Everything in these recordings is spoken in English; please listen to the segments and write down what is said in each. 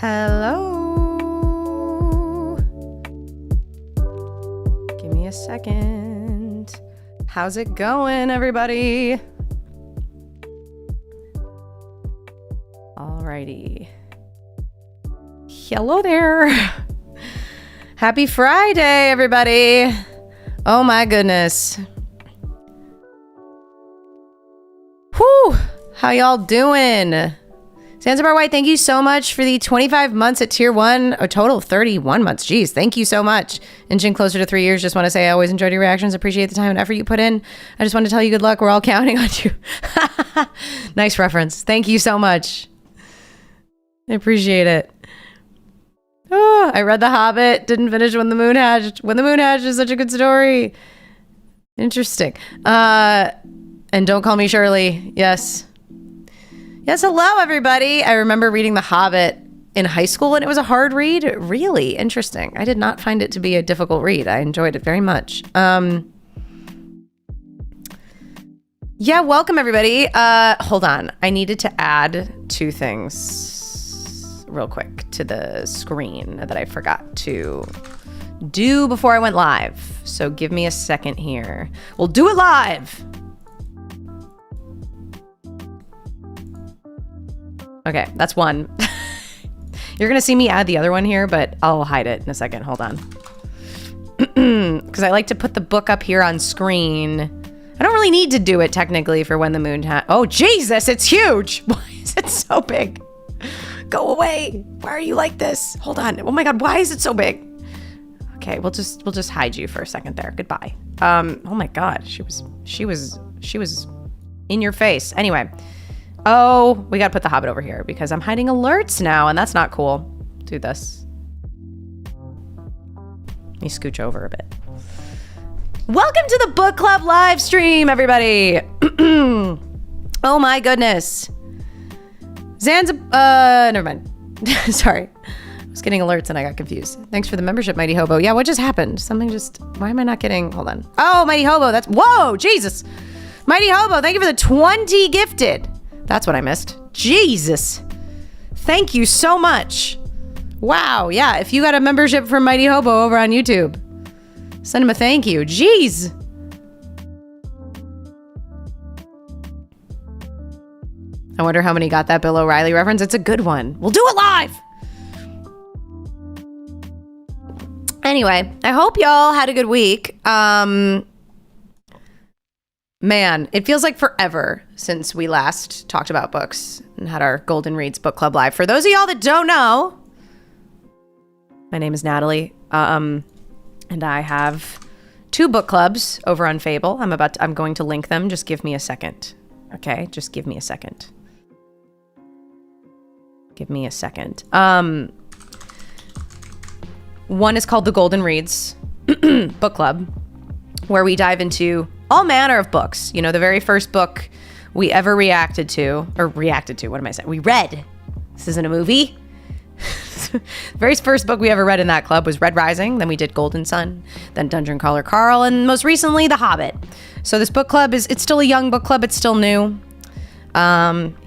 Hello. Give me a second. How's it going, everybody? Alrighty. Hello there. Happy Friday, everybody. Oh my goodness. Whew. How y'all doing? Zanzibar White, thank you so much for the 25 months at tier 1, a total of 31 months. Jeez, thank you so much. Inching closer to 3 years, just want to say I always enjoyed your reactions. Appreciate the time and effort you put in. I just want to tell you good luck. We're all counting on you. Nice reference. Thank you so much. I appreciate it. Oh, I read The Hobbit, didn't finish When the Moon Hatched. When the Moon Hatched is such a good story. Interesting. And Don't Call Me Shirley. Yes. Yes, hello, everybody. I remember reading The Hobbit in high school, and it was a hard read. Really interesting. I did not find it to be a difficult read. I enjoyed it very much. Yeah, welcome, everybody. Hold on. I needed to add two things real quick to the screen that I forgot to do before I went live. So give me a second here. We'll do it live. Okay, that's one. You're gonna see me add the other one here, but I'll hide it in a second. Hold on. Because I like to put the book up here on screen. I don't really need to do it technically for When the Moon Oh, Jesus, it's huge. Why is it so big? Go away. Why are you like this? Hold on. Oh my God, why is it so big? Okay, we'll just hide you for a second there. Goodbye. Oh my God, she was in your face. Anyway. Oh, we gotta put The Hobbit over here because I'm hiding alerts now, and that's not cool. Do this. Let me scooch over a bit. Welcome to the book club live stream, everybody. Oh my goodness. Never mind. Sorry. I was getting alerts and I got confused. Thanks for the membership, Mighty Hobo. Yeah, what just happened? Why am I not getting, hold on. Oh, Mighty Hobo, whoa, Jesus. Mighty Hobo, thank you for the 20 gifted. That's what I missed. Jesus. Thank you so much. Wow. Yeah. If you got a membership from Mighty Hobo over on YouTube, send him a thank you. Jeez. I wonder how many got that Bill O'Reilly reference. It's a good one. We'll do it live. Anyway, I hope y'all had a good week. Man, it feels like forever since we last talked about books and had our Golden Reads Book Club live. For those of y'all that don't know, my name is Natalie, and I have 2 book clubs over on Fable. I'm going to link them. Just give me a second. Okay, just give me a second. Give me a second. One is called the Golden Reads Book Club, where we dive into all manner of books. You know, the very first book we ever we read. This isn't a movie. The very first book we ever read in that club was Red Rising. Then we did Golden Sun, then Dungeon Crawler Carl, and most recently The Hobbit. So this book club it's still a young book club. It's still new.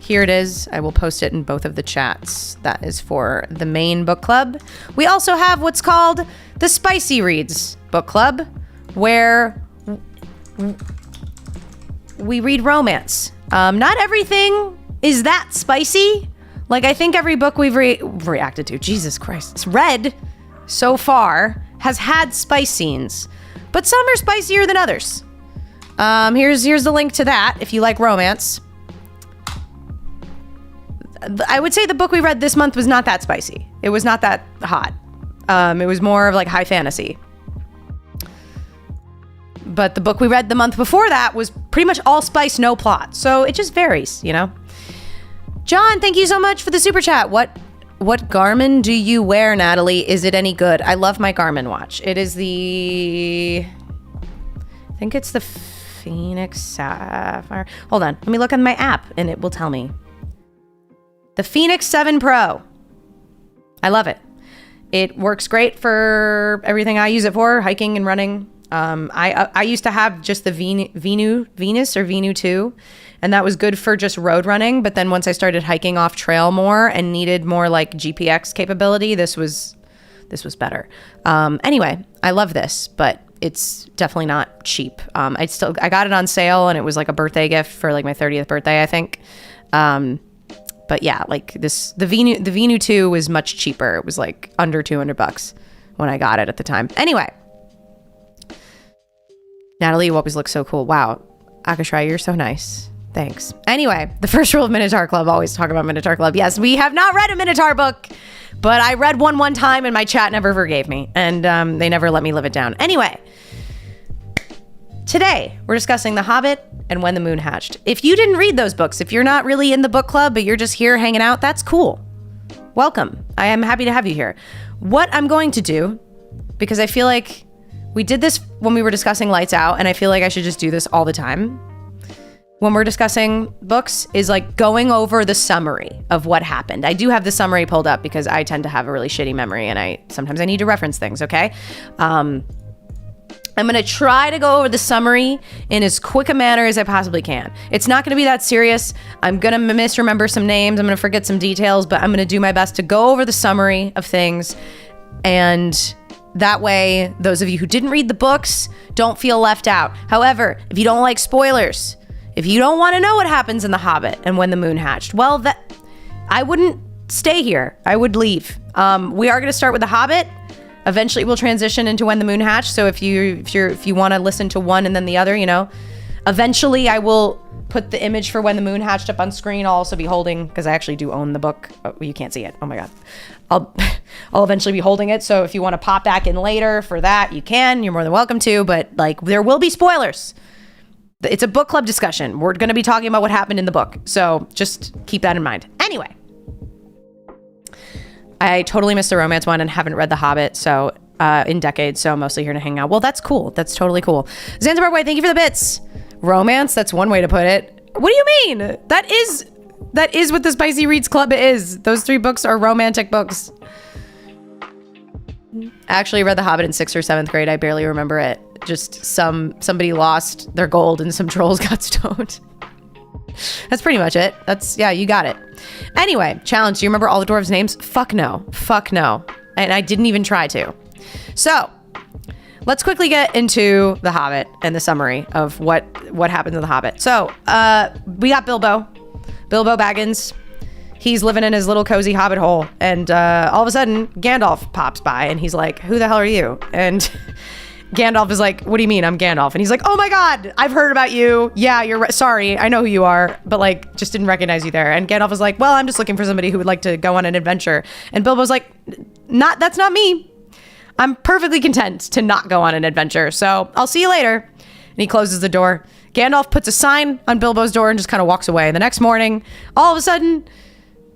Here it is. I will post it in both of the chats. That is for the main book club. We also have what's called the Spicy Reads Book Club, where we read romance. Not everything is that spicy. Like, I think every book we've reacted to, Jesus Christ, it's read so far has had spice scenes, but some are spicier than others. Here's the link to that if you like romance. I would say the book we read this month was not that spicy. It was not that hot. It was more of like high fantasy. But the book we read the month before that was pretty much all spice, no plot. So it just varies, you know? John, thank you so much for the super chat. What Garmin do you wear, Natalie? Is it any good? I love my Garmin watch. It is I think it's the Phoenix Sapphire. Hold on. Let me look on my app and it will tell me. The Phoenix 7 Pro. I love it. It works great for everything I use it for, hiking and running. I used to have just the Venus or Venu 2, and that was good for just road running. But then once I started hiking off trail more and needed more like GPX capability, this was better. Anyway, I love this, but it's definitely not cheap. I got it on sale, and it was like a birthday gift for like my 30th birthday, I think. But yeah, like the Venu 2 was much cheaper. It was like under $200 when I got it at the time. Anyway, Natalie, you always look so cool. Wow, Akashrai, you're so nice. Thanks. Anyway, the first rule of Minotaur Club, always talk about Minotaur Club. Yes, we have not read a Minotaur book, but I read one time and my chat never forgave me, and they never let me live it down. Anyway, today we're discussing The Hobbit and When the Moon Hatched. If you didn't read those books, if you're not really in the book club, but you're just here hanging out, that's cool. Welcome. I am happy to have you here. What I'm going to do, because I feel like we did this when we were discussing Lights Out, and I feel like I should just do this all the time when we're discussing books, is like going over the summary of what happened. I do have the summary pulled up because I tend to have a really shitty memory, and sometimes I need to reference things, okay? I'm going to try to go over the summary in as quick a manner as I possibly can. It's not going to be that serious. I'm going to misremember some names. I'm going to forget some details, but I'm going to do my best to go over the summary of things. And that way, those of you who didn't read the books don't feel left out. However, if you don't like spoilers, if you don't want to know what happens in The Hobbit and When the Moon Hatched, well, I wouldn't stay here. I would leave. We are going to start with The Hobbit. Eventually we'll transition into When the Moon Hatched. So if you want to listen to one and then the other, eventually I will put the image for When the Moon Hatched up on screen. I'll also be holding, because I actually do own the book. Oh, you can't see it. Oh my God. I'll eventually be holding it. So if you want to pop back in later for that, you can. You're more than welcome to, but like there will be spoilers. It's a book club discussion. We're going to be talking about what happened in the book. So just keep that in mind. Anyway, I totally missed the romance one and haven't read The Hobbit in decades, so I'm mostly here to hang out. Well, that's cool. That's totally cool. Zanzibar White, thank you for the bits. Romance, that's one way to put it. What do you mean? That is what the Spicy Reads Club is. Those 3 books are romantic books. I actually read The Hobbit in 6th or 7th grade. I barely remember it. Just somebody lost their gold and some trolls got stoned. That's pretty much it. Yeah, you got it. Anyway, challenge. Do you remember all the dwarves' names? Fuck no. And I didn't even try to. So let's quickly get into The Hobbit and the summary of what happened to The Hobbit. So we got Bilbo Baggins. He's living in his little cozy hobbit hole, and all of a sudden Gandalf pops by and he's like, who the hell are you? And Gandalf is like, what do you mean I'm Gandalf? And he's like, oh my God, I've heard about you. Yeah, you're right. Sorry, I know who you are, but like just didn't recognize you there. And Gandalf is like, well, I'm just looking for somebody who would like to go on an adventure. And Bilbo's like, that's not me. I'm perfectly content to not go on an adventure. So I'll see you later. And he closes the door. Gandalf puts a sign on Bilbo's door and just kind of walks away. The next morning, all of a sudden,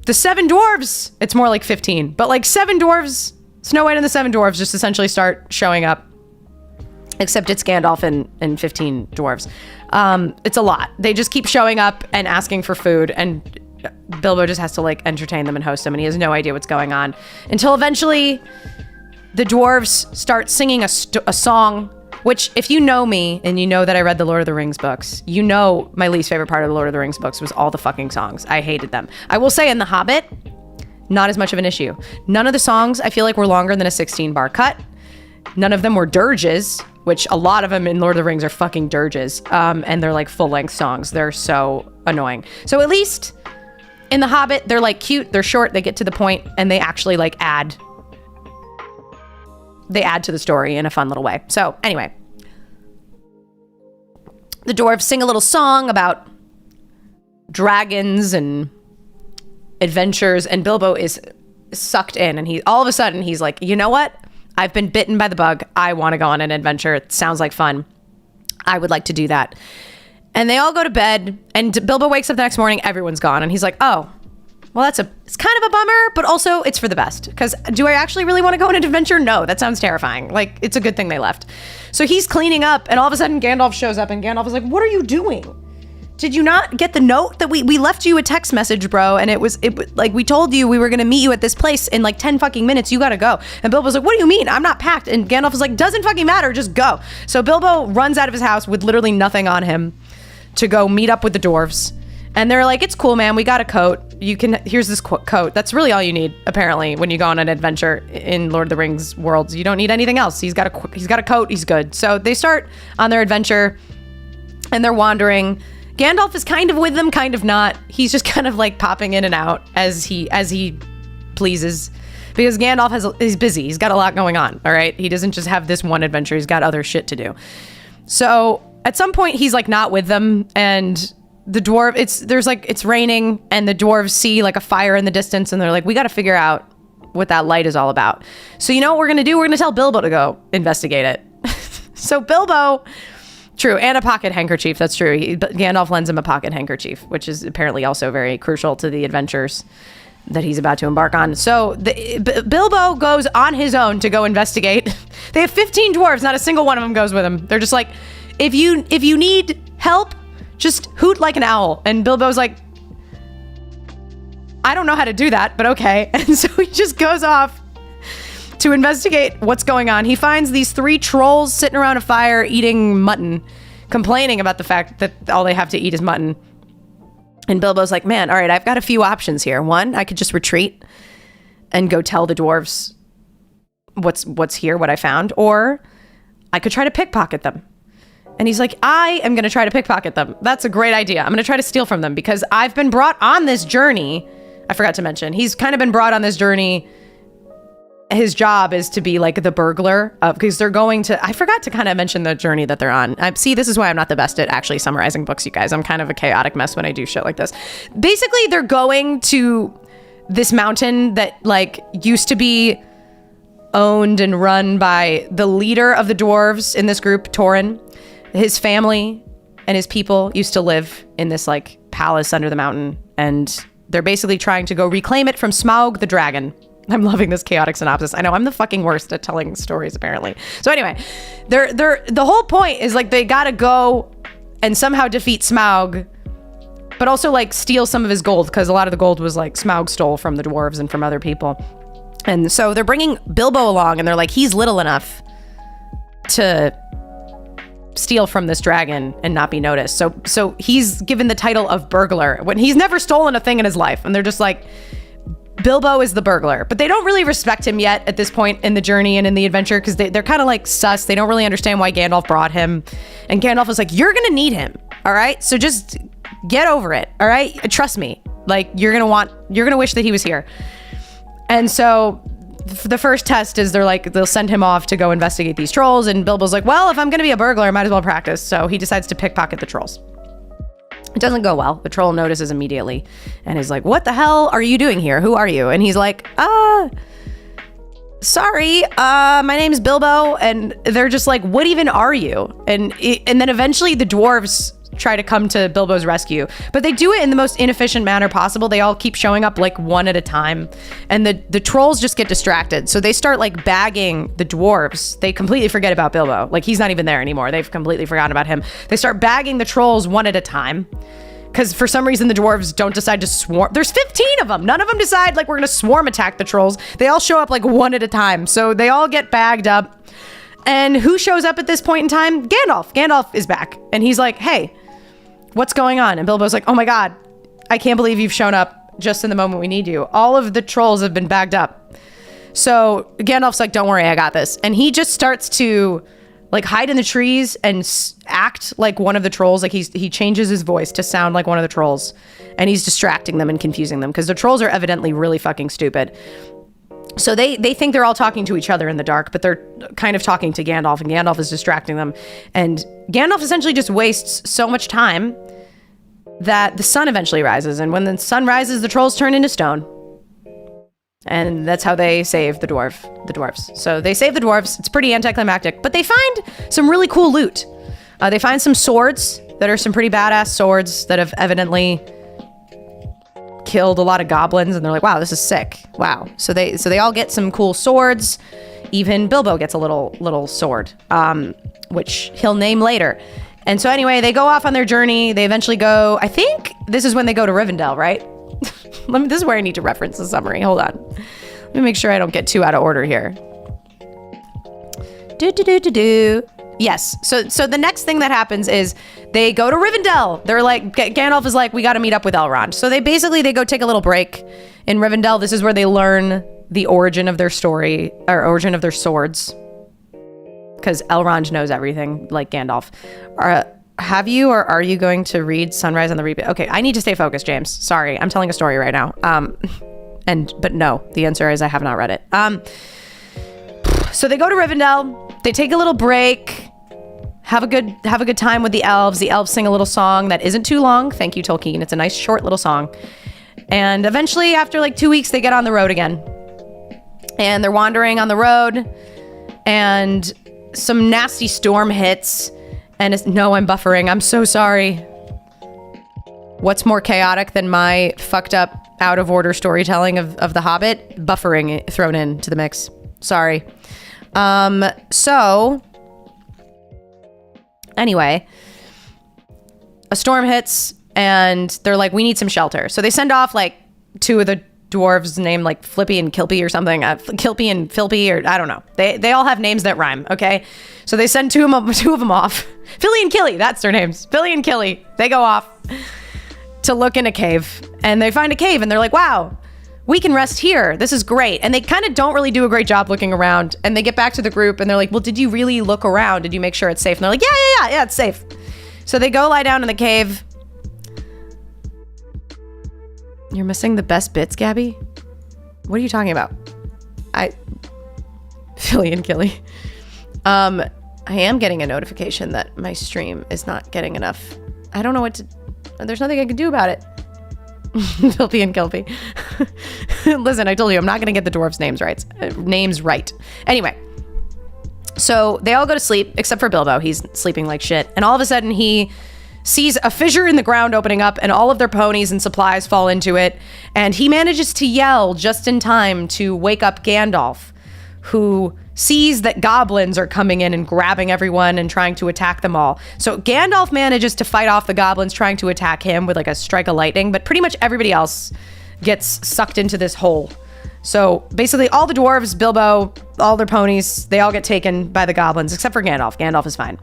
the 7 dwarves, it's more like 15, but like 7 dwarves, Snow White and the 7 dwarves just essentially start showing up. Except it's Gandalf and 15 dwarves. It's a lot. They just keep showing up and asking for food, and Bilbo just has to like entertain them and host them, and he has no idea what's going on. Until eventually the dwarves start singing a song, which if you know me and you know that I read the Lord of the Rings books, you know my least favorite part of the Lord of the Rings books was all the fucking songs. I hated them. I will say in The Hobbit, not as much of an issue. None of the songs I feel like were longer than a 16-bar cut. None of them were dirges, which a lot of them in Lord of the Rings are fucking dirges. And they're like full-length songs. They're so annoying. So at least in The Hobbit, they're like cute, they're short, they get to the point, and they actually like add to the story in a fun little way. So anyway, the dwarves sing a little song about dragons and adventures, and Bilbo is sucked in, and all of a sudden he's like, you know what? I've been bitten by the bug. I want to go on an adventure. It sounds like fun. I would like to do that. And they all go to bed, and Bilbo wakes up the next morning, everyone's gone, and he's like, oh, well, it's kind of a bummer, but also it's for the best. Because do I actually really want to go on an adventure? No, that sounds terrifying. Like, it's a good thing they left. So he's cleaning up, and all of a sudden Gandalf shows up, and Gandalf is like, what are you doing? Did you not get the note that we left you a text message, bro? And it was like, we told you we were going to meet you at this place in like 10 fucking minutes. You got to go. And Bilbo's like, what do you mean? I'm not packed. And Gandalf is like, doesn't fucking matter. Just go. So Bilbo runs out of his house with literally nothing on him to go meet up with the dwarves. And they're like, it's cool, man. We got a coat. Here's this coat. That's really all you need, apparently, when you go on an adventure in Lord of the Rings worlds. You don't need anything else. He's got a coat. He's good. So they start on their adventure and they're wandering. Gandalf is kind of with them, kind of not. He's just kind of like popping in and out as he pleases, because Gandalf he's busy. He's got a lot going on. All right. He doesn't just have this one adventure. He's got other shit to do. So at some point he's like not with them, and the dwarf, it's raining, and the dwarves see like a fire in the distance, and they're like, we got to figure out what that light is all about. So you know what we're going to do? We're going to tell Bilbo to go investigate it. So Bilbo, true, and a pocket handkerchief. That's true. Gandalf lends him a pocket handkerchief, which is apparently also very crucial to the adventures that he's about to embark on. So Bilbo goes on his own to go investigate. They have 15 dwarves. Not a single one of them goes with him. They're just like, if you need help, just hoot like an owl. And Bilbo's like, I don't know how to do that, but okay. And so he just goes off to investigate what's going on. He finds these 3 trolls sitting around a fire eating mutton, complaining about the fact that all they have to eat is mutton. And Bilbo's like, man, all right, I've got a few options here. One, I could just retreat and go tell the dwarves what's here, what I found, or I could try to pickpocket them. And he's like, I am going to try to pickpocket them. That's a great idea. I'm going to try to steal from them because I've been brought on this journey. I forgot to mention, he's kind of been brought on this journey. His job is to be like the burglar, because they're going to, I forgot to kind of mention the journey that they're on. See, this is why I'm not the best at actually summarizing books, you guys. I'm kind of a chaotic mess when I do shit like this. Basically, they're going to this mountain that like used to be owned and run by the leader of the dwarves in this group, Tauren. His family and his people used to live in this like palace under the mountain, and they're basically trying to go reclaim it from Smaug the dragon. I'm loving this chaotic synopsis. I know I'm the fucking worst at telling stories, apparently. So anyway, the whole point is like they gotta go and somehow defeat Smaug, but also like steal some of his gold, because a lot of the gold was like Smaug stole from the dwarves and from other people. And so they're bringing Bilbo along, and they're like, he's little enough to steal from this dragon and not be noticed. So he's given the title of burglar when he's never stolen a thing in his life. And they're just like, Bilbo is the burglar. But they don't really respect him yet at this point in the journey and in the adventure, because they're kind of like sus. They don't really understand why Gandalf brought him. And Gandalf is like, you're gonna need him, all right? So just get over it, all right? Trust me. Like, you're gonna wish that he was here. And so the first test is they'll send him off to go investigate these trolls, and Bilbo's like, well, if I'm gonna be a burglar, I might as well practice. So he decides to pickpocket the trolls. It doesn't go well. The troll notices immediately and is like, what the hell are you doing here? Who are you? And he's like, sorry, my name's Bilbo. And they're just like, what even are you? And then eventually the dwarves try to come to Bilbo's rescue, but they do it in the most inefficient manner possible. They all keep showing up like one at a time, and the trolls just get distracted. So they start like bagging the dwarves. They completely forget about Bilbo. Like, he's not even there anymore. They've completely forgotten about him. They start bagging the trolls one at a time, because for some reason the dwarves don't decide to swarm. There's 15 of them. None of them decide like we're gonna swarm attack the trolls. They all show up like one at a time. So they all get bagged up. And who shows up at this point in time? Gandalf. Gandalf is back, and he's like, hey, what's going on? And Bilbo's like, oh my God, I can't believe you've shown up just in the moment we need you. All of the trolls have been bagged up. So Gandalf's like, don't worry, I got this. And he just starts to like hide in the trees and act like one of the trolls. Like he changes his voice to sound like one of the trolls, and he's distracting them and confusing them, because the trolls are evidently really fucking stupid. So they think they're all talking to each other in the dark, but they're kind of talking to Gandalf, and Gandalf is distracting them. And Gandalf essentially just wastes so much time that the sun eventually rises. And when the sun rises, the trolls turn into stone. And that's how they save the dwarves. So they save the dwarves. It's pretty anticlimactic, but they find some really cool loot. They find some swords that are some pretty badass swords that have evidently killed a lot of goblins, and they're like, wow, this is sick. Wow. So they all get some cool swords. Even Bilbo gets a little sword, which he'll name later. And so anyway, they go off on their journey. They eventually go, I think this is when they go to Rivendell, right? This is where I need to reference the summary. Hold on. Let me make sure I don't get too out of order here. Yes. So the next thing that happens is they go to Rivendell. They're like, Gandalf is like, we got to meet up with Elrond. So they go take a little break in Rivendell. This is where they learn the origin of their story, or origin of their swords. Because Elrond knows everything, like Gandalf. Have you, or are you going to read Sunrise on the Reaping? Okay, I need to stay focused, James. Sorry, I'm telling a story right now. But no, the answer is I have not read it. So they go to Rivendell. They take a little break. Have a good time with the elves. The elves sing a little song that isn't too long. Thank you, Tolkien. It's a nice short little song. And eventually, after like 2 weeks, they get on the road again. And they're wandering on the road. And some nasty storm hits. And no, I'm buffering. I'm so sorry. What's more chaotic than my fucked up, out of order storytelling of The Hobbit? Buffering thrown into the mix. Sorry. So anyway, a storm hits and they're like, we need some shelter. So they send off like two of the dwarves named like Flippy and Kilpy or something. Kilpy and Philpy, or I don't know. They all have names that rhyme. Okay. So they send two of them off. Philly and Killy, that's their names. Philly and Killy. They go off to look in a cave, and they find a cave and they're like, wow, we can rest here. This is great. And they kind of don't really do a great job looking around, and they get back to the group and they're like, well, did you really look around? Did you make sure it's safe? And they're like, yeah, it's safe. So they go lie down in the cave. You're missing the best bits, Gabby? What are you talking about? Philly and Killy. I am getting a notification that my stream is not getting enough. I don't know what to... There's nothing I can do about it. Philpy and Kilpy. Listen, I told you, I'm not going to get the dwarves' names right. Anyway. So they all go to sleep, except for Bilbo. He's sleeping like shit. And all of a sudden, he sees a fissure in the ground opening up, and all of their ponies and supplies fall into it. And he manages to yell just in time to wake up Gandalf, who sees that goblins are coming in and grabbing everyone and trying to attack them all. So Gandalf manages to fight off the goblins trying to attack him with like a strike of lightning, but pretty much everybody else gets sucked into this hole. So basically all the dwarves, Bilbo, all their ponies, they all get taken by the goblins, except for Gandalf. Gandalf is fine.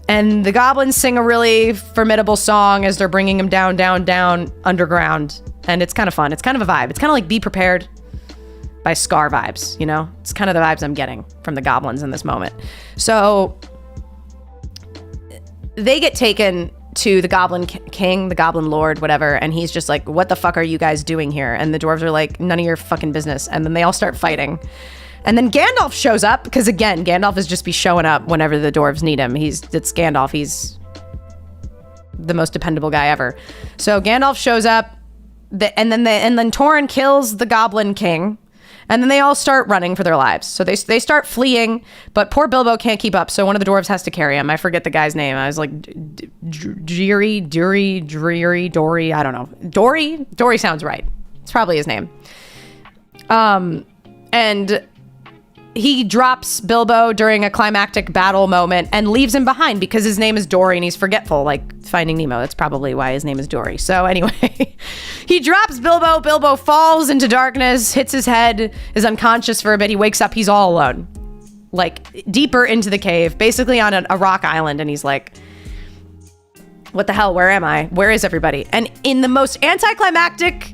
And the goblins sing a really formidable song as they're bringing him down, down, down underground. And it's kind of fun. It's kind of a vibe. It's kind of like Be Prepared by Scar vibes, you know? It's kind of the vibes I'm getting from the goblins in this moment. So they get taken to the Goblin King, the Goblin Lord, whatever, and he's just like, what the fuck are you guys doing here? And the dwarves are like, none of your fucking business. And then they all start fighting. And then Gandalf shows up, because again, Gandalf is just be showing up whenever the dwarves need him. It's Gandalf. He's the most dependable guy ever. So Gandalf shows up, and then Tauren kills the Goblin King. And then they all start running for their lives. So they start fleeing, but poor Bilbo can't keep up. So one of the dwarves has to carry him. I forget the guy's name. I was like, Dory, I don't know. Dory sounds right. It's probably his name. And he drops Bilbo during a climactic battle moment and leaves him behind because his name is Dory and he's forgetful, like Finding Nemo. That's probably why his name is Dory. So anyway, he drops Bilbo. Bilbo falls into darkness, hits his head, is unconscious for a bit. He wakes up. He's all alone, like deeper into the cave, basically on a rock island. And he's like, what the hell? Where am I? Where is everybody? And in the most anticlimactic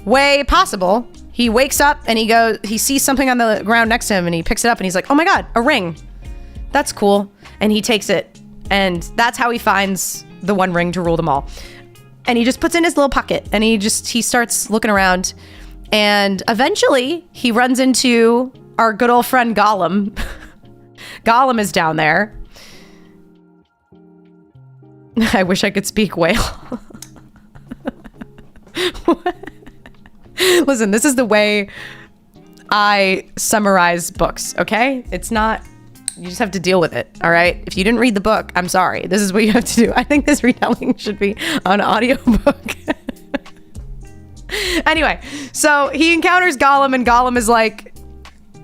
way possible, he wakes up and he sees something on the ground next to him and he picks it up and he's like, oh my God, a ring. That's cool. And he takes it. And that's how he finds the one ring to rule them all. And he just puts it in his little pocket and he starts looking around. And eventually he runs into our good old friend Gollum. Gollum is down there. I wish I could speak whale. Listen, this is the way I summarize books, okay? It's not, you just have to deal with it, all right? If you didn't read the book, I'm sorry. This is what you have to do. I think this retelling should be on audiobook. Anyway, so he encounters Gollum and Gollum is like,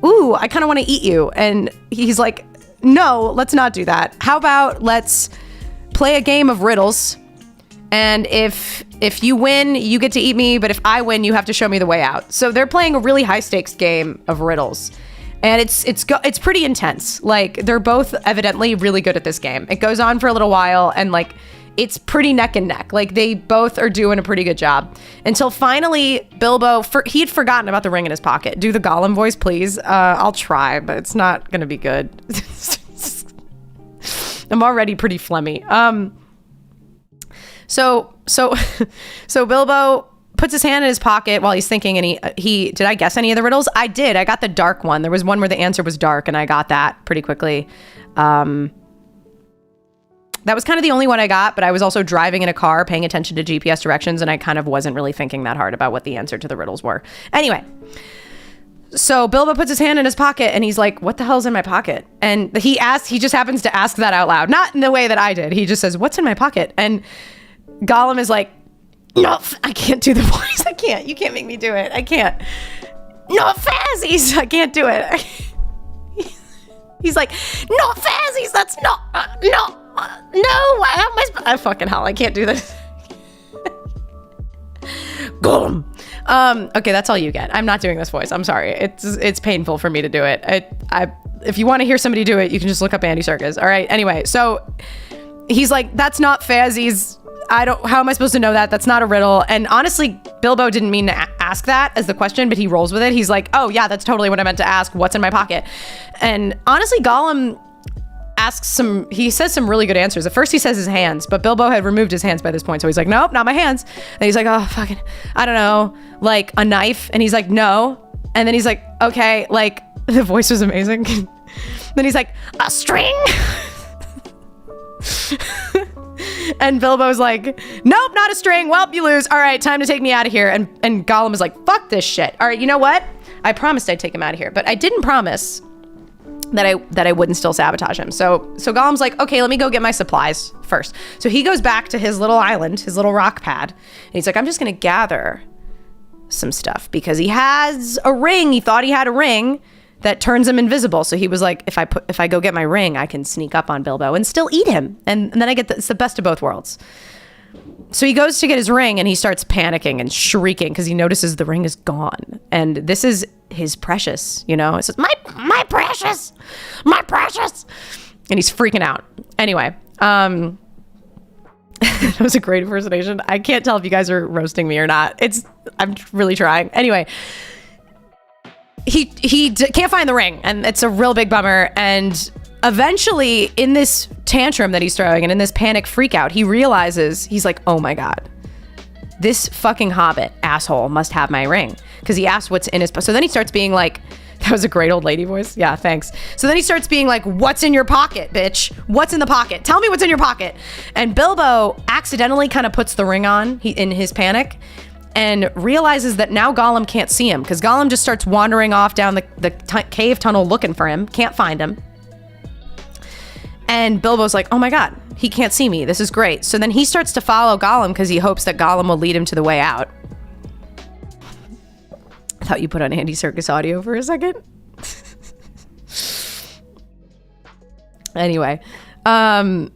ooh, I kind of want to eat you. And he's like, no, let's not do that. How about let's play a game of riddles. And if you win, you get to eat me. But if I win, you have to show me the way out. So they're playing a really high stakes game of riddles. And it's pretty intense. Like, they're both evidently really good at this game. It goes on for a little while, and like, it's pretty neck and neck. Like, they both are doing a pretty good job until finally Bilbo, he had forgotten about the ring in his pocket. Do the Gollum voice, please. I'll try, but it's not gonna be good. I'm already pretty phlegmy. So Bilbo puts his hand in his pocket while he's thinking, and he did I guess any of the riddles? I did. I got the dark one. There was one where the answer was dark, and I got that pretty quickly. That was kind of the only one I got, but I was also driving in a car paying attention to GPS directions, and I kind of wasn't really thinking that hard about what the answer to the riddles were. Anyway, so Bilbo puts his hand in his pocket, and he's like, what the hell's in my pocket? And he just happens to ask that out loud. Not in the way that I did. He just says, what's in my pocket? And Gollum is like, no, I can't do the voice. I can't. You can't make me do it. I can't. No fazzies. I can't do it. He's like, no fazzies. That's not, no. No, how am I fucking hell, I can't do this. Gollum. Okay, that's all you get. I'm not doing this voice. I'm sorry. It's painful for me to do it. If you want to hear somebody do it, you can just look up Andy Serkis. All right. Anyway, so he's like, that's not fazzies. How am I supposed to know that? That's not a riddle. And honestly, Bilbo didn't mean to ask that as the question, but he rolls with it. He's like, oh yeah, that's totally what I meant to ask. What's in my pocket? And honestly, Gollum he says some really good answers. At first he says his hands, but Bilbo had removed his hands by this point. So he's like, nope, not my hands. And he's like, oh, fucking, I don't know, like a knife. And he's like, no. And then he's like, okay, like, the voice was amazing. Then he's like, a string. And Bilbo's like, nope, not a string. Well, you lose. All right, time to take me out of here. And Gollum is like, fuck this shit. All right, you know what? I promised I'd take him out of here, but I didn't promise that I wouldn't still sabotage him. So Gollum's like, okay, let me go get my supplies first. So he goes back to his little island, his little rock pad, and he's like, I'm just gonna gather some stuff because he has a ring. He thought he had a ring that turns him invisible. So he was like, if I go get my ring, I can sneak up on Bilbo and still eat him. And then I get it's the best of both worlds. So he goes to get his ring and he starts panicking and shrieking because he notices the ring is gone. And this is his precious, you know? It says, my precious, my precious. And he's freaking out. Anyway, that was a great impersonation. I can't tell if you guys are roasting me or not. I'm really trying. Anyway, he can't find the ring, and it's a real big bummer. And eventually, in this tantrum that he's throwing and in this panic freak out, he realizes, he's like, oh my God, this fucking hobbit asshole must have my ring. Because he asked what's in his... So then he starts being like, that was a great old lady voice. Yeah, thanks. So then he starts being like, what's in your pocket, bitch? What's in the pocket? Tell me what's in your pocket. And Bilbo accidentally kind of puts the ring on in his panic and realizes that now Gollum can't see him because Gollum just starts wandering off down the cave tunnel looking for him. Can't find him. And Bilbo's like, oh my God, he can't see me. This is great. So then he starts to follow Gollum because he hopes that Gollum will lead him to the way out. I thought you put on Andy Serkis audio for a second. Anyway, and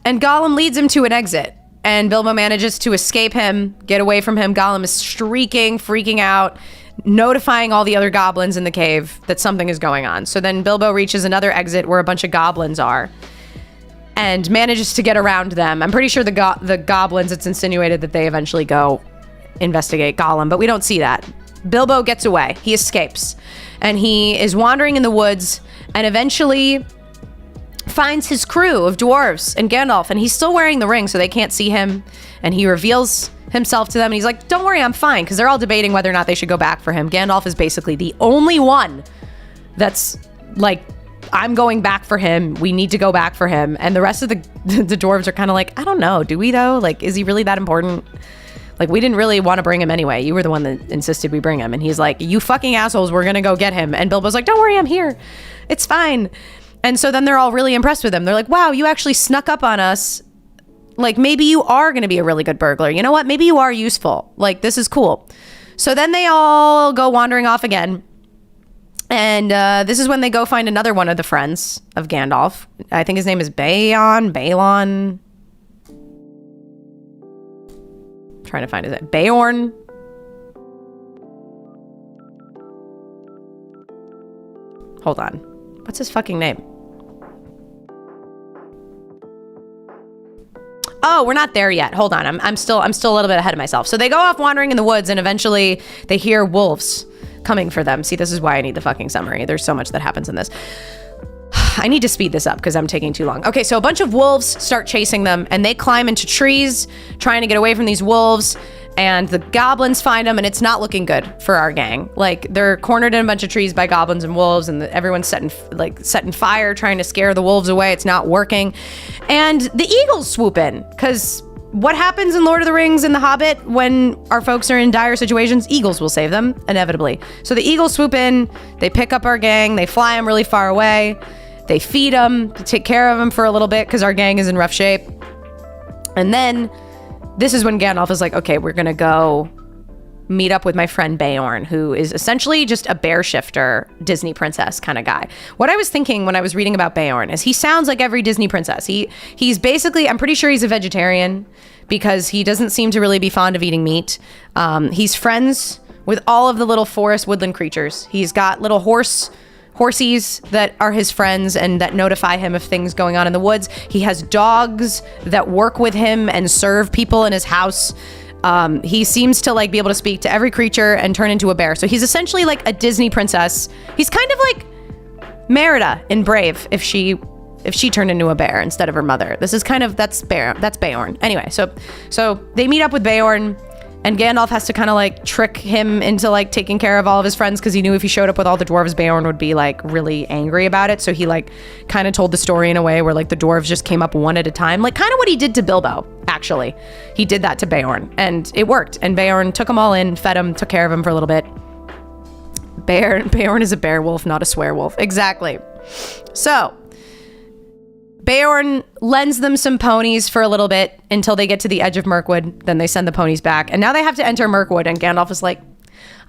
Gollum leads him to an exit. And Bilbo manages to escape him, get away from him. Gollum is shrieking, freaking out, notifying all the other goblins in the cave that something is going on. So then Bilbo reaches another exit where a bunch of goblins are and manages to get around them. I'm pretty sure the goblins, it's insinuated that they eventually go investigate Gollum, but we don't see that. Bilbo gets away. He escapes. And he is wandering in the woods and eventually finds his crew of dwarves and Gandalf, and he's still wearing the ring so they can't see him, and he reveals himself to them and he's like, don't worry, I'm fine, because they're all debating whether or not they should go back for him. Gandalf is basically the only one that's like, I'm going back for him, we need to go back for him. And the rest of the dwarves are kind of like, I don't know, do we though? Like, is he really that important? Like, we didn't really want to bring him anyway. You were the one that insisted we bring him. And he's like, you fucking assholes, we're gonna go get him. And Bilbo's like, don't worry, I'm here, it's fine. And so then they're all really impressed with him. They're like, wow, you actually snuck up on us. Like, maybe you are going to be a really good burglar. You know what? Maybe you are useful. Like, this is cool. So then they all go wandering off again. And this is when they go find another one of the friends of Gandalf. I think his name is Balon. Trying to find his name. Beorn. Hold on. What's his fucking name? Oh, we're not there yet. Hold on. I'm still a little bit ahead of myself. So they go off wandering in the woods, and eventually they hear wolves coming for them. See, this is why I need the fucking summary. There's so much that happens in this. I need to speed this up because I'm taking too long. Okay, so a bunch of wolves start chasing them, and they climb into trees trying to get away from these wolves, and the goblins find them, and it's not looking good for our gang. Like, they're cornered in a bunch of trees by goblins and wolves, and everyone's setting fire trying to scare the wolves away. It's not working. And the eagles swoop in, because what happens in Lord of the Rings and The Hobbit when our folks are in dire situations? Eagles will save them, inevitably. So the eagles swoop in, they pick up our gang, they fly them really far away, they feed them, take care of them for a little bit because our gang is in rough shape. And then this is when Gandalf is like, okay, we're gonna go meet up with my friend Beorn, who is essentially just a bear shifter Disney princess kind of guy. What I was thinking when I was reading about Beorn is he sounds like every Disney princess. He's basically, I'm pretty sure he's a vegetarian because he doesn't seem to really be fond of eating meat. He's friends with all of the little forest woodland creatures. He's got little horsies that are his friends and that notify him of things going on in the woods. He has dogs that work with him and serve people in his house. He seems to like be able to speak to every creature and turn into a bear. So he's essentially like a Disney princess. He's kind of like Merida in Brave if she turned into a bear instead of her mother. This is kind of, that's Beorn. Anyway, so they meet up with Beorn, and Gandalf has to kind of like trick him into like taking care of all of his friends because he knew if he showed up with all the dwarves, Beorn would be like really angry about it. So he like kind of told the story in a way where like the dwarves just came up one at a time, like kind of what he did to Bilbo, actually. He did that to Beorn and it worked. And Beorn took them all in, fed them, took care of them for a little bit. Beorn is a bear wolf, not a swear wolf. Exactly. So Beorn lends them some ponies for a little bit until they get to the edge of Mirkwood. Then they send the ponies back. And now they have to enter Mirkwood. And Gandalf is like,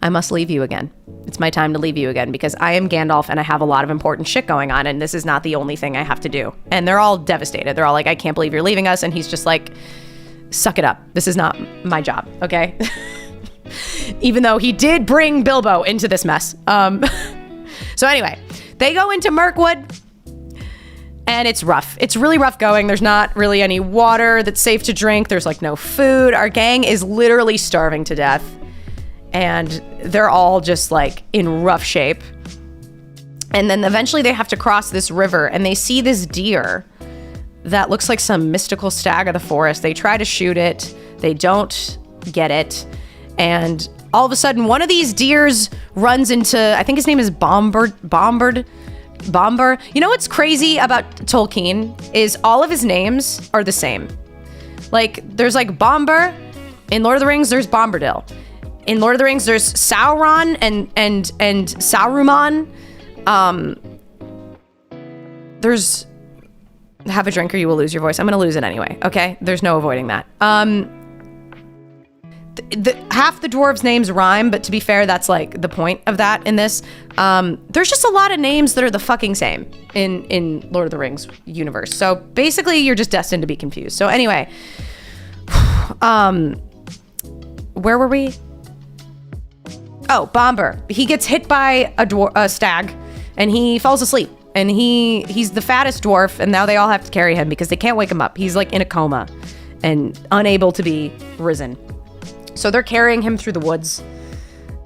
I must leave you again. It's my time to leave you again because I am Gandalf and I have a lot of important shit going on. And this is not the only thing I have to do. And they're all devastated. They're all like, I can't believe you're leaving us. And he's just like, suck it up. This is not my job. Okay. Even though he did bring Bilbo into this mess. So anyway, they go into Mirkwood. And it's rough. It's really rough going. There's not really any water that's safe to drink. There's like no food. Our gang is literally starving to death. And they're all just like in rough shape. And then eventually they have to cross this river and they see this deer that looks like some mystical stag of the forest. They try to shoot it. They don't get it. And all of a sudden one of these deers runs into, I think his name is Bomber. You know what's crazy about Tolkien is all of his names are the same. Like there's like Bomber. In Lord of the Rings, there's Bombadil. In Lord of the Rings, there's Sauron and Saruman. There's have a drink or you will lose your voice. I'm gonna lose it anyway. Okay, there's no avoiding that. Half the dwarves' names rhyme, but to be fair, that's like the point of that in this. There's just a lot of names that are the fucking same in Lord of the Rings universe. So basically, you're just destined to be confused. So anyway, where were we? Oh, Bomber. He gets hit by a stag, and he falls asleep. And he's the fattest dwarf, and now they all have to carry him because they can't wake him up. He's like in a coma and unable to be risen. So they're carrying him through the woods.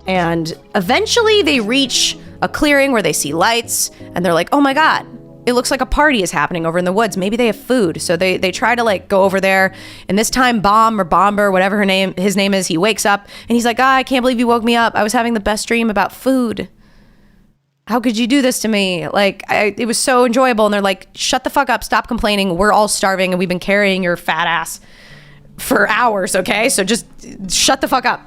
And eventually they reach a clearing where they see lights. And they're like, oh my God, it looks like a party is happening over in the woods. Maybe they have food. So they try to like go over there. And this time Bomber, whatever his name is, he wakes up. And he's like, I can't believe you woke me up. I was having the best dream about food. How could you do this to me? Like, it was so enjoyable. And they're like, shut the fuck up. Stop complaining. We're all starving. And we've been carrying your fat ass for hours, okay? So just shut the fuck up.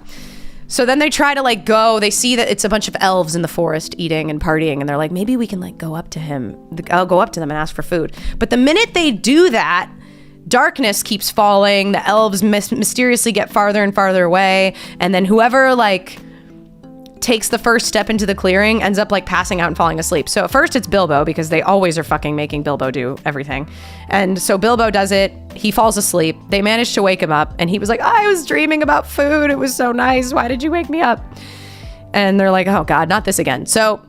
So then they try to like go, they see that it's a bunch of elves in the forest eating and partying, and they're like, maybe we can like go up to them and ask for food. But the minute they do that, darkness keeps falling, the elves mysteriously get farther and farther away, and then whoever like takes the first step into the clearing ends up like passing out and falling asleep. So at first it's Bilbo because they always are fucking making Bilbo do everything. And so Bilbo does it. He falls asleep. They manage to wake him up and he was like, I was dreaming about food. It was so nice. Why did you wake me up? And they're like, oh God, not this again. So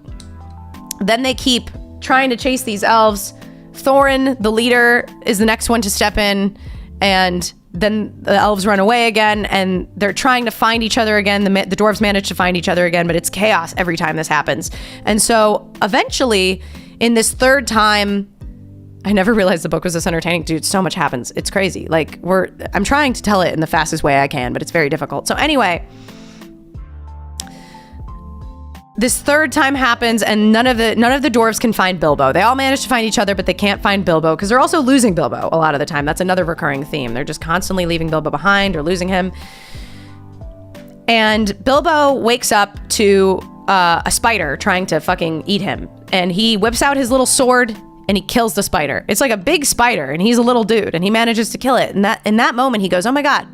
Then they keep trying to chase these elves. Thorin, the leader, is the next one to step in, and then the elves run away again, and they're trying to find each other again. The dwarves manage to find each other again, but it's chaos every time this happens. And so eventually, in this third time, I never realized the book was this entertaining. Dude, so much happens. It's crazy. Like, I'm trying to tell it in the fastest way I can, but it's very difficult. So anyway, this third time happens, and none of the dwarves can find Bilbo. They all manage to find each other, but they can't find Bilbo because they're also losing Bilbo a lot of the time. That's another recurring theme. They're just constantly leaving Bilbo behind or losing him. And Bilbo wakes up to a spider trying to fucking eat him. And he whips out his little sword and he kills the spider. It's like a big spider, and he's a little dude, and he manages to kill it. And in that moment, he goes, "Oh my God,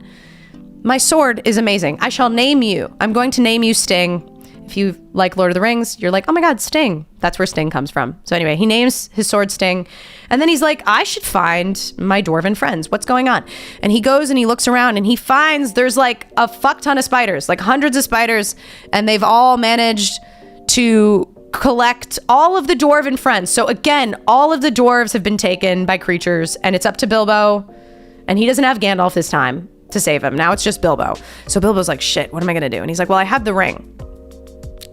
my sword is amazing. I shall name you. I'm going to name you Sting." If you like Lord of the Rings, you're like, "Oh my God, Sting." That's where Sting comes from. So anyway, he names his sword Sting. And then he's like, "I should find my dwarven friends. What's going on?" And he goes and he looks around and he finds there's like a fuck ton of spiders, like hundreds of spiders. And they've all managed to collect all of the dwarven friends. So again, all of the dwarves have been taken by creatures, and it's up to Bilbo. And he doesn't have Gandalf this time to save him. Now it's just Bilbo. So Bilbo's like, "Shit, what am I going to do?" And he's like, "Well, I have the ring."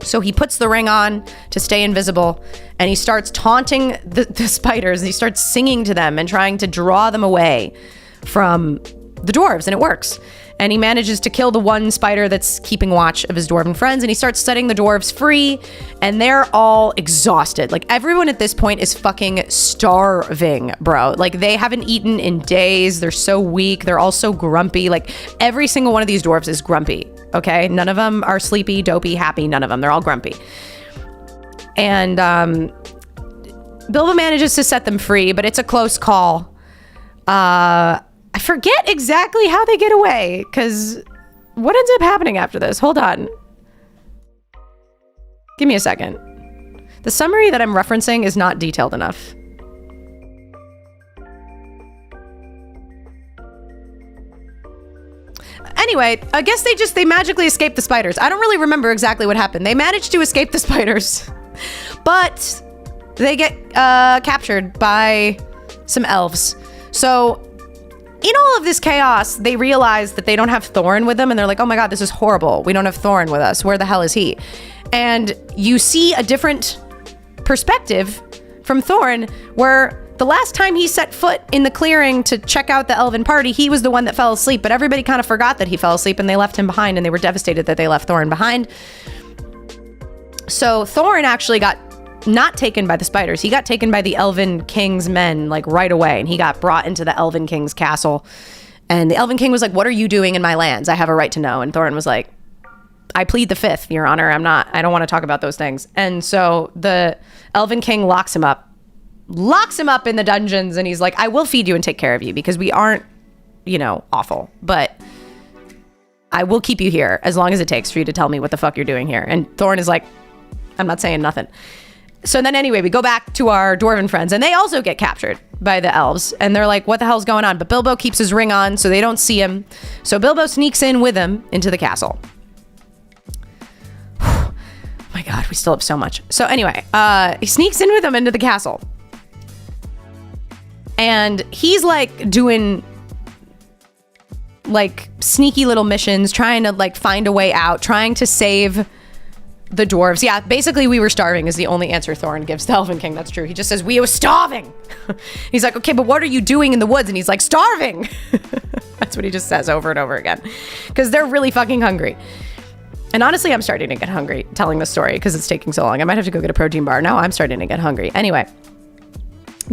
So he puts the ring on to stay invisible, and he starts taunting the spiders. And he starts singing to them and trying to draw them away from the dwarves, and it works. And he manages to kill the one spider that's keeping watch of his dwarven friends, and he starts setting the dwarves free, and they're all exhausted. Like, everyone at this point is fucking starving, bro. Like, they haven't eaten in days. They're so weak. They're all so grumpy. Like, every single one of these dwarves is grumpy, okay? None of them are sleepy, dopey, happy. None of them. They're all grumpy. And Bilbo manages to set them free, but it's a close call. I forget exactly how they get away, because what ends up happening after this? Hold on. Give me a second. The summary that I'm referencing is not detailed enough. Anyway, I guess they magically escaped the spiders. I don't really remember exactly what happened. They managed to escape the spiders, but they get captured by some elves. So in all of this chaos, they realize that they don't have Thorin with them, and they're like, "Oh my God, this is horrible. We don't have Thorin with us. Where the hell is he?" And you see a different perspective from Thorin, where the last time he set foot in the clearing to check out the elven party, he was the one that fell asleep, but everybody kind of forgot that he fell asleep, and they left him behind, and they were devastated that they left Thorin behind. So Thorin actually got not taken by the spiders. He got taken by the Elven King's men, like, right away, and he got brought into the Elven King's castle. And the Elven King was like, "What are you doing in my lands? I have a right to know." And Thorin was like, "I plead the fifth, Your Honor. I don't want to talk about those things." And so the Elven King locks him up in the dungeons, and he's like, "I will feed you and take care of you, because we aren't, awful, but I will keep you here as long as it takes for you to tell me what the fuck you're doing here." And Thorin is like, "I'm not saying nothing." So then anyway, we go back to our dwarven friends, and they also get captured by the elves, and they're like, "What the hell's going on?" But Bilbo keeps his ring on, so they don't see him. So Bilbo sneaks in with him into the castle. Oh my God, we still have so much. So anyway, he sneaks in with him into the castle. And he's like doing like sneaky little missions, trying to like find a way out, trying to save the dwarves. Yeah, basically we were starving is the only answer Thorin gives the Elven King. That's true. He just says, "We were starving." He's like, "Okay, but what are you doing in the woods?" And he's like, "Starving." That's what he just says over and over again, because they're really fucking hungry. And honestly, I'm starting to get hungry telling this story because it's taking so long. I might have to go get a protein bar. Now I'm starting to get hungry. Anyway,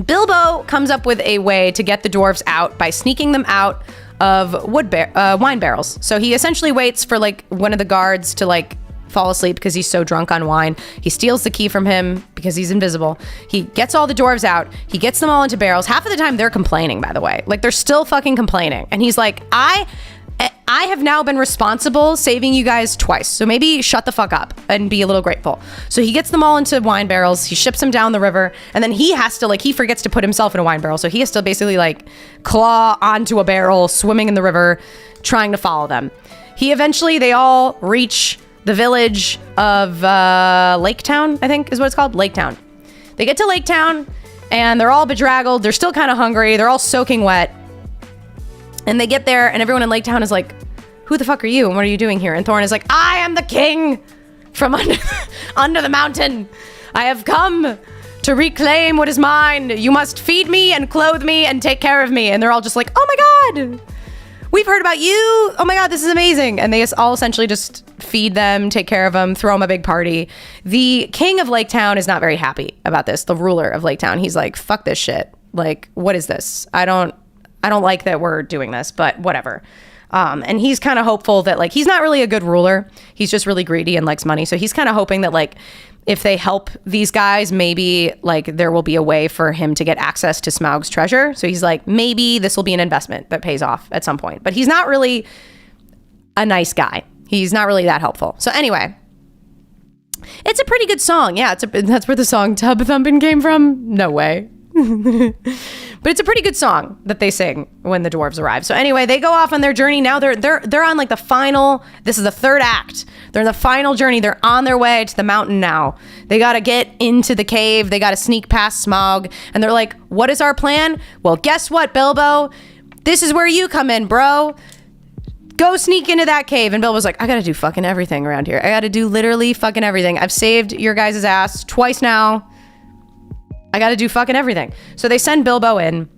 Bilbo comes up with a way to get the dwarves out by sneaking them out of wine barrels. So he essentially waits for like one of the guards to like fall asleep because he's so drunk on wine. He steals the key from him because he's invisible. He gets all the dwarves out. He gets them all into barrels. Half of the time they're complaining, by the way. Like, they're still fucking complaining. And he's like, I have now been responsible saving you guys twice. So maybe shut the fuck up and be a little grateful. So he gets them all into wine barrels. He ships them down the river. And then he has to, like, he forgets to put himself in a wine barrel. So he has to basically, like, claw onto a barrel, swimming in the river, trying to follow them. They all reach the village of Lake Town, I think is what it's called. Lake Town. They get to Lake Town, and they're all bedraggled. They're still kind of hungry. They're all soaking wet. And they get there, and everyone in Lake Town is like, who the fuck are you? And what are you doing here? And Thorin is like, I am the king from under the mountain. I have come to reclaim what is mine. You must feed me and clothe me and take care of me. And they're all just like, oh my God, we've heard about you. Oh my God, this is amazing. And they all essentially just feed them, take care of them, throw them a big party. The king of Lake Town is not very happy about this. The ruler of Lake Town. He's like, fuck this shit. Like, what is this? I don't like that we're doing this, but whatever. And he's kind of hopeful that, like, he's not really a good ruler. He's just really greedy and likes money. So he's kind of hoping that, like, if they help these guys, maybe, like, there will be a way for him to get access to Smaug's treasure. So he's like, maybe this will be an investment that pays off at some point. But he's not really a nice guy. He's not really that helpful. So anyway, it's a pretty good song. Yeah, that's where the song Tub Thumpin' came from. No way. But it's a pretty good song that they sing when the dwarves arrive. So anyway, they go off on their journey. Now they're on like the final, this is the third act. They're in the final journey. They're on their way to the mountain now. They got to get into the cave. They got to sneak past Smaug. And they're like, what is our plan? Well, guess what, Bilbo? This is where you come in, bro. Go sneak into that cave. And Bilbo's like, I got to do fucking everything around here. I got to do literally fucking everything. I've saved your guys' ass twice now. I got to do fucking everything. So they send Bilbo in,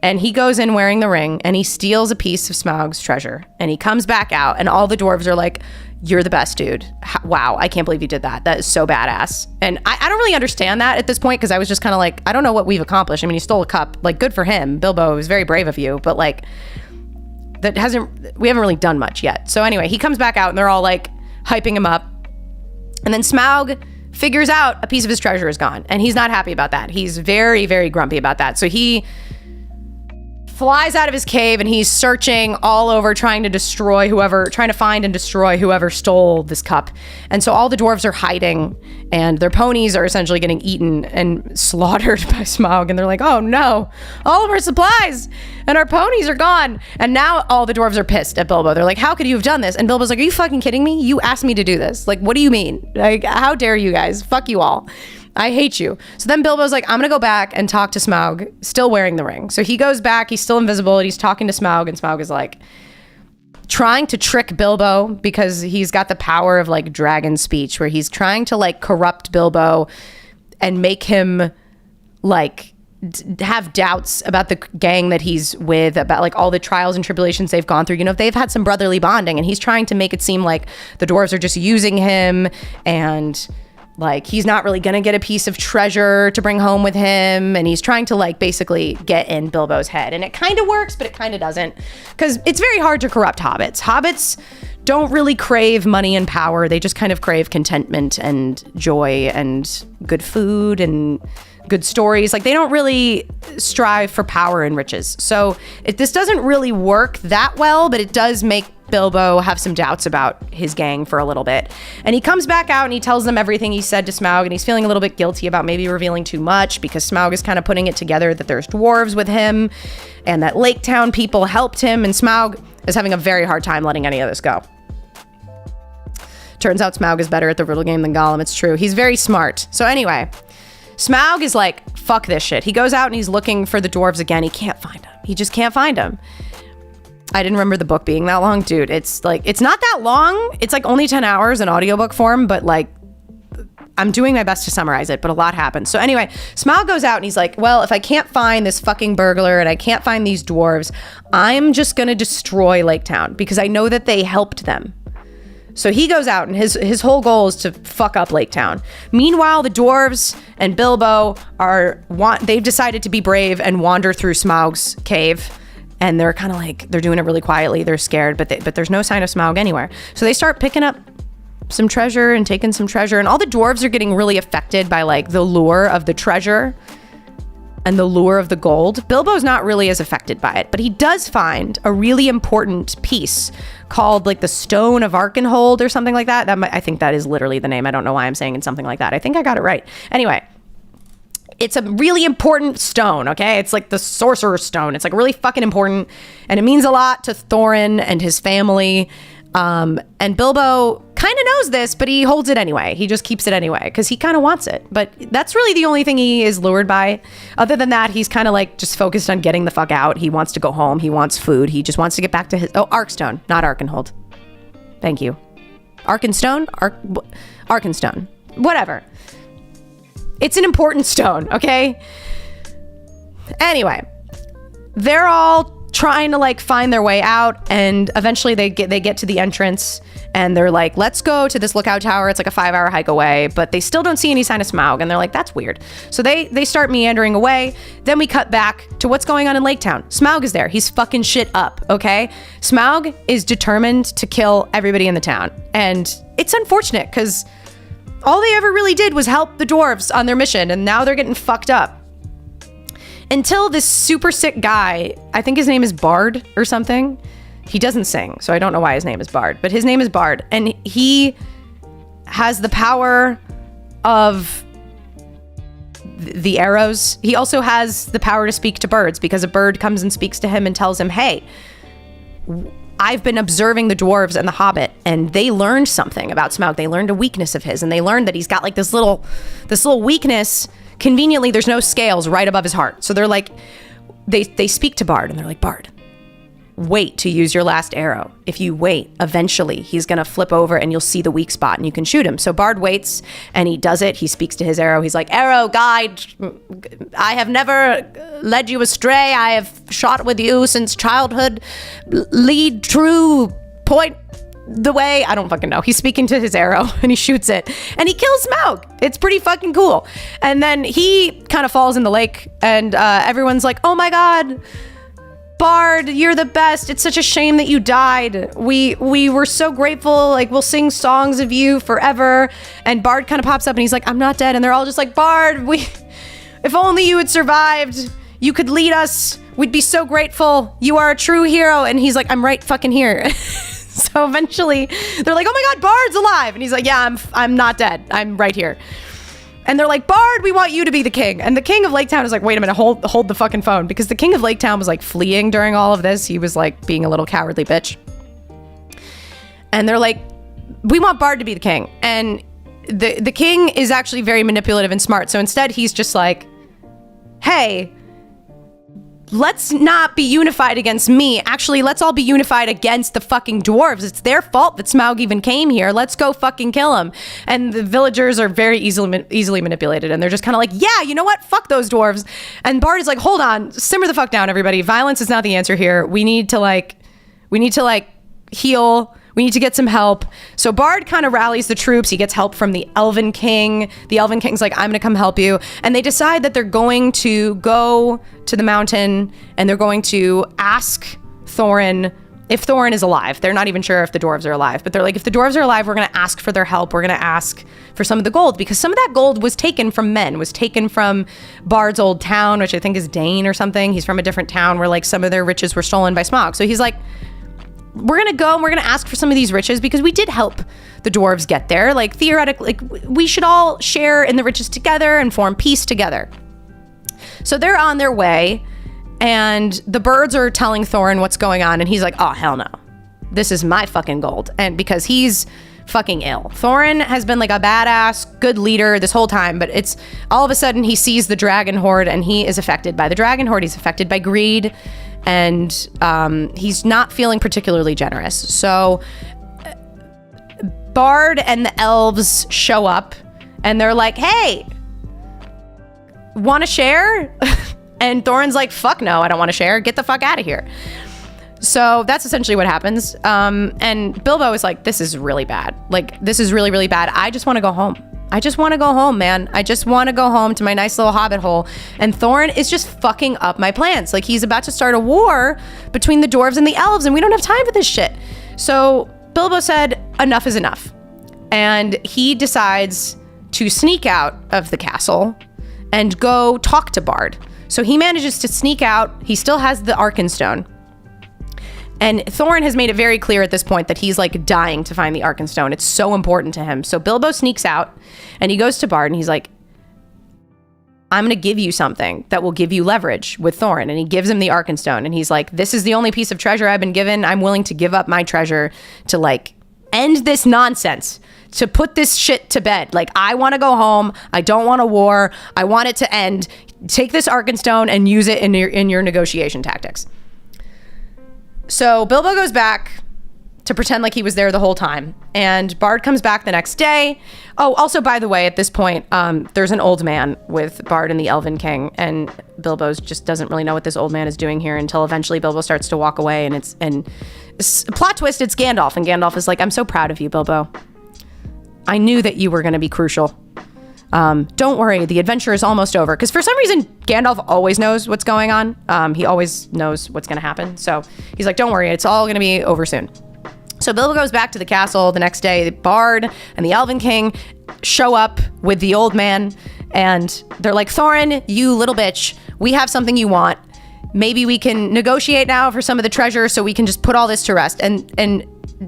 and he goes in wearing the ring, and he steals a piece of Smaug's treasure, and he comes back out, and all the dwarves are like, you're the best, dude. Wow, I can't believe you did that. That is so badass. And I don't really understand that at this point, because I was just kind of like, I don't know what we've accomplished. I mean, he stole a cup. Like, good for him. Bilbo, it was very brave of you, but like, we haven't really done much yet. So anyway, he comes back out, and they're all like hyping him up. And then Smaug figures out a piece of his treasure is gone, and he's not happy about that. He's very, very grumpy about that. So he flies out of his cave, and he's searching all over, trying to find and destroy whoever stole this cup. And so all the dwarves are hiding, and their ponies are essentially getting eaten and slaughtered by Smaug. And they're like, oh no, all of our supplies and our ponies are gone. And now all the dwarves are pissed at Bilbo. They're like, how could you have done this? And Bilbo's like, are you fucking kidding me? You asked me to do this. Like, what do you mean? Like, how dare you guys? Fuck you all. I hate you. So then Bilbo's like, I'm going to go back and talk to Smaug, still wearing the ring. So he goes back. He's still invisible. And he's talking to Smaug. And Smaug is like trying to trick Bilbo, because he's got the power of like dragon speech, where he's trying to like corrupt Bilbo and make him like have doubts about the gang that he's with, about like all the trials and tribulations they've gone through. You know, they've had some brotherly bonding, and he's trying to make it seem like the dwarves are just using him, and like he's not really gonna get a piece of treasure to bring home with him. And he's trying to like basically get in Bilbo's head, and it kind of works, but it kind of doesn't, because it's very hard to corrupt hobbits. Hobbits don't really crave money and power. They just kind of crave contentment and joy and good food and good stories. Like, they don't really strive for power and riches. So this doesn't really work that well, but it does make Bilbo have some doubts about his gang for a little bit. And he comes back out and he tells them everything he said to Smaug, and he's feeling a little bit guilty about maybe revealing too much, because Smaug is kind of putting it together that there's dwarves with him and that Lake Town people helped him, and Smaug is having a very hard time letting any of this go. Turns out Smaug is better at the riddle game than Gollum. It's true. He's very smart. So anyway, Smaug is like, fuck this shit. He goes out and he's looking for the dwarves again. He can't find them. He just can't find them. I didn't remember the book being that long. Dude, it's like, it's not that long. It's like only 10 hours in audiobook form, but like, I'm doing my best to summarize it, but a lot happens. So anyway, Smaug goes out and he's like, well, if I can't find this fucking burglar and I can't find these dwarves, I'm just going to destroy Lake Town, because I know that they helped them. So he goes out, and his whole goal is to fuck up Lake Town. Meanwhile, the dwarves and Bilbo they've decided to be brave and wander through Smaug's cave. And they're kind of like, they're doing it really quietly. They're scared, but there's no sign of Smaug anywhere. So they start picking up some treasure and taking some treasure. And all the dwarves are getting really affected by like the lure of the treasure and the lure of the gold. Bilbo's not really as affected by it, but he does find a really important piece called like the Stone of Arkenhold or something like that. I think that is literally the name. I don't know why I'm saying it's something like that. I think I got it right. Anyway, it's a really important stone, okay? It's like the Sorcerer's Stone. It's like really fucking important, and it means a lot to Thorin and his family. And Bilbo kind of knows this, but he holds it anyway. He just keeps it anyway because he kind of wants it. But that's really the only thing he is lured by. Other than that, he's kind of like just focused on getting the fuck out. He wants to go home. He wants food. He just wants to get back to his... Oh, Arkstone, not Arkenhold. Thank you. Arkenstone? Arkenstone. Whatever. It's an important stone, okay? Anyway, they're all trying to like find their way out, and eventually they get to the entrance, and they're like, let's go to this lookout tower. It's like a 5-hour hike away, but they still don't see any sign of Smaug, and they're like, that's weird. So they start meandering away. Then we cut back to what's going on in Lake Town. Smaug is there. He's fucking shit up, okay? Smaug is determined to kill everybody in the town, and it's unfortunate because all they ever really did was help the dwarves on their mission, and now they're getting fucked up. Until this super sick guy, I think his name is Bard or something. He doesn't sing, so I don't know why his name is Bard, but his name is Bard, and he has the power of the arrows. He also has the power to speak to birds because a bird comes and speaks to him and tells him, hey, I've been observing the dwarves and the Hobbit, and they learned something about Smaug. They learned a weakness of his, and they learned that he's got like this little weakness. Conveniently, there's no scales right above his heart. So they're like, they speak to Bard, and they're like, Bard, wait to use your last arrow. If you wait, eventually he's going to flip over and you'll see the weak spot and you can shoot him. So Bard waits and he does it. He speaks to his arrow. He's like, arrow guide, I have never led you astray. I have shot with you since childhood. Lead true, point the way. I don't fucking know. He's speaking to his arrow and he shoots it and he kills Smaug. It's pretty fucking cool. And then he kind of falls in the lake, and everyone's like, oh my God, Bard, you're the best. It's such a shame that you died. We were so grateful. Like, we'll sing songs of you forever. And Bard kind of pops up and he's like, I'm not dead. And they're all just like, Bard, if only you had survived, you could lead us. We'd be so grateful. You are a true hero. And he's like, I'm right fucking here. So eventually they're like, oh my God, Bard's alive. And he's like, yeah, I'm not dead. I'm right here. And they're like, Bard, we want you to be the king. And the king of Lake Town is like, wait a minute, hold the fucking phone. Because the king of Lake Town was like fleeing during all of this. He was like being a little cowardly bitch. And they're like, we want Bard to be the king. And the king is actually very manipulative and smart. So instead he's just like, hey, let's not be unified against me. Actually, let's all be unified against the fucking dwarves. It's their fault that Smaug even came here. Let's go fucking kill him. And the villagers are very easily manipulated. And they're just kind of like, yeah, you know what? Fuck those dwarves. And Bard is like, hold on, simmer the fuck down, everybody. Violence is not the answer here. We need to heal. We need to get some help. So Bard kind of rallies the troops. He gets help from the Elven King. The Elven King's like, I'm going to come help you. And they decide that they're going to go to the mountain and they're going to ask Thorin if Thorin is alive. They're not even sure if the dwarves are alive, but they're like, if the dwarves are alive, we're going to ask for their help. We're going to ask for some of the gold, because some of that gold was taken from men, was taken from Bard's old town, which I think is Dane or something. He's from a different town where like some of their riches were stolen by Smaug. So he's like, we're going to go and we're going to ask for some of these riches because we did help the dwarves get there. Like, theoretically, like, we should all share in the riches together and form peace together. So they're on their way, and the birds are telling Thorin what's going on, and he's like, oh, hell no. This is my fucking gold. And because he's fucking ill. Thorin has been like a badass, good leader this whole time, but it's all of a sudden he sees the dragon horde and he is affected by the dragon horde. He's affected by greed. And he's not feeling particularly generous. So Bard and the elves show up and they're like, hey, want to share? And Thorin's like, fuck no, I don't want to share. Get the fuck out of here. So that's essentially what happens. And Bilbo is like, this is really bad. Like, this is really, really bad. I just want to go home. I just want to go home, man. I just want to go home to my nice little hobbit hole. And Thorin is just fucking up my plans. Like, he's about to start a war between the dwarves and the elves, and we don't have time for this shit. So Bilbo said, enough is enough. And he decides to sneak out of the castle and go talk to Bard. So he manages to sneak out. He still has the Arkenstone. And Thorin has made it very clear at this point that he's like dying to find the Arkenstone. It's so important to him. So Bilbo sneaks out and he goes to Bard and he's like, I'm going to give you something that will give you leverage with Thorin. And he gives him the Arkenstone. And he's like, this is the only piece of treasure I've been given. I'm willing to give up my treasure to like end this nonsense, to put this shit to bed. Like, I want to go home. I don't want a war. I want it to end. Take this Arkenstone and use it in your negotiation tactics. So Bilbo goes back to pretend like he was there the whole time. And Bard comes back the next day. Oh, also, by the way, at this point, there's an old man with Bard and the Elven King, and Bilbo just doesn't really know what this old man is doing here until eventually Bilbo starts to walk away, and plot twist, it's Gandalf, and Gandalf is like, I'm so proud of you, Bilbo. I knew that you were going to be crucial. Don't worry, the adventure is almost over. Because for some reason, Gandalf always knows what's going on. He always knows what's going to happen. So he's like, don't worry, it's all going to be over soon. So Bilbo goes back to the castle the next day. The Bard and the Elven King show up with the old man, and they're like, Thorin, you little bitch, we have something you want. Maybe we can negotiate now for some of the treasure so we can just put all this to rest. And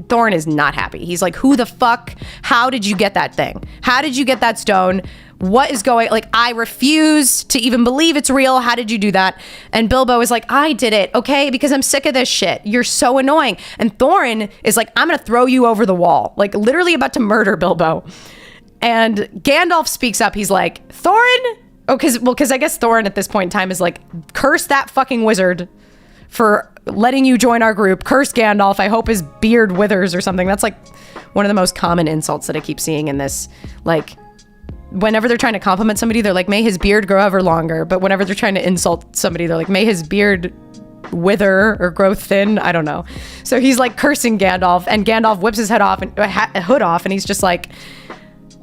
Thorin is not happy. He's like, who the fuck? How did you get that thing? How did you get that stone? What is going, like, I refuse to even believe it's real. How did you do that? And Bilbo is like, I did it, okay? Because I'm sick of this shit. You're so annoying. And Thorin is like, I'm gonna throw you over the wall. Like, literally about to murder Bilbo. And Gandalf speaks up. He's like, Thorin? Oh, because I guess Thorin at this point in time is like, curse that fucking wizard for letting you join our group. Curse Gandalf. I hope his beard withers or something. That's like one of the most common insults that I keep seeing in this. Like, whenever they're trying to compliment somebody, they're like, may his beard grow ever longer. But whenever they're trying to insult somebody, they're like, may his beard wither or grow thin. I don't know. So he's like cursing Gandalf, and Gandalf whips his hood off, and he's just like,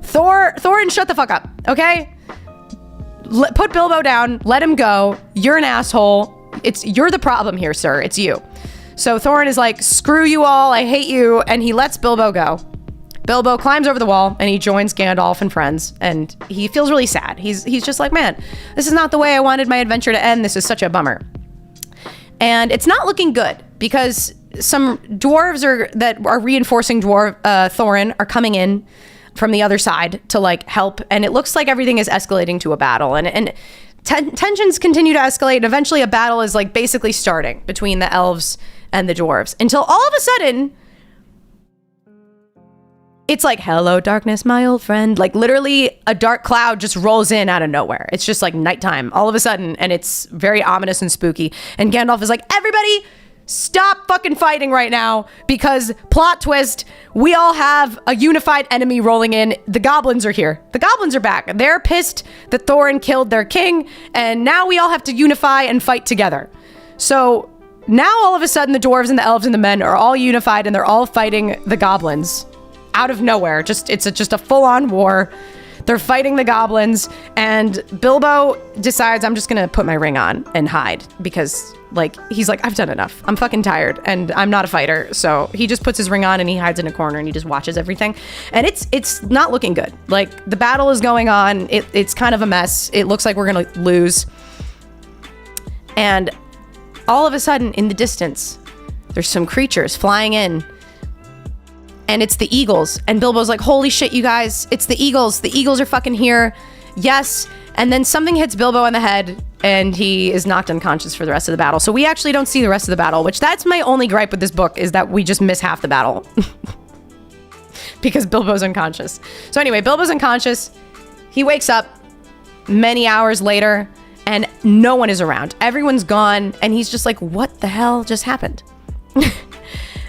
Thorin, shut the fuck up, okay? Put Bilbo down. Let him go. You're an asshole. You're the problem here, sir. It's you. So Thorin is like, screw you all. I hate you. And he lets Bilbo go. Bilbo climbs over the wall and he joins Gandalf and friends, and he feels really sad. He's just like, man, this is not the way I wanted my adventure to end. This is such a bummer. And it's not looking good because some dwarves that are reinforcing Thorin are coming in from the other side to like help, and it looks like everything is escalating to a battle, and tensions continue to escalate, and eventually a battle is like basically starting between the elves and the dwarves, until all of a sudden it's like, hello darkness, my old friend. Like, literally a dark cloud just rolls in out of nowhere. It's just like nighttime all of a sudden, and it's very ominous and spooky, and Gandalf is like, everybody stop fucking fighting right now, because plot twist, we all have a unified enemy rolling in. The goblins are here. The goblins are back. They're pissed that Thorin killed their king, and now we all have to unify and fight together. So now all of a sudden the dwarves and the elves and the men are all unified, and they're all fighting the goblins out of nowhere. It's just a full-on war. They're fighting the goblins, and Bilbo decides, I'm just gonna put my ring on and hide, because like, he's like, I've done enough. I'm fucking tired, and I'm not a fighter. So he just puts his ring on and he hides in a corner and he just watches everything. And it's not looking good. Like, the battle is going on. It's kind of a mess. It looks like we're gonna lose. And all of a sudden, in the distance, there's some creatures flying in. And it's the eagles. And Bilbo's like, holy shit, you guys, it's the eagles. The eagles are fucking here. Yes. And then something hits Bilbo on the head, and he is knocked unconscious for the rest of the battle. So we actually don't see the rest of the battle, which that's my only gripe with this book, is that we just miss half the battle. Because Bilbo's unconscious. So anyway, Bilbo's unconscious. He wakes up many hours later, and no one is around. Everyone's gone, and he's just like, what the hell just happened?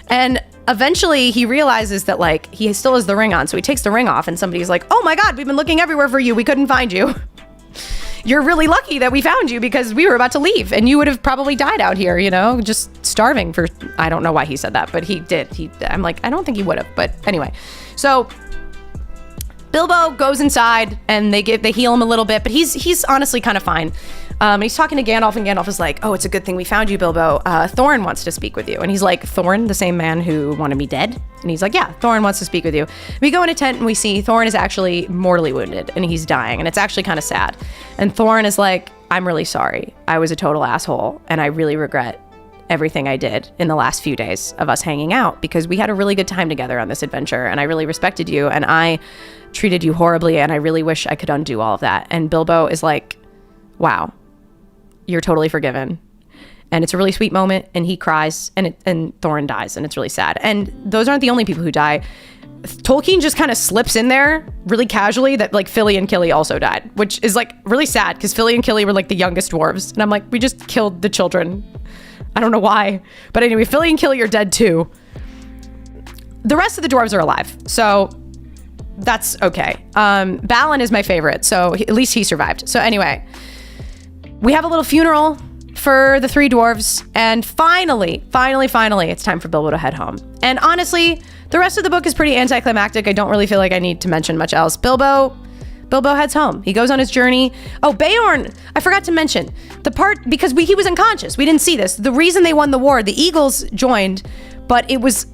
And eventually he realizes that like he still has the ring on. So he takes the ring off, and somebody's like, oh my God, we've been looking everywhere for you. We couldn't find you. You're really lucky that we found you, because we were about to leave and you would have probably died out here, you know, just starving for, I don't know why he said that, but he did. I'm like, I don't think he would have, but anyway. So Bilbo goes inside and they heal him a little bit, but he's honestly kind of fine. He's talking to Gandalf, and Gandalf is like, oh, it's a good thing we found you, Bilbo. Thorin wants to speak with you. And he's like, Thorin, the same man who wanted me dead? And he's like, yeah, Thorin wants to speak with you. We go in a tent and we see Thorin is actually mortally wounded and he's dying. And it's actually kind of sad. And Thorin is like, I'm really sorry. I was a total asshole, and I really regret everything I did in the last few days of us hanging out, because we had a really good time together on this adventure, and I really respected you, and I treated you horribly, and I really wish I could undo all of that. And Bilbo is like, wow, you're totally forgiven. And it's a really sweet moment, and he cries, and Thorin dies, and it's really sad. And those aren't the only people who die. Tolkien just kind of slips in there really casually that like Fili and Kili also died, which is like really sad because Fili and Kili were like the youngest dwarves. And I'm like, we just killed the children. I don't know why. But anyway, Fili and Kili are dead too. The rest of the dwarves are alive. So that's okay. Balin is my favorite. So at least he survived. So anyway, we have a little funeral for the three dwarves. And finally, it's time for Bilbo to head home. And honestly, the rest of the book is pretty anticlimactic. I don't really feel like I need to mention much else. Bilbo heads home. He goes on his journey. Oh, Beorn, I forgot to mention the part because he was unconscious. We didn't see this. The reason they won the war, the Eagles joined, but it was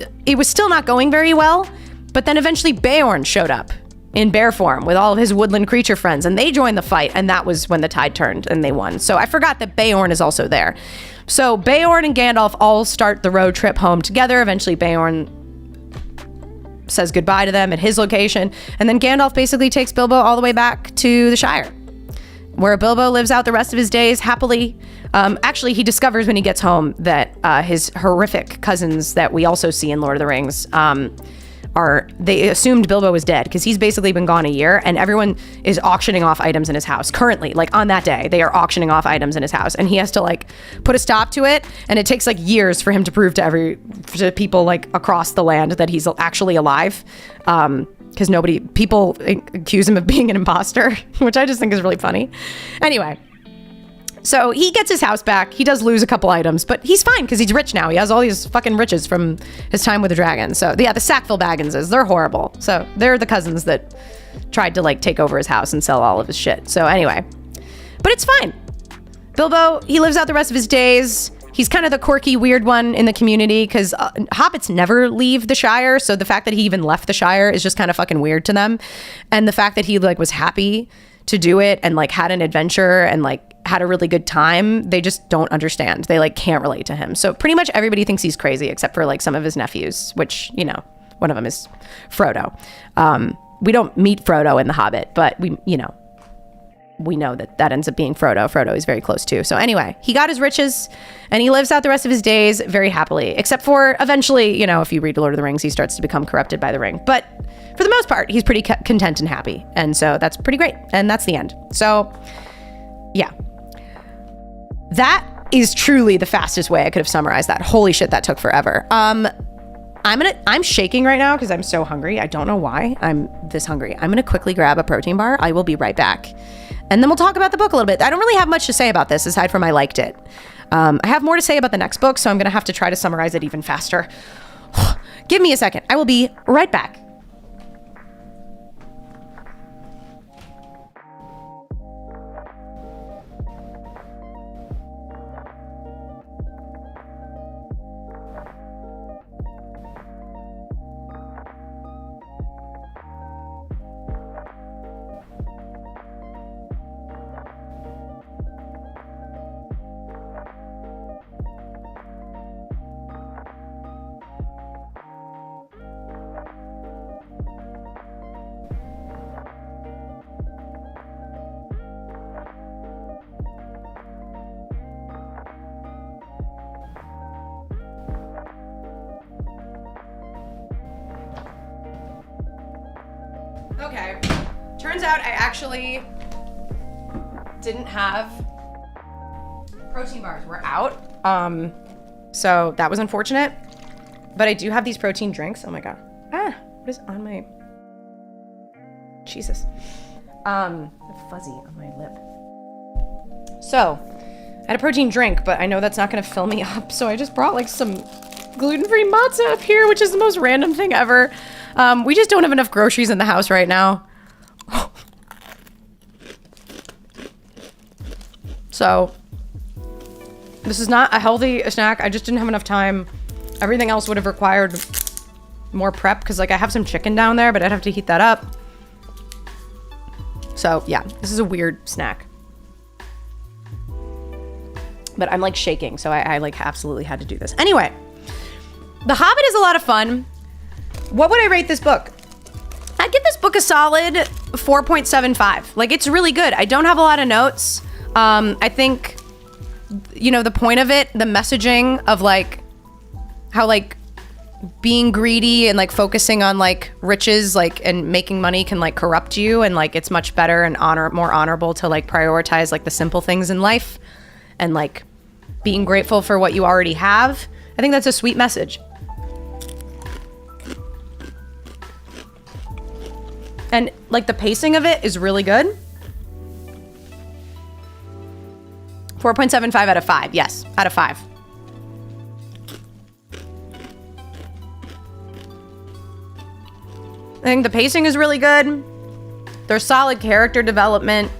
still not going very well. But then eventually Beorn showed up in bear form with all of his woodland creature friends, and they joined the fight, and that was when the tide turned and they won. So I forgot that Beorn is also there. So Beorn and Gandalf all start the road trip home together. Eventually Beorn says goodbye to them at his location, and then Gandalf basically takes Bilbo all the way back to the Shire, where Bilbo lives out the rest of his days happily. Actually, he discovers when he gets home that his horrific cousins that we also see in Lord of the Rings they assumed Bilbo was dead because he's basically been gone a year, and everyone is auctioning off items in his house currently. Like on that day, they are auctioning off items in his house, and he has to like put a stop to it. And it takes like years for him to prove to people like across the land that he's actually alive. Because people accuse him of being an imposter, which I just think is really funny. Anyway. So he gets his house back. He does lose a couple items, but he's fine because he's rich now. He has all these fucking riches from his time with the dragon. So yeah, the Sackville Bagginses, they're horrible. So they're the cousins that tried to like take over his house and sell all of his shit. So anyway, but it's fine. Bilbo, he lives out the rest of his days. He's kind of the quirky, weird one in the community because hobbits never leave the Shire. So the fact that he even left the Shire is just kind of fucking weird to them. And the fact that he like was happy to do it and like had an adventure and like had a really good time, they just don't understand. They like can't relate to him. So pretty much everybody thinks he's crazy except for like some of his nephews, which, you know, one of them is Frodo. We don't meet Frodo in The Hobbit, but we know that ends up being Frodo. Frodo is very close too. So anyway, he got his riches and he lives out the rest of his days very happily, except for eventually, you know, if you read Lord of the Rings, he starts to become corrupted by the ring. But for the most part, he's pretty content and happy. And so that's pretty great. And that's the end. So yeah, that is truly the fastest way I could have summarized that. Holy shit, that took forever. I'm shaking right now because I'm so hungry. I don't know why I'm this hungry. I'm gonna quickly grab a protein bar. I will be right back. And then we'll talk about the book a little bit. I don't really have much to say about this aside from I liked it. I have more to say about the next book, so I'm gonna have to try to summarize it even faster. Give me a second. I will be right back. Okay, turns out I actually didn't have protein bars. We're out. So that was unfortunate, but I do have these protein drinks. Oh my God. What is on my, Jesus. Fuzzy on my lip. So I had a protein drink, but I know that's not going to fill me up. So I just brought like some gluten-free matzah up here, which is the most random thing ever. We just don't have enough groceries in the house right now. So this is not a healthy snack. I just didn't have enough time. Everything else would have required more prep because like I have some chicken down there, but I'd have to heat that up. So yeah, this is a weird snack. But I'm like shaking, so I like absolutely had to do this. Anyway, The Hobbit is a lot of fun. What would I rate this book? I'd give this book a solid 4.75. Like, it's really good. I don't have a lot of notes. I think, the point of it, the messaging of like how like being greedy and like focusing on like riches like and making money can like corrupt you, and like it's much better and more honorable to like prioritize like the simple things in life and like being grateful for what you already have. I think that's a sweet message. And like the pacing of it is really good. 4.75 out of 5. Yes, out of 5. I think the pacing is really good. There's solid character development.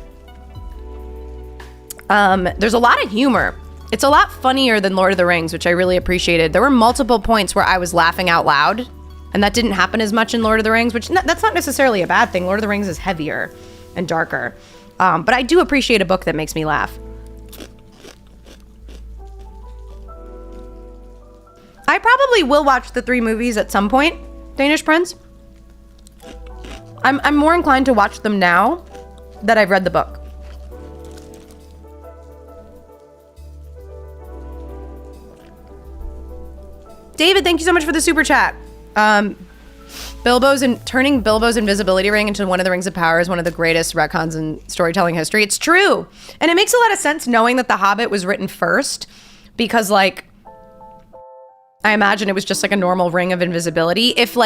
There's a lot of humor. It's a lot funnier than Lord of the Rings, which I really appreciated. There were multiple points where I was laughing out loud, and that didn't happen as much in Lord of the Rings, which that's not necessarily a bad thing. Lord of the Rings is heavier and darker. But I do appreciate a book that makes me laugh. I probably will watch the 3 movies at some point, Danish Prince. I'm more inclined to watch them now that I've read the book. David, thank you so much for the super chat. Turning Bilbo's invisibility ring into one of the Rings of Power is one of the greatest retcons in storytelling history. It's true. And it makes a lot of sense knowing that The Hobbit was written first, because like, I imagine it was just like a normal ring of invisibility. If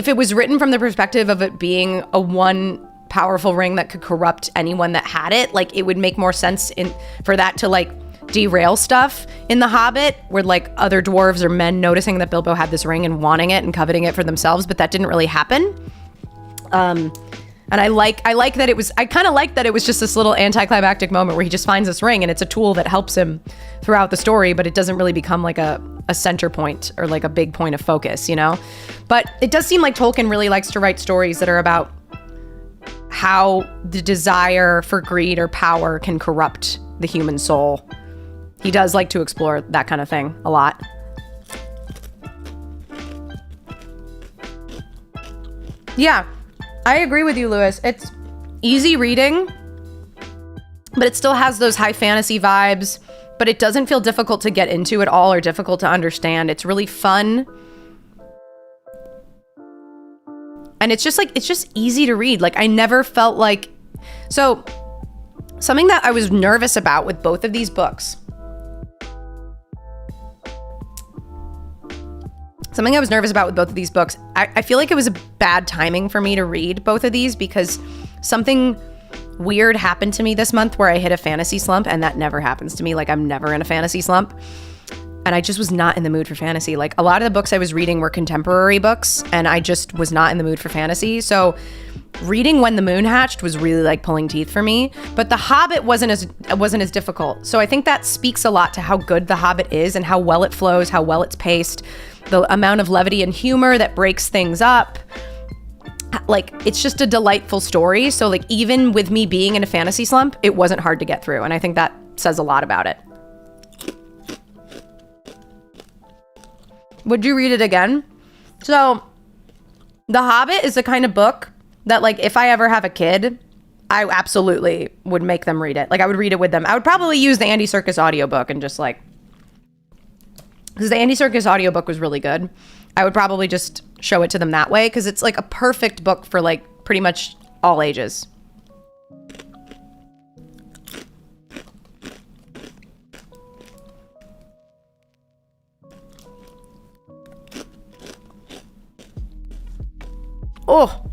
it was written from the perspective of it being a one powerful ring that could corrupt anyone that had it, like it would make more sense for that to like derail stuff in The Hobbit, where like other dwarves or men noticing that Bilbo had this ring and wanting it and coveting it for themselves, but that didn't really happen. And I kind of like that it was just this little anticlimactic moment where he just finds this ring and it's a tool that helps him throughout the story, but it doesn't really become like a center point or like a big point of focus, But it does seem like Tolkien really likes to write stories that are about how the desire for greed or power can corrupt the human soul. He does like to explore that kind of thing a lot. Yeah, I agree with you, Lewis. It's easy reading, but it still has those high fantasy vibes, but it doesn't feel difficult to get into at all or difficult to understand. It's really fun. And it's just easy to read. Like I never felt like, so something that I was nervous about with both of these books, I feel like it was a bad timing for me to read both of these because something weird happened to me this month where I hit a fantasy slump, and that never happens to me. Like I'm never in a fantasy slump. And I just was not in the mood for fantasy. Like a lot of the books I was reading were contemporary books, and I just was not in the mood for fantasy. So reading When the Moon Hatched was really like pulling teeth for me. But The Hobbit wasn't as difficult. So I think that speaks a lot to how good The Hobbit is and how well it flows, how well it's paced, the amount of levity and humor that breaks things up. Like it's just a delightful story. So like even with me being in a fantasy slump, it wasn't hard to get through. And I think that says a lot about it. Would you read it again? So The Hobbit is the kind of book that like if I ever have a kid, I absolutely would make them read it. Like I would read it with them. I would probably use the Andy Serkis audiobook and just like, because the Andy Serkis audiobook was really good. I would probably just show it to them that way because it's like a perfect book for like pretty much all ages. Oh,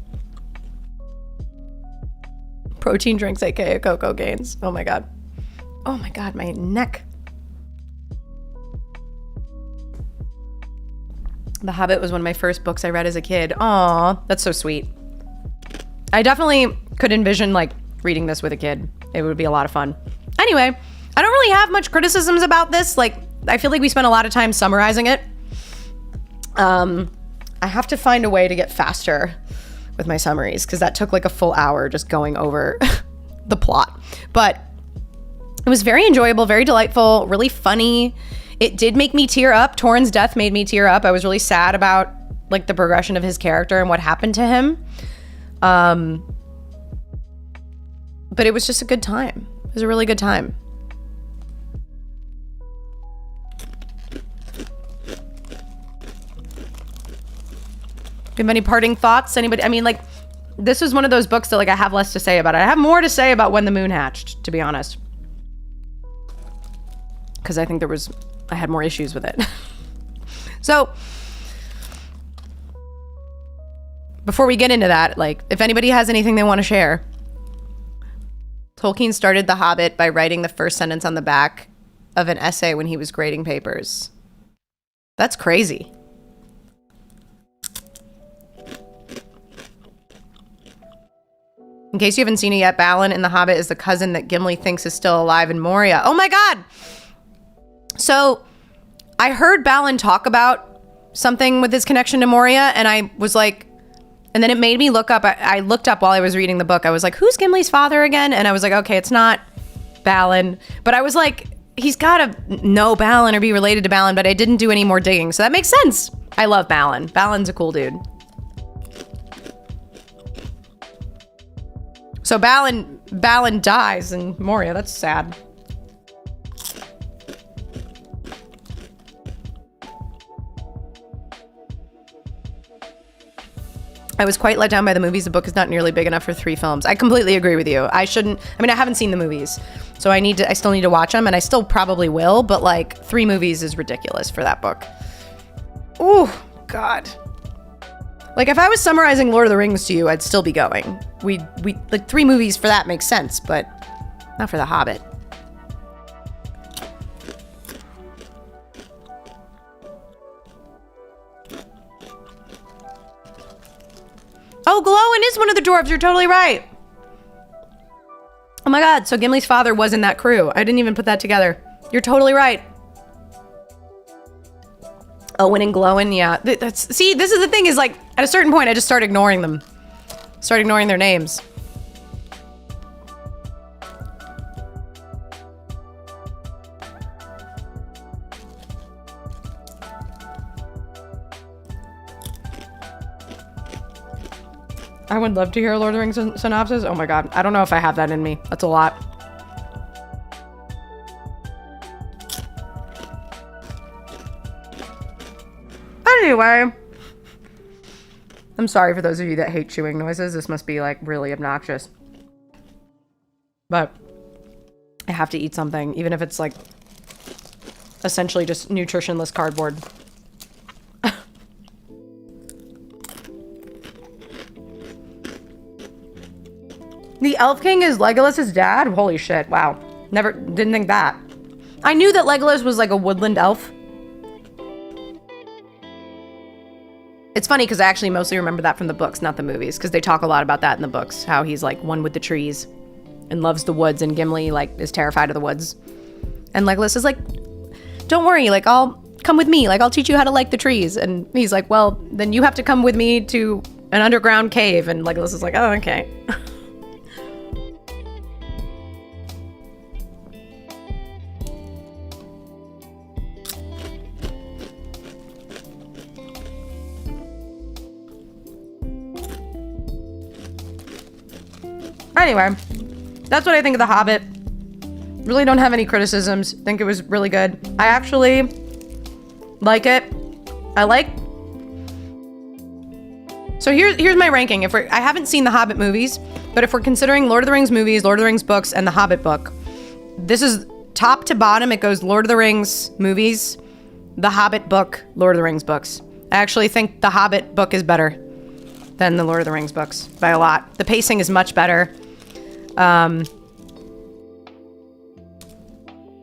protein drinks, aka cocoa gains. Oh my god, my neck. The Hobbit was one of my first books I read as a kid. Aw, that's so sweet. I definitely could envision like reading this with a kid. It would be a lot of fun. Anyway, I don't really have much criticisms about this. Like, I feel like we spent a lot of time summarizing it. I have to find a way to get faster with my summaries because that took like a full hour just going over the plot. But it was very enjoyable, very delightful, really funny. It did make me tear up. Torrhen's death made me tear up. I was really sad about like the progression of his character and what happened to him. But it was just a good time. It was a really good time. Do you have any parting thoughts? Anybody? I mean, like, this was one of those books that, like, I have less to say about it. I have more to say about When the Moon Hatched, to be honest. Because I think I had more issues with it. So, before we get into that, like, if anybody has anything they want to share. Tolkien started The Hobbit by writing the first sentence on the back of an essay when he was grading papers. That's crazy. In case you haven't seen it yet, Balin in The Hobbit is the cousin that Gimli thinks is still alive in Moria. Oh my god! So, I heard Balin talk about something with his connection to Moria, and I was like, and then it made me look up. I looked up while I was reading the book. I was like, who's Gimli's father again? And I was like, okay, it's not Balin. But I was like, he's got to know Balin or be related to Balin, but I didn't do any more digging. So that makes sense. I love Balin. Balin's a cool dude. So Balin dies in Moria. That's sad. I was quite let down by the movies. The book is not nearly big enough for 3 films. I completely agree with you. I haven't seen the movies, so I still need to watch them, and I still probably will, but like 3 movies is ridiculous for that book. Ooh, God. Like, if I was summarizing Lord of the Rings to you, I'd still be going. We like 3 movies for that makes sense, but not for The Hobbit. Oh, Glowin is one of the dwarves. You're totally right. Oh my god, so Gimli's father was in that crew. I didn't even put that together. You're totally right. Owen and Glowin, yeah. See, this is the thing, is like, at a certain point, I just start ignoring them. Start ignoring their names. I would love to hear a Lord of the Rings synopsis. Oh my god, I don't know if I have that in me. That's a lot. Anyway, I'm sorry for those of you that hate chewing noises. This must be like really obnoxious. But I have to eat something, even if it's like essentially just nutritionless cardboard. The Elf King is Legolas's dad? Holy shit, wow. Didn't think that. I knew that Legolas was like a woodland elf. It's funny because I actually mostly remember that from the books, not the movies, because they talk a lot about that in the books, how he's like one with the trees and loves the woods, and Gimli like is terrified of the woods. And Legolas is like, don't worry, like I'll come with me, like I'll teach you how to like the trees. And he's like, well, then you have to come with me to an underground cave. And Legolas is like, oh, okay. Anyway, that's what I think of The Hobbit. Really don't have any criticisms. Think it was really good. I actually like it. So here's my ranking. I haven't seen the Hobbit movies, but if we're considering Lord of the Rings movies, Lord of the Rings books, and the Hobbit book, this is top to bottom. It goes Lord of the Rings movies, the Hobbit book, Lord of the Rings books. I actually think the Hobbit book is better than the Lord of the Rings books by a lot. The pacing is much better.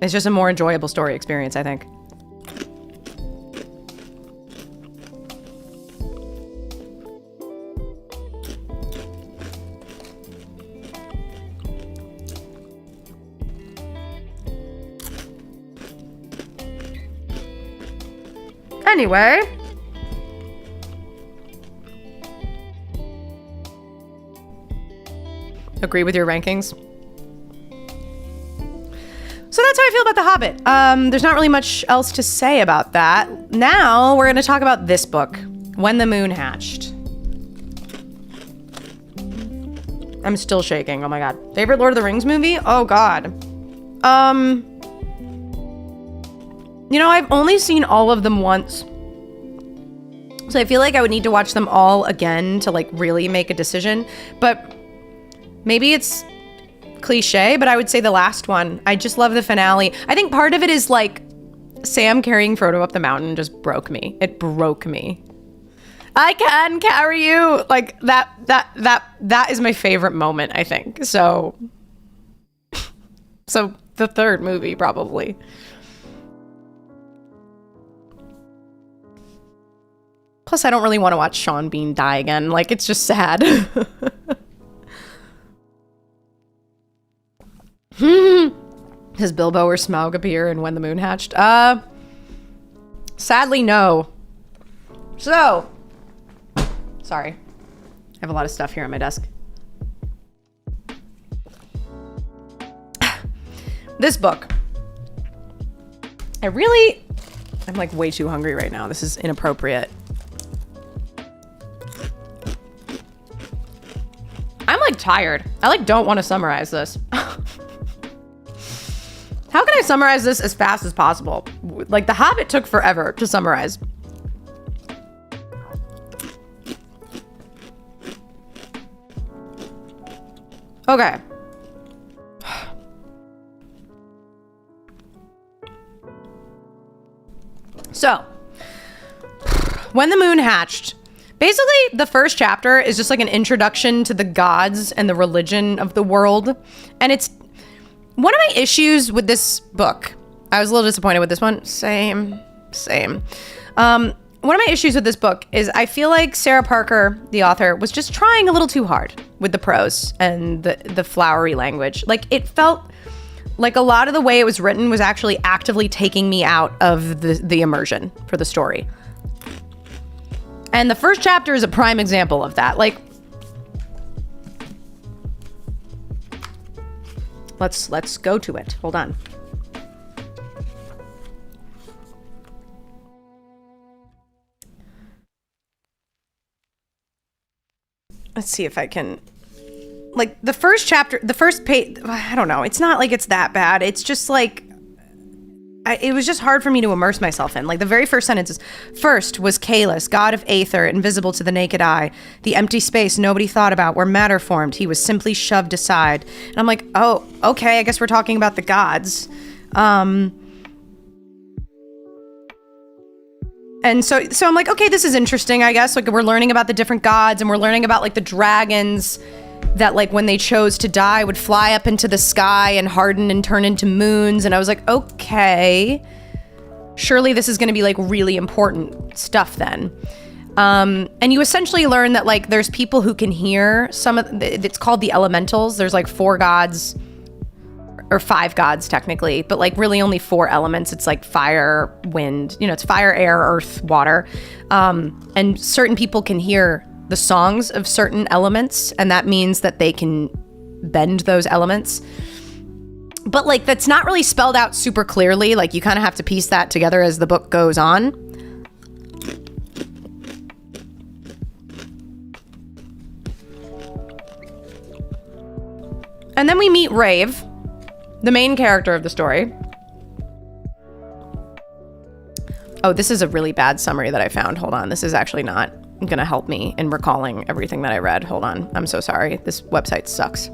It's just a more enjoyable story experience, I think. Anyway. Agree with your rankings? So that's how I feel about The Hobbit. There's not really much else to say about that. Now we're going to talk about this book, When the Moon Hatched. I'm still shaking. Oh my God. Favorite Lord of the Rings movie? Oh God. You know, I've only seen all of them once. So I feel like I would need to watch them all again to like really make a decision. But maybe it's cliche, but I would say the last one. I just love the finale. I think part of it is like Sam carrying Frodo up the mountain just broke me. It broke me. I can carry you. Like that is my favorite moment, I think. So the third movie probably. Plus, I don't really want to watch Sean Bean die again. Like, it's just sad. Does Bilbo or Smaug appear in When the Moon Hatched? Sadly, no. So, sorry. I have a lot of stuff here on my desk. This book. I'm like way too hungry right now. This is inappropriate. I'm like tired. I like don't want to summarize this. How can I summarize this as fast as possible? Like The Hobbit took forever to summarize. Okay. So, When the Moon Hatched. Basically, the first chapter is just like an introduction to the gods and the religion of the world. And it's one of my issues with this book. I was a little disappointed with this one. Same. One of my issues with this book is I feel like Sarah Parker, the author, was just trying a little too hard with the prose and the flowery language. Like, it felt like a lot of the way it was written was actually actively taking me out of the immersion for the story. And the first chapter is a prime example of that. Like, let's go to it. Hold on. Let's see if I can, like, the first chapter, the first page, I don't know. It's not like it's that bad. It's just like, it was just hard for me to immerse myself in. Like, the very first sentence is, first was Kalis, god of Aether, invisible to the naked eye, the empty space nobody thought about where matter formed. He was simply shoved aside. And I'm like, oh, okay, I guess we're talking about the gods. And so I'm like, okay, this is interesting, I guess. Like, we're learning about the different gods, and we're learning about, like, the dragons that, like, when they chose to die would fly up into the sky and harden and turn into moons. And I was like, okay, surely this is going to be, like, really important stuff then. And you essentially learn that, like, there's people who can hear it's called the elementals. There's like 4 gods, or 5 gods technically, but like really only 4 elements. It's like fire, wind, it's fire, air, earth, water. And certain people can hear the songs of certain elements, and that means that they can bend those elements. But like, that's not really spelled out super clearly. Like, you kind of have to piece that together as the book goes on. And then we meet Rave, the main character of the story. Oh, this is a really bad summary that I found. Hold on. This is actually not going to help me in recalling everything that I read. Hold on. I'm so sorry. This website sucks.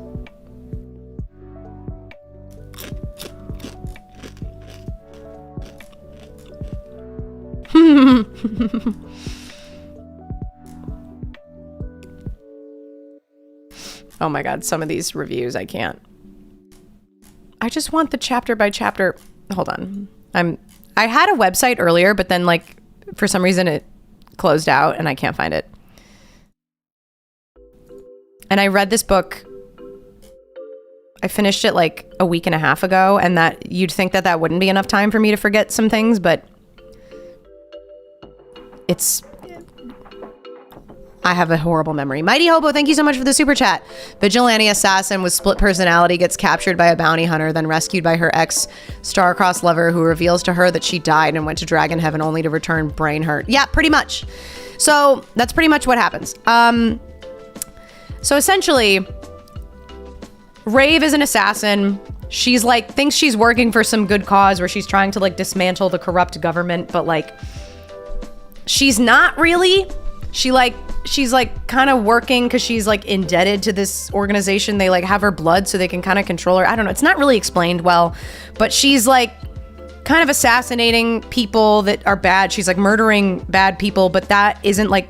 Oh my God. Some of these reviews, I can't. I just want the chapter by chapter. Hold on. I had a website earlier, but then like for some reason it closed out and I can't find it. And I read this book. I finished it like a week and a half ago, and that you'd think that that wouldn't be enough time for me to forget some things, but I have a horrible memory. Mighty Hobo, thank you so much for the super chat. Vigilante assassin with split personality gets captured by a bounty hunter, then rescued by her ex star-crossed lover, who reveals to her that she died and went to dragon heaven only to return brain hurt. Yeah, pretty much. So that's pretty much what happens. So essentially, Rave is an assassin. She's like, thinks she's working for some good cause where she's trying to like dismantle the corrupt government, but like, she's not really. She's like kind of working because she's like indebted to this organization. They like have her blood so they can kind of control her. I don't know. It's not really explained well, but she's like kind of assassinating people that are bad. She's like murdering bad people, but that isn't like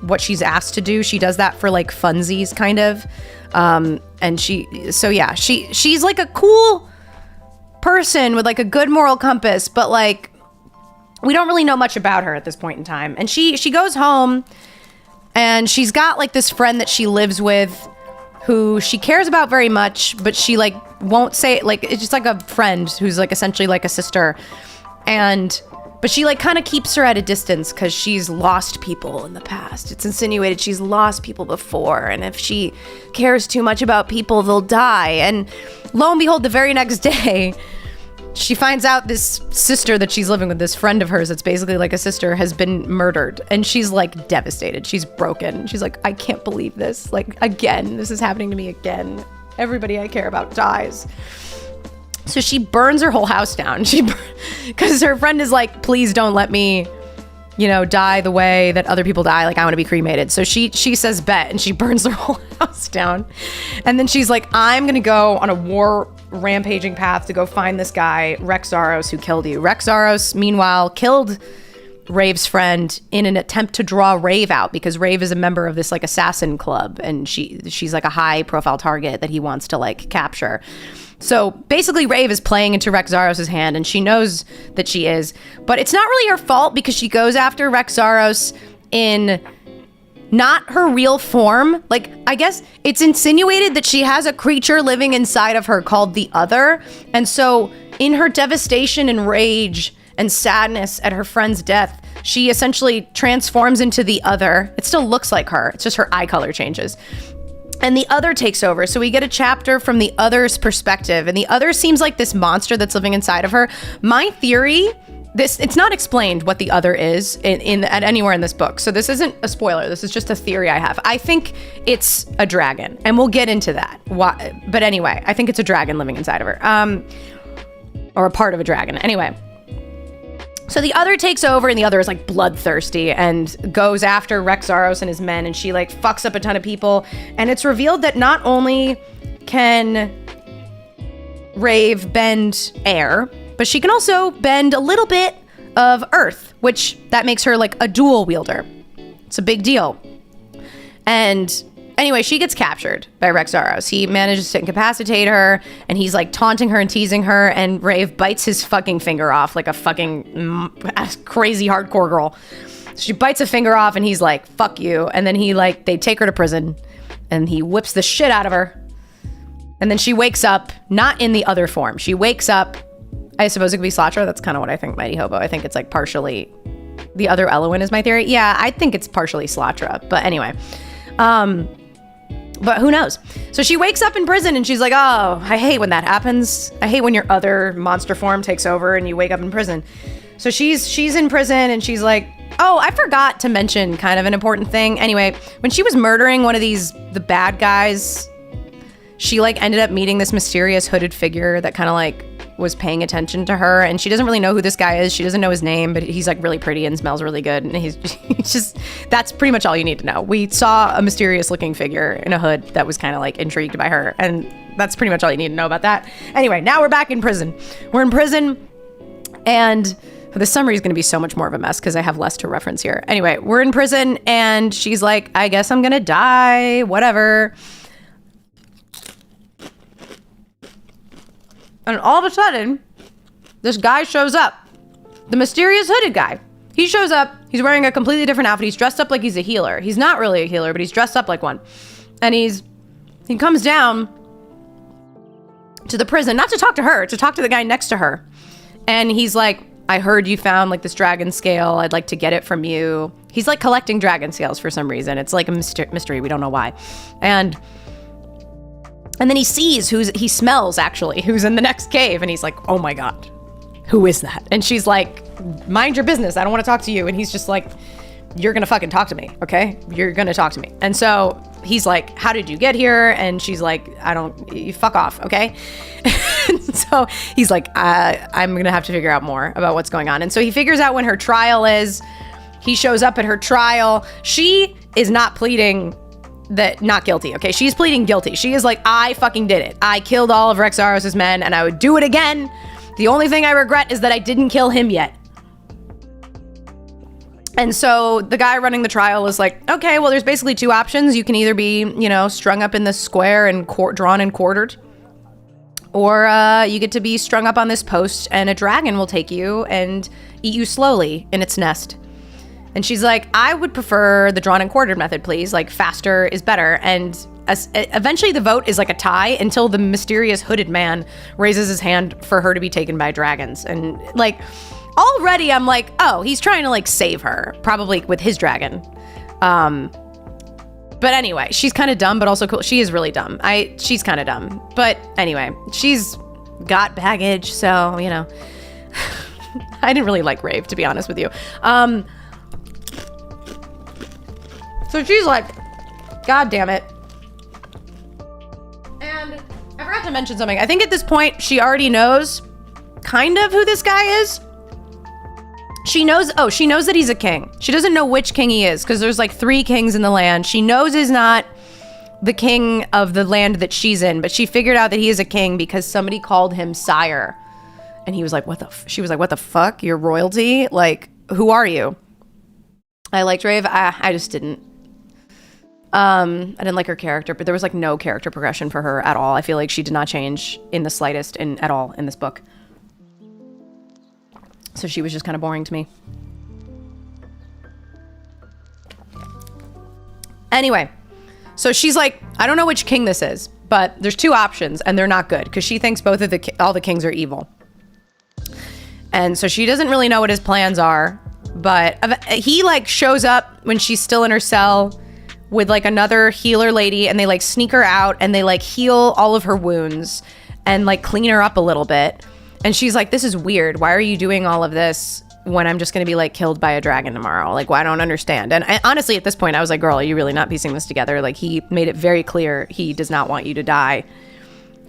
what she's asked to do. She does that for like funsies kind of. And she's like a cool person with like a good moral compass, but like we don't really know much about her at this point in time. And she goes home and she's got like this friend that she lives with who she cares about very much, but she like won't say it. Like, it's just like a friend who's like essentially like a sister. But she like kind of keeps her at a distance because she's lost people in the past. It's insinuated she's lost people before. And if she cares too much about people, they'll die. And lo and behold, the very next day, she finds out this sister that she's living with, this friend of hers that's basically like a sister, has been murdered. And she's like devastated. She's broken. She's like, I can't believe this. Like, again, this is happening to me again. Everybody I care about dies. So she burns her whole house down. Because her friend is like, please don't let me, die the way that other people die. Like, I want to be cremated. So she says bet, and she burns her whole house down. And then she's like, I'm going to go on a war rampaging path to go find this guy, Rex Zaros, who killed you. Rex Zaros, meanwhile, killed Rave's friend in an attempt to draw Rave out, because Rave is a member of this like assassin club, and she's like a high profile target that he wants to like capture. So basically Rave is playing into Rex Zaros' hand, and she knows that she is, but it's not really her fault because she goes after Rex Zaros in not her real form. Like, I guess it's insinuated that she has a creature living inside of her called the Other. And so in her devastation and rage and sadness at her friend's death, she essentially transforms into the Other. It still looks like her. It's just her eye color changes. And the Other takes over. So we get a chapter from the Other's perspective. And the Other seems like this monster that's living inside of her. My theory, it's not explained what the Other is at anywhere in this book. So this isn't a spoiler. This is just a theory I have. I think it's a dragon. And we'll get into that. But anyway, I think it's a dragon living inside of her. Or a part of a dragon. Anyway. So the Other takes over, and the Other is like bloodthirsty and goes after Rex Zaros and his men, and she like fucks up a ton of people. And it's revealed that not only can Rave bend air, but she can also bend a little bit of earth, which that makes her like a dual wielder. It's a big deal. And anyway, she gets captured by Rex Zaros. He manages to incapacitate her, and he's like taunting her and teasing her, and Rave bites his fucking finger off like a fucking crazy hardcore girl. She bites a finger off, and he's like, fuck you. And then they take her to prison, and he whips the shit out of her. And then she wakes up, not in the Other form. She wakes up, I suppose it could be Slatra. That's kind of what I think, Mighty Hobo. I think it's like partially the Other Elowen is my theory. Yeah, I think it's partially Slatra. But anyway, but who knows? So she wakes up in prison, and she's like, oh, I hate when that happens. I hate when your other monster form takes over and you wake up in prison. So she's in prison, and she's like, oh, I forgot to mention kind of an important thing. Anyway, when she was murdering one of the bad guys, she like ended up meeting this mysterious hooded figure that kind of like was paying attention to her, and she doesn't really know who this guy is. She doesn't know his name, but he's like really pretty and smells really good, and he's just, that's pretty much all you need to know. We saw a mysterious looking figure in a hood that was kind of like intrigued by her, and that's pretty much all you need to know about that. Anyway, now we're back in prison. We're in prison, and the summary is going to be so much more of a mess because I have less to reference here. Anyway, we're in prison, and she's like, I guess I'm gonna die, whatever. And all of a sudden, this guy shows up. The mysterious hooded guy. He shows up. He's wearing a completely different outfit. He's dressed up like he's a healer. He's not really a healer, but he's dressed up like one. And he comes down to the prison, not to talk to her, to talk to the guy next to her. And he's like, I heard you found like this dragon scale. I'd like to get it from you. He's like collecting dragon scales for some reason. It's like a mystery. We don't know why. And then he sees he smells actually, who's in the next cave. And he's like, oh my God, who is that? And she's like, mind your business. I don't want to talk to you. And he's just like, you're going to fucking talk to me. Okay. You're going to talk to me. And so he's like, how did you get here? And she's like, you fuck off, okay? So he's like, I'm gonna have to figure out more about what's going on. And so he figures out when her trial is. He shows up at her trial. She is not pleading that not guilty, okay? She's pleading guilty. She is like, I fucking did it. I killed all of Rexaros' men and I would do it again. The only thing I regret is that I didn't kill him yet. And so the guy running the trial is like, okay, well, there's basically two options. You can either be, strung up in this square and drawn and quartered, or you get to be strung up on this post and a dragon will take you and eat you slowly in its nest. And she's like, I would prefer the drawn and quartered method, please. Like, faster is better. And eventually the vote is like a tie until the mysterious hooded man raises his hand for her to be taken by dragons. And like, already I'm like, oh, he's trying to like save her, probably with his dragon. But anyway, she's kind of dumb, but also cool. She is really dumb. She's kind of dumb. But anyway, she's got baggage. So, I didn't really like Rave, to be honest with you. So she's like, God damn it. And I forgot to mention something. I think at this point, she already knows kind of who this guy is. She knows that he's a king. She doesn't know which king he is because there's like 3 kings in the land. She knows he's not the king of the land that she's in, but she figured out that he is a king because somebody called him sire. And he was like, she was like, what the fuck? You're royalty? Like, who are you? I liked Rave. I just didn't. I didn't like her character, but there was like no character progression for her at all. I feel like she did not change in the slightest at all in this book. So she was just kind of boring to me. Anyway, so she's like, I don't know which king this is, but there's 2 options and they're not good because she thinks both of all the kings are evil. And so she doesn't really know what his plans are, but he like shows up when she's still in her cell with like another healer lady, and they like sneak her out and they like heal all of her wounds and like clean her up a little bit. And she's like, this is weird. Why are you doing all of this when I'm just going to be like killed by a dragon tomorrow? Like, well, I don't understand. And honestly, at this point, I was like, girl, are you really not piecing this together? Like, he made it very clear he does not want you to die.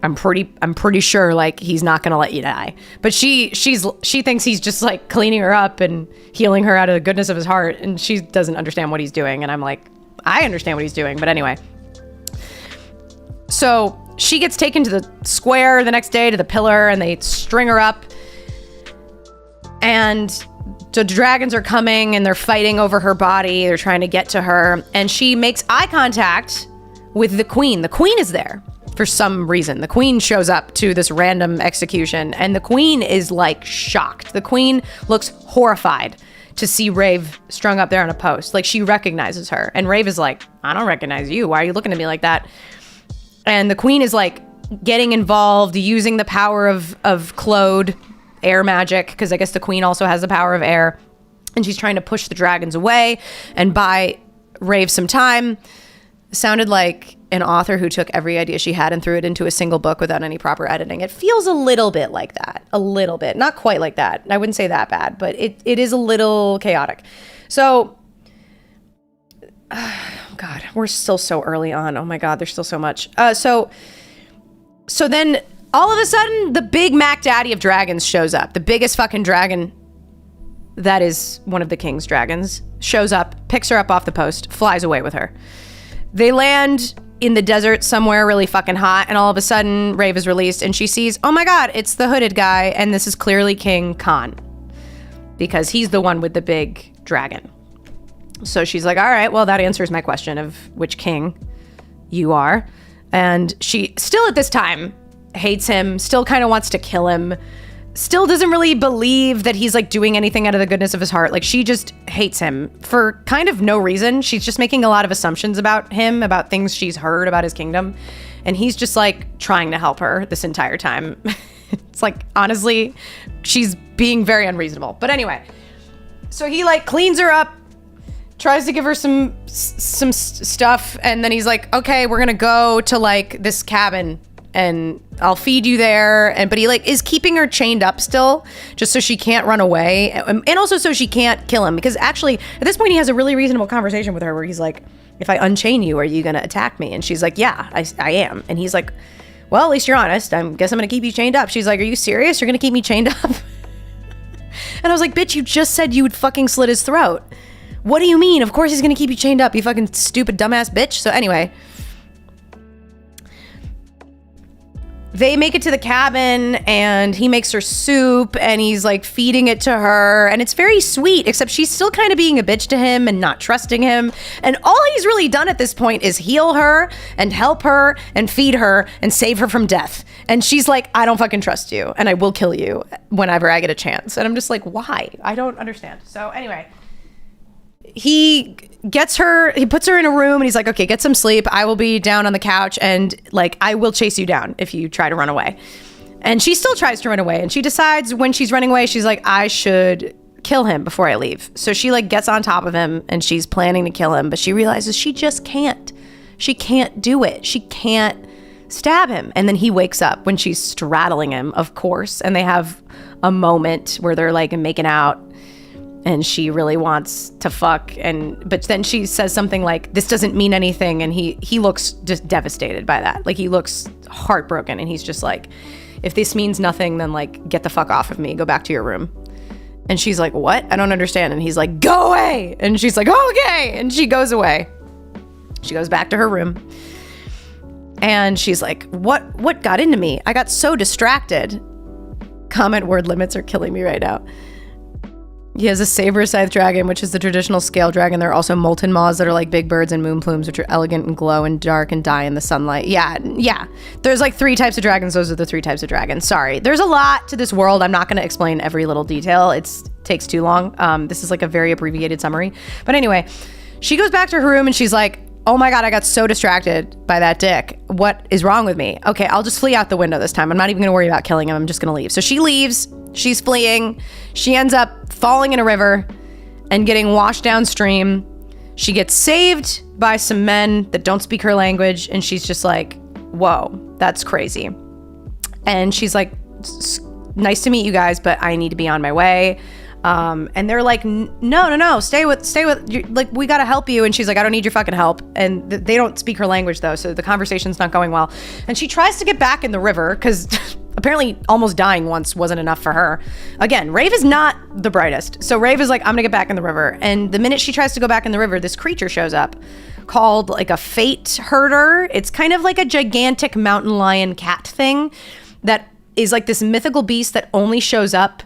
I'm pretty sure like he's not going to let you die. But she thinks he's just like cleaning her up and healing her out of the goodness of his heart. And she doesn't understand what he's doing. And I'm like, I understand what he's doing, but anyway. So she gets taken to the square the next day to the pillar and they string her up. And the dragons are coming and they're fighting over her body. They're trying to get to her. And she makes eye contact with the queen. The queen is there for some reason. The queen shows up to this random execution and the queen is like shocked. The queen looks horrified to see Rave strung up there on a post. Like, she recognizes her. And Rave is like, I don't recognize you. Why are you looking at me like that? And the queen is like getting involved, using the power of Claude, air magic, because I guess the queen also has the power of air. And she's trying to push the dragons away and buy Rave some time. Sounded like an author who took every idea she had and threw it into a single book without any proper editing. It feels a little bit like that. A little bit. Not quite like that. I wouldn't say that bad, but it is a little chaotic. So, God, we're still so early on. Oh my God, there's still so much. So then all of a sudden, the big Mac Daddy of dragons shows up. The biggest fucking dragon that is one of the king's dragons shows up, picks her up off the post, flies away with her. They land in the desert somewhere really fucking hot, and all of a sudden, Rave is released, and she sees, oh my God, it's the hooded guy, and this is clearly King Khan, because he's the one with the big dragon. So she's like, all right, well, that answers my question of which king you are. And she still at this time hates him, still kind of wants to kill him, still doesn't really believe that he's like doing anything out of the goodness of his heart. Like, she just hates him for kind of no reason. She's just making a lot of assumptions about him, about things she's heard about his kingdom. And he's just like trying to help her this entire time. It's like, honestly, she's being very unreasonable. But anyway, so he like cleans her up, tries to give her some stuff. And then he's like, okay, we're going to go to like this cabin and I'll feed you there. And but he like is keeping her chained up still, just so she can't run away, and also so she can't kill him. Because actually, at this point, he has a really reasonable conversation with her where he's like, "If I unchain you, are you gonna attack me?" And she's like, "Yeah, I am." And he's like, "Well, at least you're honest. I guess I'm gonna keep you chained up." She's like, "Are you serious? You're gonna keep me chained up?" And I was like, "Bitch, you just said you would fucking slit his throat. What do you mean? Of course he's gonna keep you chained up, you fucking stupid dumbass bitch." So anyway, they make it to the cabin and he makes her soup and he's like feeding it to her, and it's very sweet, except she's still kind of being a bitch to him and not trusting him. And all he's really done at this point is heal her and help her and feed her and save her from death. And she's like, "I don't fucking trust you and I will kill you whenever I get a chance." And I'm just like, why? I don't understand. So anyway, he puts her in a room and he's like, "Okay, get some sleep. I will be down on the couch and like, I will chase you down if you try to run away." And she still tries to run away, and she decides when she's running away, she's like, "I should kill him before I leave." So she like gets on top of him and she's planning to kill him, but she realizes she just can't. She can't do it. She can't stab him. And then he wakes up when she's straddling him, of course, and they have a moment where they're like making out. And she really wants to fuck, but then she says something like, "This doesn't mean anything," and he looks just devastated by that. Like, he looks heartbroken, and he's just like, "If this means nothing, then like, get the fuck off of me, go back to your room." And she's like, "What? I don't understand." And he's like, "Go away!" And she's like, "Okay!" And she goes away. She goes back to her room. And she's like, what got into me? I got so distracted. Comment word limits are killing me right now. He has a saber scythe dragon, which is the traditional scale dragon. There are also molten maws that are like big birds and moon plumes, which are elegant and glow and dark and die in the sunlight. Yeah. There's like 3 types of dragons. Those are the 3 types of dragons. Sorry. There's a lot to this world. I'm not going to explain every little detail. It takes too long. This is like a very abbreviated summary. But anyway, she goes back to her room and she's like, "Oh my God, I got so distracted by that dick. What is wrong with me? Okay, I'll just flee out the window this time. I'm not even going to worry about killing him. I'm just going to leave." So she leaves. She's fleeing. She ends up falling in a river and getting washed downstream. She gets saved by some men that don't speak her language, and she's just like, "Whoa, that's crazy." And she's like, "Nice to meet you guys, but I need to be on my way." And they're like, no, stay with, like, we got to help you. And she's like, "I don't need your fucking help." And they don't speak her language though, so the conversation's not going well. And she tries to get back in the river because apparently almost dying once wasn't enough for her. Again, Rave is not the brightest. So Rave is like, "I'm gonna get back in the river." And the minute she tries to go back in the river, this creature shows up called like a fate herder. It's kind of like a gigantic mountain lion cat thing that is like this mythical beast that only shows up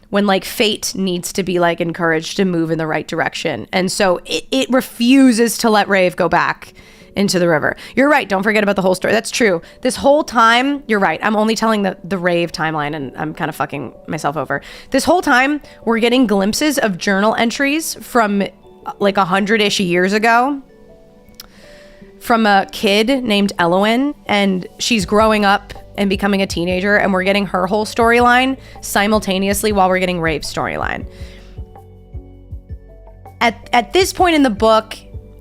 when like fate needs to be like encouraged to move in the right direction. And so it refuses to let Rave go back into the river. You're right. Don't forget about the whole story. That's true. This whole time, you're right. I'm only telling the Rave timeline, and I'm kind of fucking myself over. This whole time, we're getting glimpses of journal entries from like 100-ish years ago from a kid named Elowen, and she's growing up and becoming a teenager, and we're getting her whole storyline simultaneously while we're getting Rave's storyline. At this point in the book,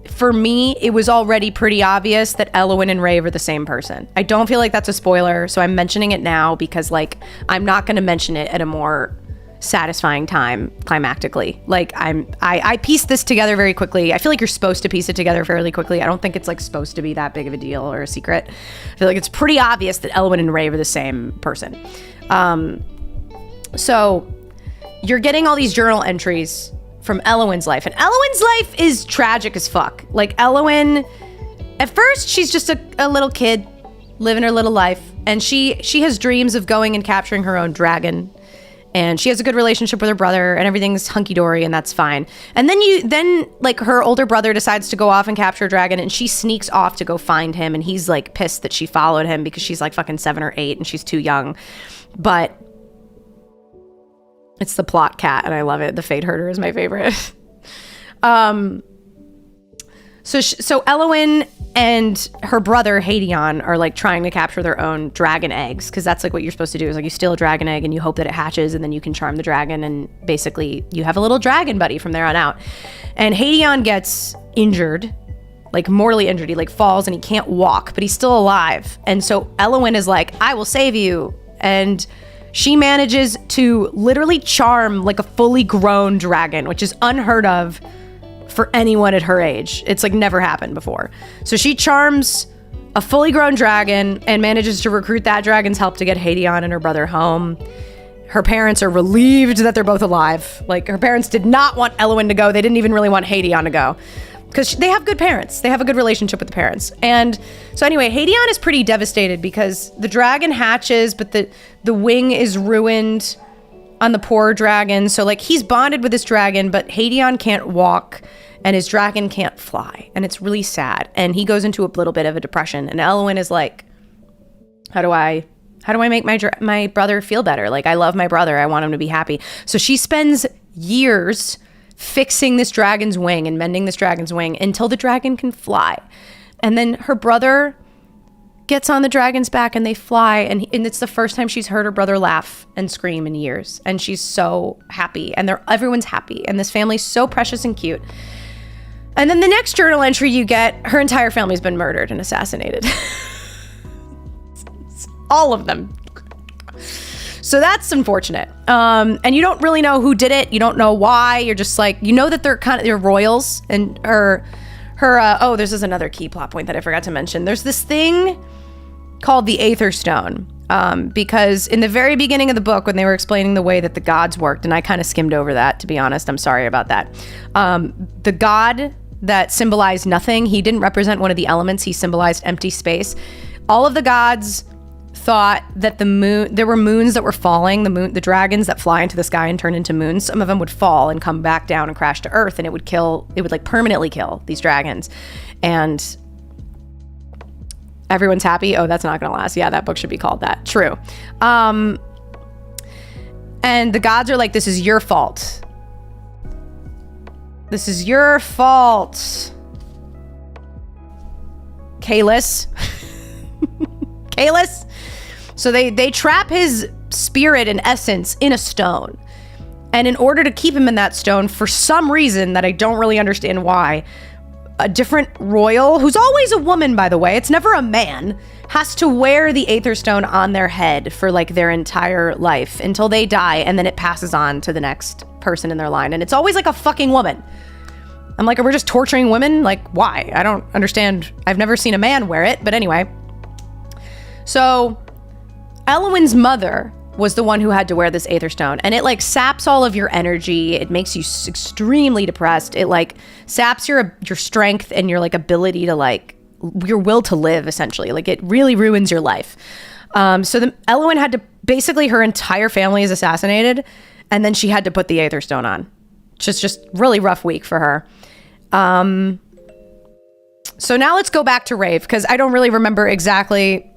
for me, it was already pretty obvious that Elowen and Rave are the same person. I don't feel like that's a spoiler, so I'm mentioning it now because like I'm not going to mention it at a more satisfying time climactically. Like I pieced this together very quickly. I feel like you're supposed to piece it together fairly quickly. I don't think it's like supposed to be that big of a deal or a secret. I feel like it's pretty obvious that Elowen and Rave are the same person. So you're getting all these journal entries from Elowen's life, and Elowen's life is tragic as fuck. Like Elowen, at first she's just a little kid living her little life, and she has dreams of going and capturing her own dragon. And she has a good relationship with her brother, and everything's hunky-dory, and that's fine. And then like her older brother decides to go off and capture a dragon, and she sneaks off to go find him, and he's like pissed that she followed him because she's like fucking 7 or 8 and she's too young. But it's the plot cat, and I love it. The Fate Herder is my favorite. So Elowen and her brother Hadion are like trying to capture their own dragon eggs, because that's like what you're supposed to do, is like you steal a dragon egg and you hope that it hatches, and then you can charm the dragon, and basically you have a little dragon buddy from there on out. And Hadion gets injured like mortally injured. He like falls and he can't walk, but he's still alive. And so Eowyn is like, I will save you. And she manages to literally charm like a fully grown dragon, which is unheard of for anyone at her age. It's like never happened before. So she charms a fully grown dragon and manages to recruit that dragon's help to get Haedion and her brother home. Her parents are relieved that they're both alive. Like, her parents did not want Eowyn to go. They didn't even really want Haedion to go because they have good parents. They have a good relationship with the parents. And so anyway, Haedion is pretty devastated because the dragon hatches, but the wing is ruined on the poor dragon. So like, he's bonded with this dragon, but Haedion can't walk and his dragon can't fly. And it's really sad. And he goes into a little bit of a depression. And Eowyn is like, how do I make my brother feel better? Like, I love my brother. I want him to be happy. So she spends years fixing this dragon's wing and mending this dragon's wing until the dragon can fly. And then her brother gets on the dragon's back and they fly. And it's the first time she's heard her brother laugh and scream in years. And she's so happy. And everyone's happy. And this family's so precious and cute. And then the next journal entry you get, her entire family's been murdered and assassinated. All of them. So that's unfortunate. And you don't really know who did it. You don't know why. You're just like, you know that they're royals. And this is another key plot point that I forgot to mention. There's this thing called the Aether Stone. Because in the very beginning of the book, when they were explaining the way that the gods worked, and I kind of skimmed over that, to be honest, I'm sorry about that. The god that symbolized nothing, he didn't represent one of the elements. He symbolized empty space. All of the gods thought that there were moons that were falling, the dragons that fly into the sky and turn into moons. Some of them would fall and come back down and crash to earth, and it would like permanently kill these dragons. And everyone's happy. Oh, that's not gonna last. Yeah, that book should be called that. True. And the gods are like, this is your fault. This is your fault. Kalis. Kalis. So they trap his spirit and essence in a stone. And in order to keep him in that stone, for some reason that I don't really understand why, a different royal, who's always a woman, by the way, it's never a man, has to wear the Aether Stone on their head for like their entire life until they die, and then it passes on to the next person in their line. And it's always like a fucking woman. I'm like, are we just torturing women? Like, why? I don't understand. I've never seen a man wear it, but anyway. So Eowyn's mother was the one who had to wear this Aether Stone, and it like saps all of your energy. It makes you extremely depressed. It like saps your strength and your like ability to like your will to live, essentially. Like, it really ruins your life. So Eowyn had to, basically her entire family is assassinated, and then she had to put the Aether Stone on. Just really rough week for her. So now let's go back to Rave, because I don't really remember exactly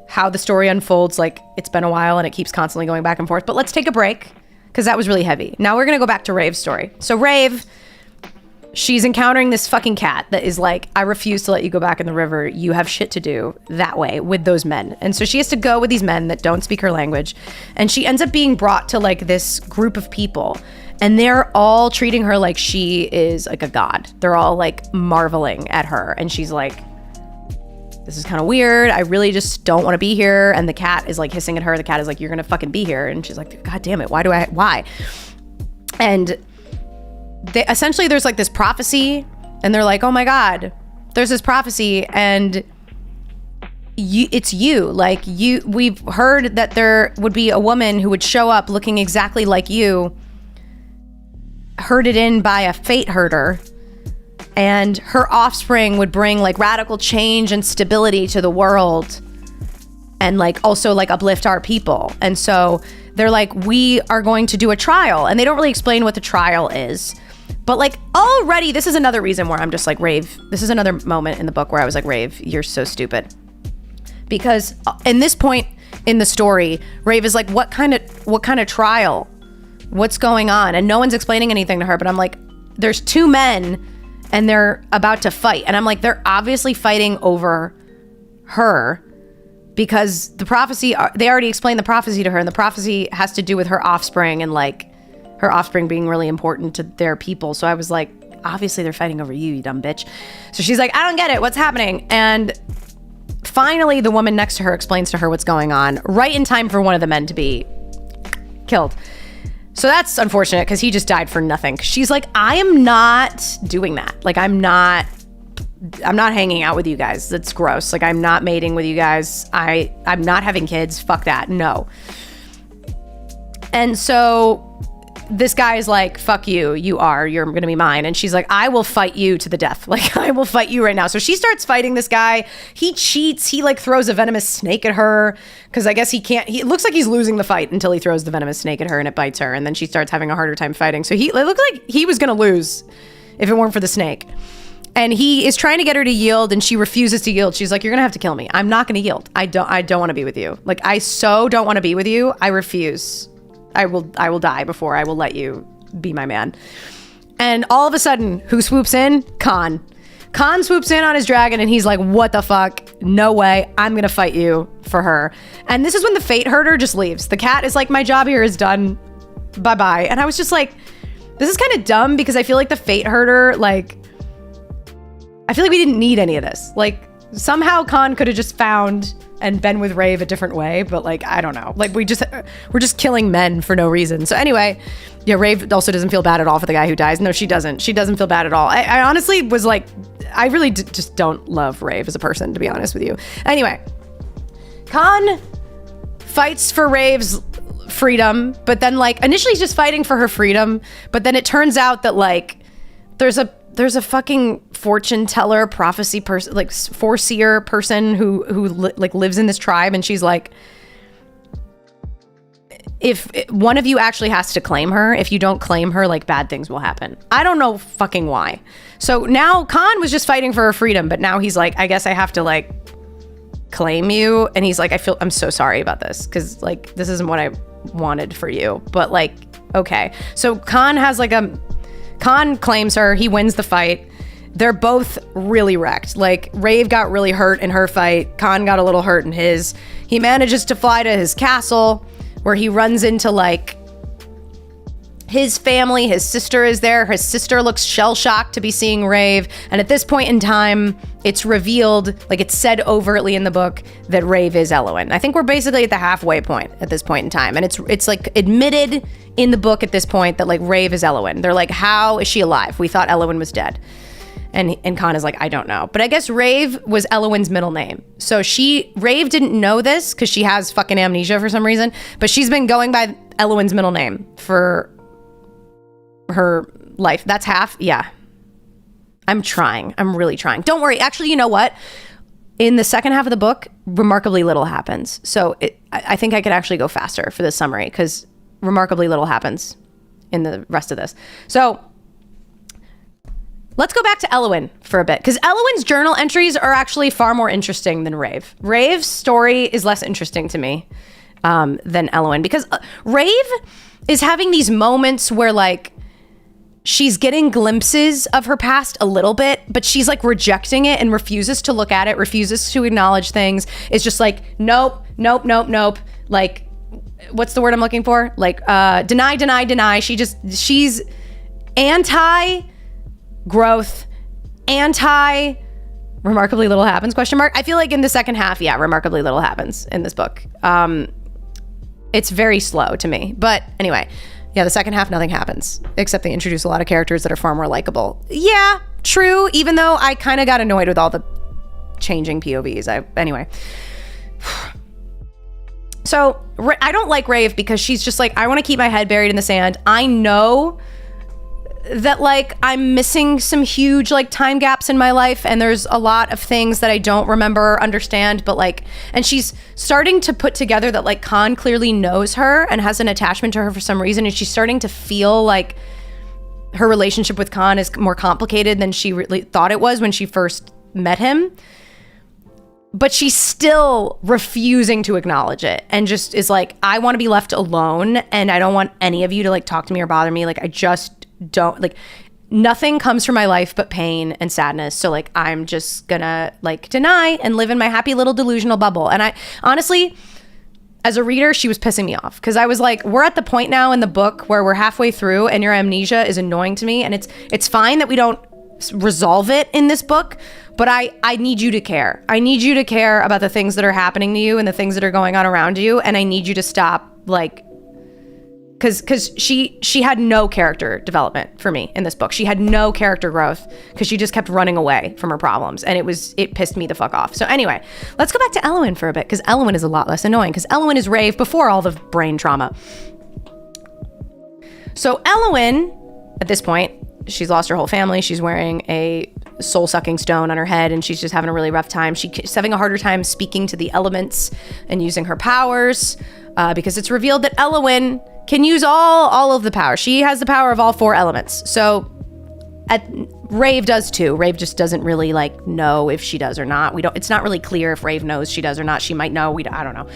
how the story unfolds. Like, it's been a while and it keeps constantly going back and forth, but let's take a break because that was really heavy. Now we're going to go back to Rave's story. So Rave, she's encountering this fucking cat that is like, I refuse to let you go back in the river. You have shit to do that way with those men. And so she has to go with these men that don't speak her language. And she ends up being brought to like this group of people, and they're all treating her like she is like a god. They're all like marveling at her. And she's like, this is kind of weird. I really just don't want to be here. And the cat is like hissing at her. The cat is like, you're going to fucking be here. And she's like, God damn it. Why? And they essentially, there's like this prophecy, and they're like, oh my God, there's this prophecy, and it's you. Like, we've heard that there would be a woman who would show up looking exactly like you, herded in by a fate herder, and her offspring would bring like radical change and stability to the world, and like also like uplift our people. And so they're like, we are going to do a trial, and they don't really explain what the trial is. But like, already, this is another reason where I'm just like, Rave, this is another moment in the book where I was like, Rave, you're so stupid. Because in this point in the story, Rave is like, what kind of trial? What's going on? And no one's explaining anything to her, but I'm like, there's two men and they're about to fight. And I'm like, they're obviously fighting over her, because the prophecy, they already explained the prophecy to her, and the prophecy has to do with her offspring, and like her offspring being really important to their people. So I was like, obviously they're fighting over you dumb bitch. So she's like, I don't get it. What's happening? And finally, the woman next to her explains to her what's going on right in time for one of the men to be killed. So that's unfortunate because he just died for nothing. She's like, I am not doing that. Like, I'm not hanging out with you guys. That's gross. Like, I'm not mating with you guys. I'm not having kids. Fuck that. No. And so this guy is like, fuck you. You're going to be mine. And she's like, I will fight you to the death. Like, I will fight you right now. So she starts fighting this guy. He cheats. He like throws a venomous snake at her because I guess it looks like he's losing the fight until he throws the venomous snake at her and it bites her. And then she starts having a harder time fighting. So it looked like he was going to lose if it weren't for the snake. And he is trying to get her to yield and she refuses to yield. She's like, you're going to have to kill me. I'm not going to yield. I don't want to be with you. Like, I so don't want to be with you. I refuse. I will die before I will let you be my man. And all of a sudden, who swoops in? Khan. Khan swoops in on his dragon and he's like, what the fuck? No way. I'm going to fight you for her. And this is when the fate herder just leaves. The cat is like, my job here is done. Bye-bye. And I was just like, this is kind of dumb because I feel like the fate herder, like, I feel like we didn't need any of this. Like, somehow Khan could have just found and been with Rave a different way, but like, I don't know. Like, we're just killing men for no reason. So anyway, yeah, Rave also doesn't feel bad at all for the guy who dies. No, she doesn't. She doesn't feel bad at all. I honestly was like, I really just don't love Rave as a person, to be honest with you. Anyway, Khan fights for Rave's freedom, but then like, initially he's just fighting for her freedom, but then it turns out that like, there's a fucking fortune teller, prophecy person, like foreseer person who like lives in this tribe. And she's like, if one of you actually has to claim her, if you don't claim her, like bad things will happen. I don't know fucking why. So now Khan was just fighting for her freedom, but now he's like, I guess I have to like claim you. And he's like, I'm so sorry about this. Cause like, this isn't what I wanted for you, but like, okay. So Khan claims her, he wins the fight. They're both really wrecked. Like, Rave got really hurt in her fight. Khan got a little hurt in his. He manages to fly to his castle where he runs into like his family. His sister is there. His sister looks shell-shocked to be seeing Rave. And at this point in time, it's revealed, like it's said overtly in the book, that Rave is Elowen. I think we're basically at the halfway point at this point in time. And it's like admitted in the book at this point that like Rave is Elowen. They're like, how is she alive? We thought Elowen was dead. And Khan is like, I don't know. But I guess Rave was Elowen's middle name. So Rave didn't know this because she has fucking amnesia for some reason. But she's been going by Elowen's middle name for her life. That's half. Yeah. I'm trying. I'm really trying. Don't worry. Actually, you know what? In the second half of the book, remarkably little happens. So I think I could actually go faster for this summary because remarkably little happens in the rest of this. So let's go back to Elowen for a bit, because Elowen's journal entries are actually far more interesting than Rave. Rave's story is less interesting to me than Elowen, because Rave is having these moments where like she's getting glimpses of her past a little bit, but she's like rejecting it and refuses to look at it, refuses to acknowledge things. It's just like, nope. Like, what's the word I'm looking for? Like, deny. She's anti-growth, remarkably little happens, ? I feel like in the second half, yeah, remarkably little happens in this book. It's very slow to me. But anyway, yeah, the second half, nothing happens, except they introduce a lot of characters that are far more likable. Yeah, true, even though I kind of got annoyed with all the changing POVs. Anyway. So I don't like Rave because she's just like, I want to keep my head buried in the sand. I know that like I'm missing some huge like time gaps in my life, and there's a lot of things that I don't remember or understand, but like, and she's starting to put together that like Khan clearly knows her and has an attachment to her for some reason, and she's starting to feel like her relationship with Khan is more complicated than she really thought it was when she first met him. But she's still refusing to acknowledge it and just is like, I want to be left alone and I don't want any of you to like talk to me or bother me. Like, I just don't, like, nothing comes from my life but pain and sadness. So like, I'm just gonna like deny and live in my happy little delusional bubble. And I honestly, as a reader, she was pissing me off because I was like, we're at the point now in the book where we're halfway through and your amnesia is annoying to me. And it's fine that we don't resolve it in this book, but I need you to care. I need you to care about the things that are happening to you and the things that are going on around you. And I need you to stop, like, because she had no character development for me in this book. She had no character growth because she just kept running away from her problems, and it pissed me the fuck off. So anyway, let's go back to Eowyn for a bit, because Eowyn is a lot less annoying, because Eowyn is Rave before all the brain trauma. So Eowyn, at this point, she's lost her whole family. She's wearing a soul-sucking stone on her head, and she's just having a really rough time. She's having a harder time speaking to the elements and using her powers, because it's revealed that Eowyn can use all of the power. She has the power of all 4 elements. So Rave does too. Rave just doesn't really like know if she does or not. It's not really clear if Rave knows she does or not. She might know. I don't know.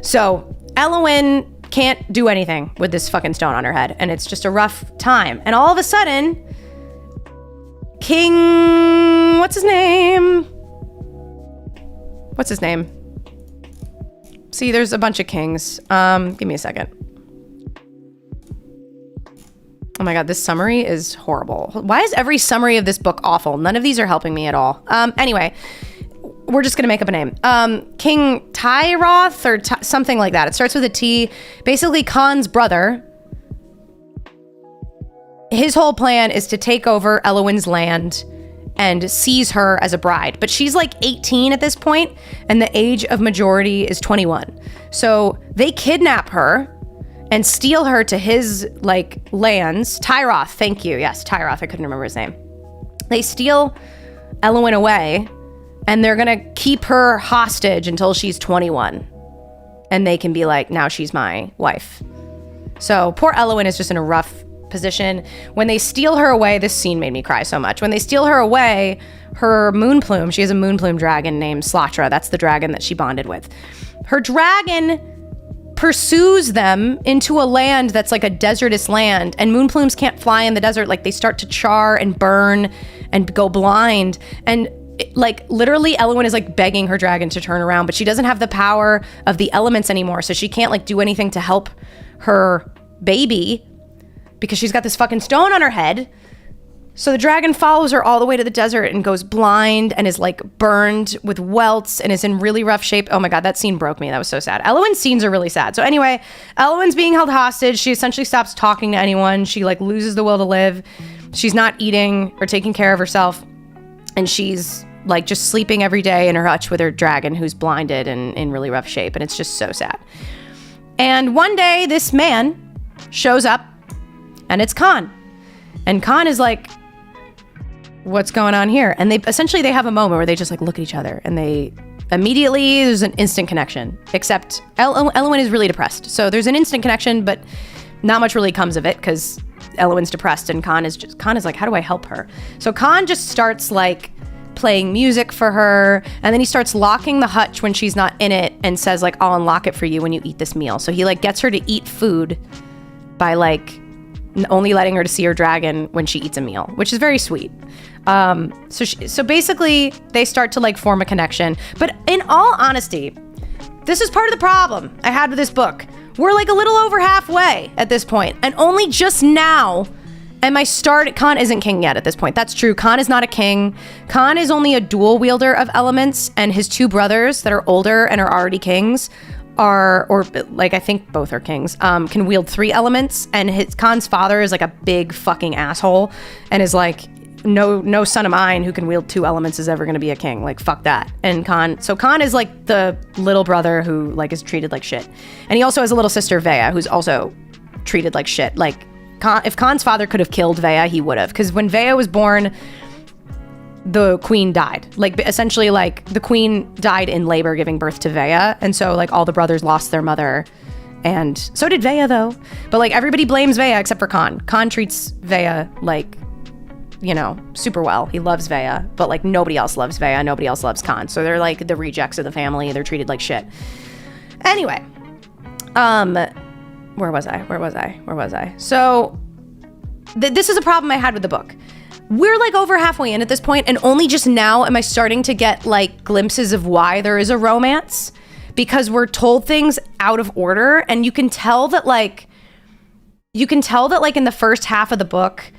So Eowyn can't do anything with this fucking stone on her head, and it's just a rough time. And all of a sudden, King, what's his name? See, there's a bunch of kings. Give me a second. Oh my God, this summary is horrible. Why is every summary of this book awful? None of these are helping me at all. Anyway, we're just gonna make up a name. King Tyroth or something like that. It starts with a T. Basically, Khan's brother. His whole plan is to take over Eowyn's land and seize her as a bride. But she's like 18 at this point, and the age of majority is 21. So they kidnap her and steal her to his, like, lands. Tyroth, thank you. Yes, Tyroth, I couldn't remember his name. They steal Eowyn away, and they're gonna keep her hostage until she's 21. And they can be like, now she's my wife. So poor Eowyn is just in a rough position. When they steal her away, this scene made me cry so much. When they steal her away, her moon plume, she has a moon plume dragon named Slatra. That's the dragon that she bonded with. Her dragon pursues them into a land that's like a desertous land, and moon plumes can't fly in the desert. Like, they start to char and burn and go blind, and like literally Eowyn is like begging her dragon to turn around, but she doesn't have the power of the elements anymore, so she can't like do anything to help her baby because she's got this fucking stone on her head. So the dragon follows her all the way to the desert and goes blind and is like burned with welts and is in really rough shape. Oh my God, that scene broke me. That was so sad. Eowyn's scenes are really sad. So anyway, Eowyn's being held hostage. She essentially stops talking to anyone. She like loses the will to live. She's not eating or taking care of herself. And she's like just sleeping every day in her hutch with her dragon who's blinded and in really rough shape. And it's just so sad. And one day this man shows up, and it's Khan. And Khan is like, what's going on here? And they have a moment where they just like look at each other, and they immediately, there's an instant connection, except Eowyn is really depressed. So there's an instant connection, but not much really comes of it because Eowyn's depressed, and Khan is like, how do I help her? So Khan just starts like playing music for her, and then he starts locking the hutch when she's not in it and says like, I'll unlock it for you when you eat this meal. So he like gets her to eat food by like only letting her to see her dragon when she eats a meal, which is very sweet. So basically they start to like form a connection. But in all honesty, this is part of the problem I had with this book. We're like a little over halfway at this point, and only just now am I started. Khan isn't king yet at this point. That's true. Khan is not a king. Khan is only a dual wielder of elements, and his 2 brothers that are older and are already kings or like I think both are kings, can wield 3 elements, and Khan's father is like a big fucking asshole and is like, no son of mine who can wield 2 elements is ever going to be a king. Like, fuck that. And Khan is like the little brother who like is treated like shit. And he also has a little sister, Vea, who's also treated like shit. Like, if Khan's father could have killed Vea, he would have. Because when Vea was born, the queen died. Like, essentially, like, the queen died in labor giving birth to Vea. And so, like, all the brothers lost their mother. And so did Vea, though. But, like, everybody blames Vea except for Khan. Khan treats Vea, like, you know, super well. He loves Vea. But, like, nobody else loves Vea. Nobody else loves Khan. So they're, like, the rejects of the family. They're treated like shit. Anyway. Where was I? So, this is a problem I had with the book. We're like over halfway in at this point, and only just now am I starting to get like glimpses of why there is a romance. because we're told things out of order. And you can tell that like in the first half of the book,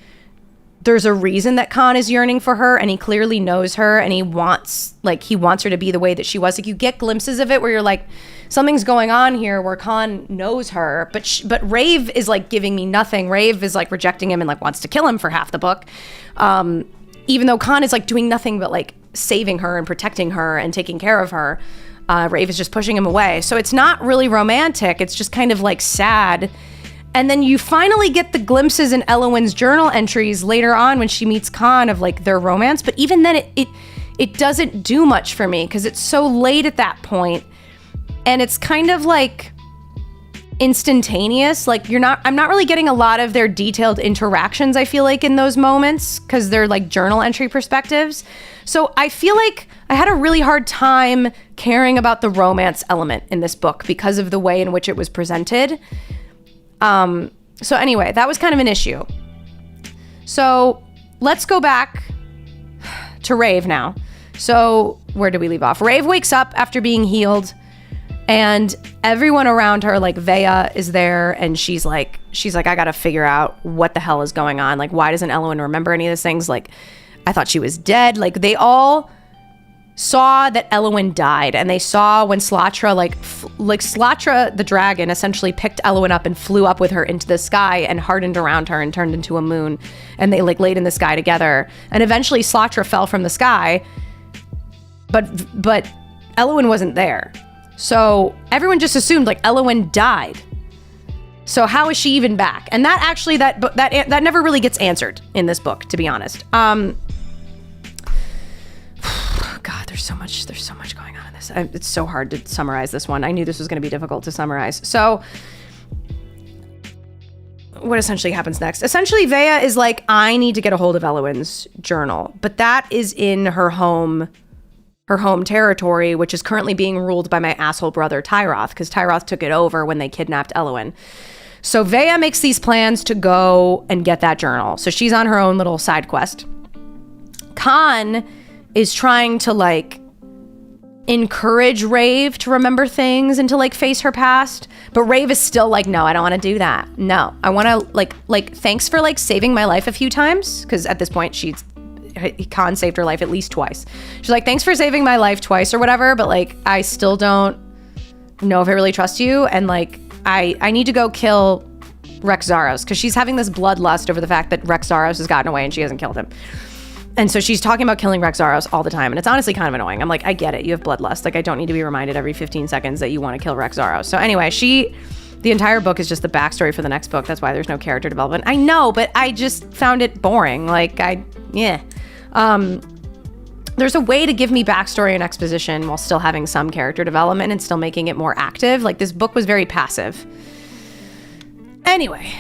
there's a reason that Khan is yearning for her, and he clearly knows her, and he wants her to be the way that she was. Like, you get glimpses of it where you're like, something's going on here where Khan knows her, but Rave is like giving me nothing. Rave is like rejecting him and like wants to kill him for half the book. Even though Khan is like doing nothing but like saving her and protecting her and taking care of her. Rave is just pushing him away. So it's not really romantic. It's just kind of like sad. And then you finally get the glimpses in Elowen's journal entries later on when she meets Khan of like their romance. But even then it doesn't do much for me because it's so late at that point. And it's kind of like instantaneous. Like I'm not really getting a lot of their detailed interactions, I feel like, in those moments because they're like journal entry perspectives. So I feel like I had a really hard time caring about the romance element in this book because of the way in which it was presented. So anyway, that was kind of an issue. So let's go back to Rave now. So where did we leave off? Rave wakes up after being healed, and everyone around her, like Vea is there, and she's like, I gotta figure out what the hell is going on. Like, why doesn't Elowen remember any of these things? Like, I thought she was dead. Like, they all saw that Elowen died, and they saw when Slatra, Slatra the dragon essentially picked Elowen up and flew up with her into the sky and hardened around her and turned into a moon, and they like laid in the sky together. And eventually Slatra fell from the sky, but Elowen wasn't there. So everyone just assumed like Elowen died. So how is she even back? And that actually that never really gets answered in this book, to be honest. God, there's so much going on in this. It's so hard to summarize this one. I knew this was going to be difficult to summarize. So what essentially happens next? Essentially, Vea is like, I need to get a hold of Elowen's journal, but that is in her home territory, which is currently being ruled by my asshole brother Tyroth, because Tyroth took it over when they kidnapped Elowen. So Vea makes these plans to go and get that journal. So she's on her own little side quest. Khan is trying to like encourage Rave to remember things and to like face her past, but Rave is still like, no, I don't want to do that. No, I want to like thanks for like saving my life a few times, because at this point Khan saved her life at least twice. She's like, thanks for saving my life twice or whatever, but like I still don't know if I really trust you, and like I need to go kill Rex Zaros, because she's having this bloodlust over the fact that Rex Zaros has gotten away and she hasn't killed him. And so she's talking about killing Rex Zaros all the time. And it's honestly kind of annoying. I'm like, I get it. You have bloodlust. Like, I don't need to be reminded every 15 seconds that you want to kill Rex Zaros. So anyway, the entire book is just the backstory for the next book. That's why there's no character development. I know, but I just found it boring. Like, there's a way to give me backstory and exposition while still having some character development and still making it more active. Like, this book was very passive. Anyway,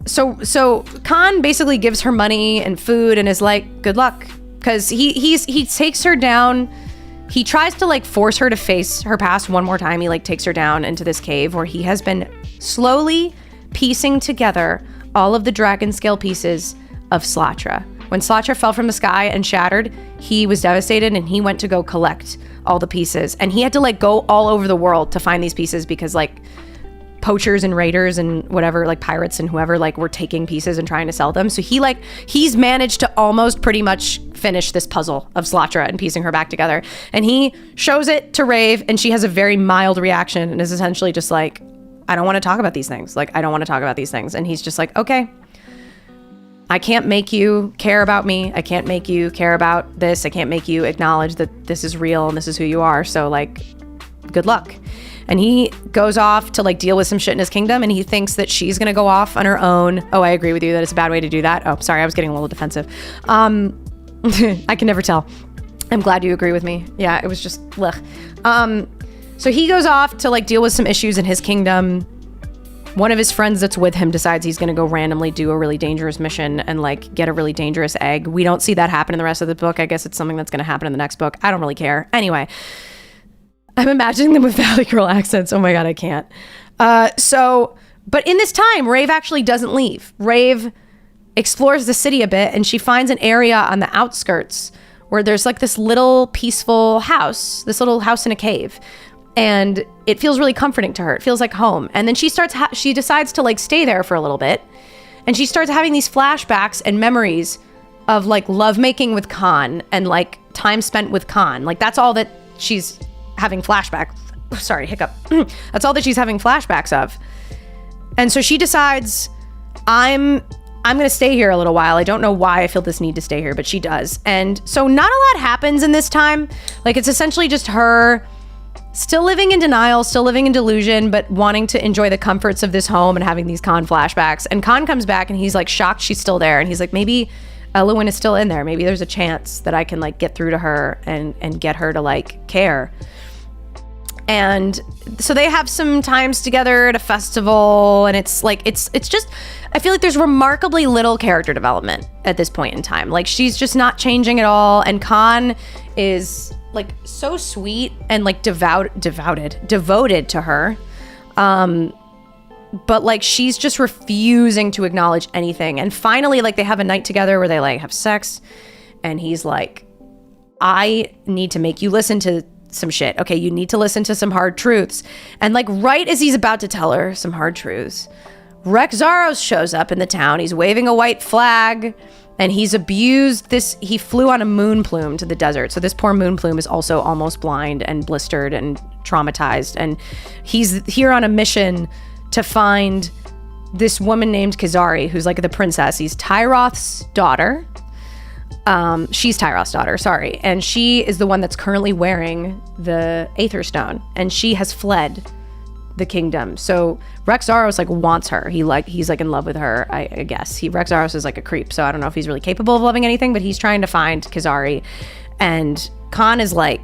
So Khan basically gives her money and food and is like, good luck. Because he takes her down. He tries to like force her to face her past one more time. He like takes her down into this cave where he has been slowly piecing together all of the dragon scale pieces of Slatra. When Slatra fell from the sky and shattered, he was devastated and he went to go collect all the pieces. And he had to like go all over the world to find these pieces because like poachers and raiders and whatever, like pirates and whoever, like were taking pieces and trying to sell them. So he's managed to almost pretty much finish this puzzle of Slatra and piecing her back together. And he shows it to Rave, and she has a very mild reaction and is essentially just like, I don't want to talk about these things. Like, I don't want to talk about these things. And he's just like, okay, I can't make you care about me. I can't make you care about this. I can't make you acknowledge that this is real and this is who you are. So like, good luck. And he goes off to like deal with some shit in his kingdom, and he thinks that she's gonna go off on her own. Oh, I agree with you that it's a bad way to do that. Oh, sorry, I was getting a little defensive. I can never tell. I'm glad you agree with me. Yeah, it was just ugh. So he goes off to like deal with some issues in his kingdom. One of his friends that's with him decides he's gonna go randomly do a really dangerous mission and like get a really dangerous egg. We don't see that happen in the rest of the book. I guess it's something that's gonna happen in the next book. I don't really care. Anyway, I'm imagining them with Valley Girl accents. Oh my God, I can't. But in this time, Rave actually doesn't leave. Rave explores the city a bit, and she finds an area on the outskirts where there's like this little peaceful house, this little house in a cave. And it feels really comforting to her. It feels like home. And then she decides to like stay there for a little bit. And she starts having these flashbacks and memories of like lovemaking with Khan and like time spent with Khan. Like that's all that she's having flashbacks. Sorry, hiccup. That's all that she's having flashbacks of. And so she decides, I'm going to stay here a little while. I don't know why I feel this need to stay here, but she does. And so not a lot happens in this time. Like it's essentially just her still living in denial, still living in delusion, but wanting to enjoy the comforts of this home and having these Khan flashbacks. And Khan comes back and he's like shocked she's still there. And he's like, maybe Eowyn is still in there. Maybe there's a chance that I can like get through to her and get her to like care. And so they have some times together at a festival, and it's like, it's just, I feel like there's remarkably little character development at this point in time. Like she's just not changing at all. And Khan is like so sweet and like devoted to her. But like, she's just refusing to acknowledge anything. And finally, like they have a night together where they like have sex, and he's like, I need to make you listen to some shit. Okay, you need to listen to some hard truths. And like right as he's about to tell her some hard truths, Rexxaros shows up in the town. He's waving a white flag, and he's abused this. He flew on a moon plume to the desert. So this poor moon plume is also almost blind and blistered and traumatized. And he's here on a mission to find this woman named Kizari, who's like the princess. He's Tyroth's daughter. She's Tyroth's daughter, sorry. And she is the one that's currently wearing the Aether Stone, and she has fled the kingdom. So Rexxaros like wants her. He's like in love with her, I guess. Rexxaros is like a creep, so I don't know if he's really capable of loving anything, but he's trying to find Kizari. And Khan is like,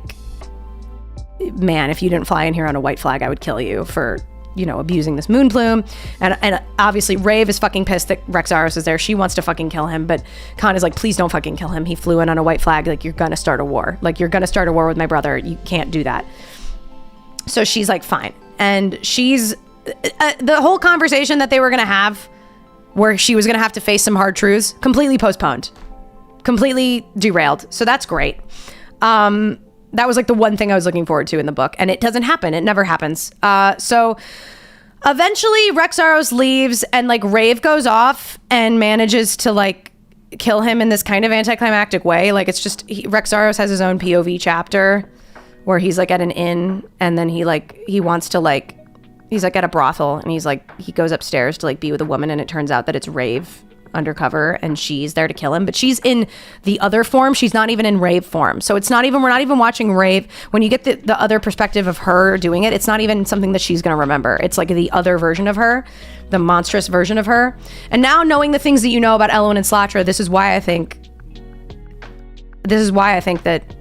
man, if you didn't fly in here on a white flag, I would kill you for, you know, abusing this moon plume. And obviously Rave is fucking pissed that Rexxaros is there. She wants to fucking kill him, but Khan is like, please don't fucking kill him. He flew in on a white flag. Like, you're gonna start a war. Like, you're gonna start a war with my brother. You can't do that. So she's like, fine. And she's the whole conversation that they were gonna have, where she was gonna have to face some hard truths, completely postponed, completely derailed. So that's great. That was like the one thing I was looking forward to in the book, and it doesn't happen. It never happens. So eventually Rexxaros leaves, and like Rave goes off and manages to like kill him in this kind of anticlimactic way. Like it's just, Rexxaros has his own POV chapter where he's like at an inn, and then he's like at a brothel, and he goes upstairs to like be with a woman, and it turns out that it's Rave undercover, and she's there to kill him, but she's in the other form. She's not even in Rave form. So we're not even watching Rave. When you get the other perspective of her doing it, it's not even something that she's going to remember. It's like the other version of her, the monstrous version of her. And now, knowing the things that you know about Eowyn and Slatra, this is why I think that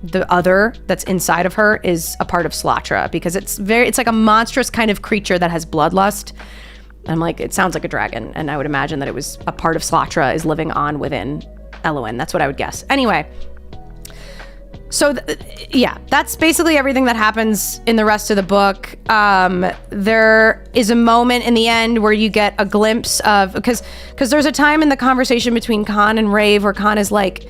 the other that's inside of her is a part of Slatra, because it's like a monstrous kind of creature that has bloodlust. I'm like, it sounds like a dragon, and I would imagine that it was a part of Slatra is living on within Eowyn. That's what I would guess. Anyway, so yeah, that's basically everything that happens in the rest of the book. There is a moment in the end where you get a glimpse of, because there's a time in the conversation between Khan and Rave where Khan is like,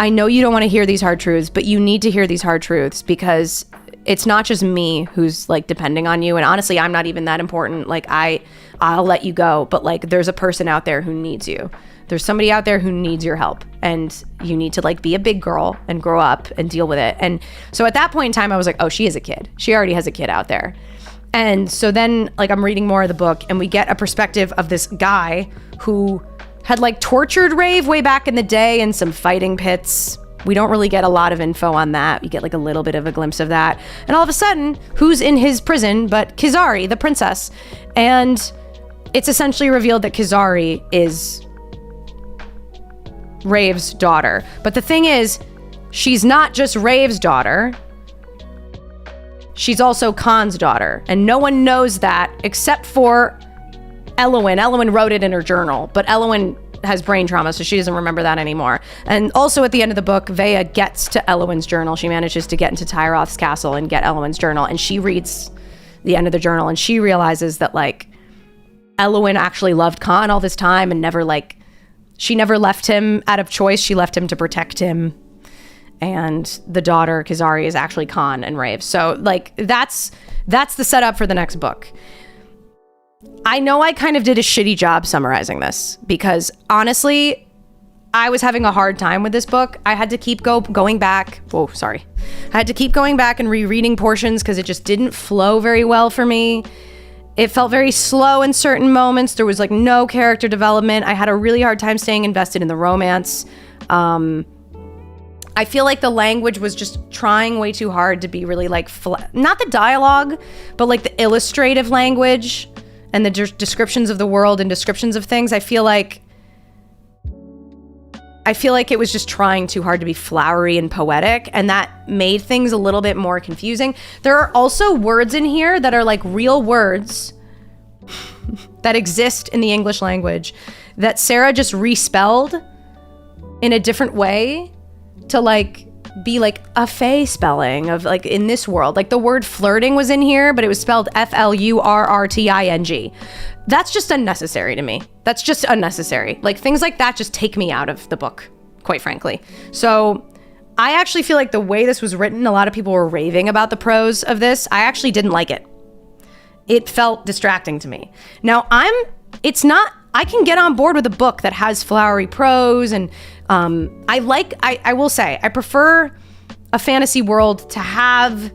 I know you don't want to hear these hard truths, but you need to hear these hard truths, because it's not just me who's like depending on you. And honestly, I'm not even that important. Like I'll let you go, but like there's a person out there who needs you. There's somebody out there who needs your help, and you need to like be a big girl and grow up and deal with it. And so at that point in time, I was like, oh, she is a kid. She already has a kid out there. And so then like I'm reading more of the book, and we get a perspective of this guy who had like tortured Rave way back in the day in some fighting pits. We don't really get a lot of info on that. We get like a little bit of a glimpse of that. And all of a sudden, who's in his prison but Kizari, the princess? And it's essentially revealed that Kizari is Rave's daughter. But the thing is, she's not just Rave's daughter. She's also Khan's daughter. And no one knows that except for Eowyn. Eowyn wrote it in her journal, but Eowyn has brain trauma, so she doesn't remember that anymore. And also at the end of the book, Vea gets to Elowyn's journal. She manages to get into Tyroth's castle and get Elowyn's journal, and she reads the end of the journal, and she realizes that like Eowyn actually loved Khan all this time, and she never left him out of choice. She left him to protect him. and the daughter Kizari is actually Khan and Rave. So like that's the setup for the next book. I know I kind of did a shitty job summarizing this because honestly, I was having a hard time with this book. I had to keep going back. I had to keep going back and rereading portions because it just didn't flow very well for me. It felt very slow in certain moments. There was like no character development. I had a really hard time staying invested in the romance. I feel like the language was just trying way too hard to be really like, not the dialogue, but like the illustrative language and the descriptions of the world and descriptions of things. I feel like it was just trying too hard to be flowery and poetic, and that made things a little bit more confusing. There are also words in here that are like real words that exist in the English language that Sarah just respelled in a different way to like be like a Fae spelling of like in this world. Like the word flirting was in here, but it was spelled Flurrting. That's just unnecessary to me. That's just unnecessary. Like things like that just take me out of the book, quite frankly. So I actually feel like the way this was written, a lot of people were raving about the prose of this. I actually didn't like it. It felt distracting to me. Now I can get on board with a book that has flowery prose and I will say, I prefer a fantasy world to have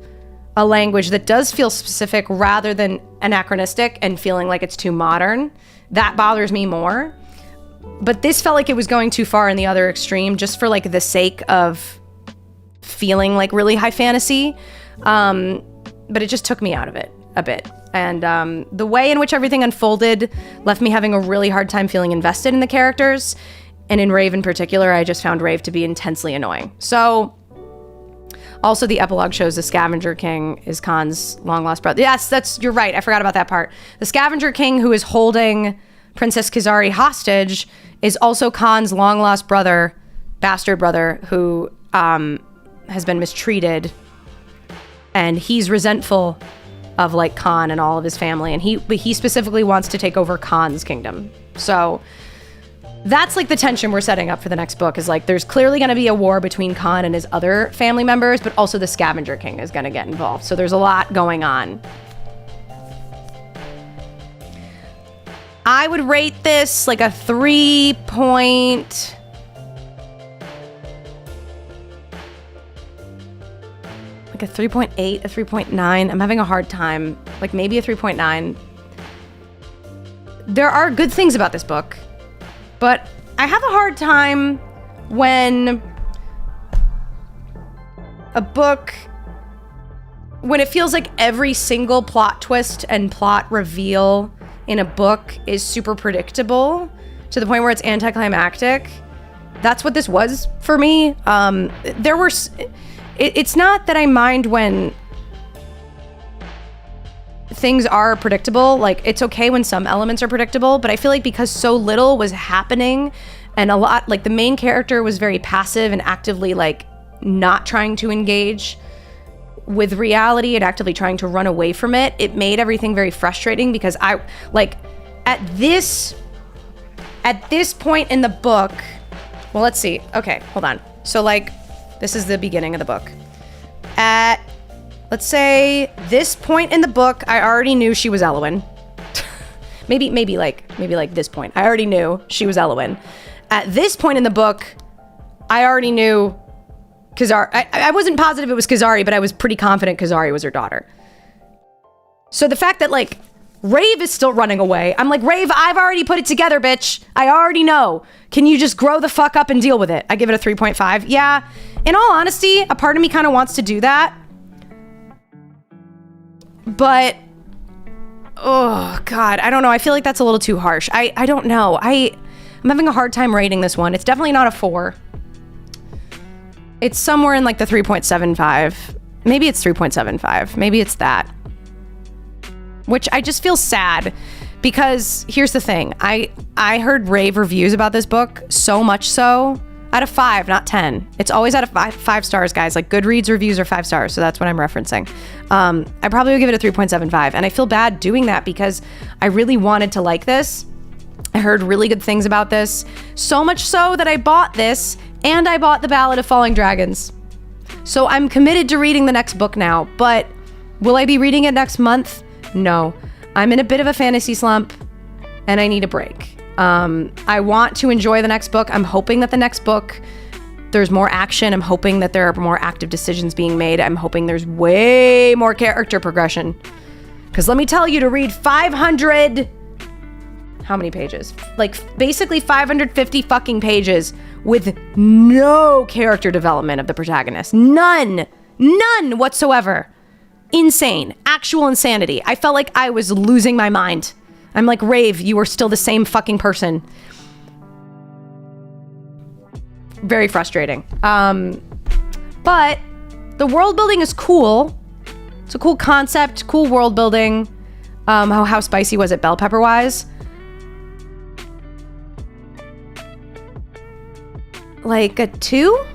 a language that does feel specific rather than anachronistic and feeling like it's too modern. That bothers me more. But this felt like it was going too far in the other extreme just for like the sake of feeling like really high fantasy. But it just took me out of it a bit. And the way in which everything unfolded left me having a really hard time feeling invested in the characters. And in Rave in particular, I just found Rave to be intensely annoying. So, also the epilogue shows the Scavenger King is Khan's long-lost brother. Yes, you're right. I forgot about that part. The Scavenger King who is holding Princess Kizari hostage is also Khan's long-lost brother, bastard brother, who has been mistreated. And he's resentful of like Khan and all of his family. And he specifically wants to take over Khan's kingdom. So that's like the tension we're setting up for the next book is like there's clearly going to be a war between Khan and his other family members, but also the Scavenger King is going to get involved. So there's a lot going on. I would rate this like a 3.8, a 3.9. I'm having a hard time, like maybe a 3.9. There are good things about this book. But I have a hard time when it feels like every single plot twist and plot reveal in a book is super predictable to the point where it's anticlimactic. That's what this was for me. It's not that I mind when things are predictable. Like it's okay when some elements are predictable, but I feel like because so little was happening and a lot, like the main character was very passive and actively like not trying to engage with reality and actively trying to run away from it, it made everything very frustrating because I like at this point in the book, well, let's see. Okay, hold on. So like this is the beginning of the book. Let's say this point in the book, I already knew she was Elowen. maybe like this point. I already knew she was Elowen. At this point in the book, I already knew Kizari. I wasn't positive it was Kizari, but I was pretty confident Kizari was her daughter. So the fact that like Rave is still running away, I'm like, Rave, I've already put it together, bitch. I already know. Can you just grow the fuck up and deal with it? I give it a 3.5. Yeah. In all honesty, a part of me kind of wants to do that. But, oh God, I don't know. I feel like that's a little too harsh. I don't know. I'm having a hard time rating this one. It's definitely not a 4. It's somewhere in like the 3.75. Maybe it's 3.75. Maybe it's that. Which I just feel sad because here's the thing. I heard rave reviews about this book, so much so. Out of 5, not 10. It's always out of 5 stars, guys. Like Goodreads reviews are 5 stars, so that's what I'm referencing. I probably would give it a 3.75, and I feel bad doing that because I really wanted to like this. I heard really good things about this, so much so that I bought this, and I bought The Ballad of Falling Dragons. So I'm committed to reading the next book now, but will I be reading it next month? No. I'm in a bit of a fantasy slump and I need a break. I want to enjoy the next book. I'm hoping that the next book, there's more action. I'm hoping that there are more active decisions being made. I'm hoping there's way more character progression. Because let me tell you, to read 500... How many pages? Like, basically 550 fucking pages with no character development of the protagonist. None whatsoever. Insane. Actual insanity. I felt like I was losing my mind. I'm like, Rave, you are still the same fucking person. Very frustrating. But the world building is cool. It's a cool concept, cool world building. How spicy was it bell pepper wise? Like a 2?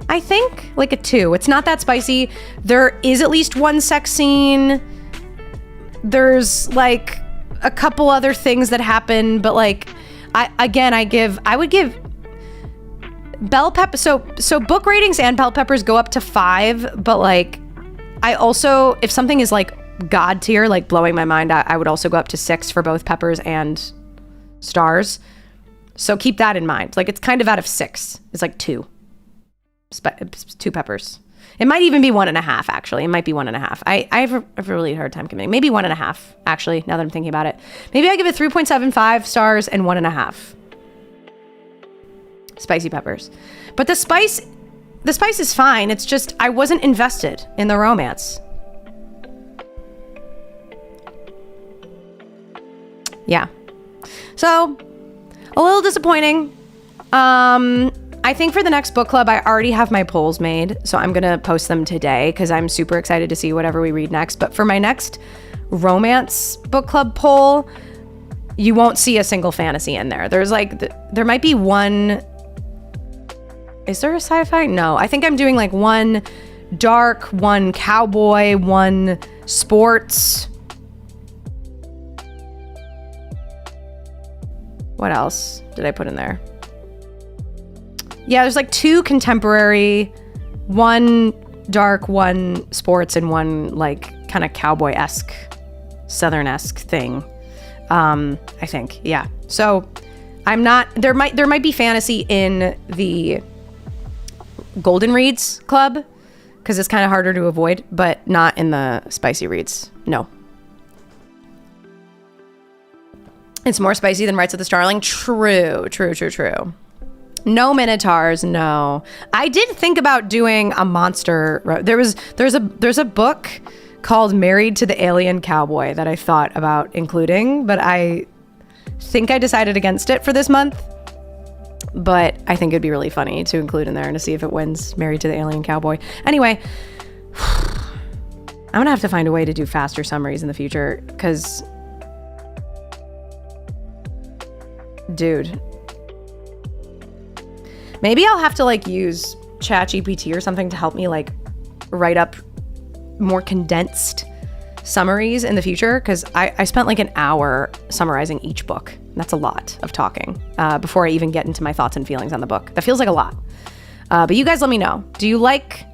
I think like a 2. It's not that spicy. There is at least one sex scene. There's like a couple other things that happen, but like I would give bell pepper. So book ratings and bell peppers go up to 5, but like I also, if something is like god tier, like blowing my mind, I would also go up to 6 for both peppers and stars. So keep that in mind. Like, it's kind of out of 6. It's like 2. 2 peppers. It might even be 1.5, actually. It might be 1.5. I have a really hard time committing. Maybe 1.5, actually, now that I'm thinking about it. Maybe I give it 3.75 stars and 1.5. Spicy peppers. But the spice is fine. It's just, I wasn't invested in the romance. Yeah. So... a little disappointing. I think for the next book club, I already have my polls made, so I'm gonna post them today because I'm super excited to see whatever we read next. But for my next romance book club poll, you won't see a single fantasy in there. There's like, there might be one. Is there a sci-fi? No, I think I'm doing like one dark, one cowboy, one sports. What else did I put in there? Yeah, there's like 2 contemporary, one dark, one sports, and one like kind of cowboy-esque, southern-esque thing. I think, yeah. So I'm not, there might be fantasy in the Golden Reads Club because it's kind of harder to avoid, but not in the spicy reads. No. It's more spicy than Rites of the Starling. True. No minotaurs, no. I did think about doing a monster. There's a book called Married to the Alien Cowboy that I thought about including, but I think I decided against it for this month. But I think it'd be really funny to include in there and to see if it wins Married to the Alien Cowboy. Anyway, I'm gonna have to find a way to do faster summaries in the future because... dude, maybe I'll have to like use ChatGPT or something to help me like write up more condensed summaries in the future because I spent like an hour summarizing each book. That's a lot of talking before I even get into my thoughts and feelings on the book. That feels like a lot. But you guys let me know. Do you like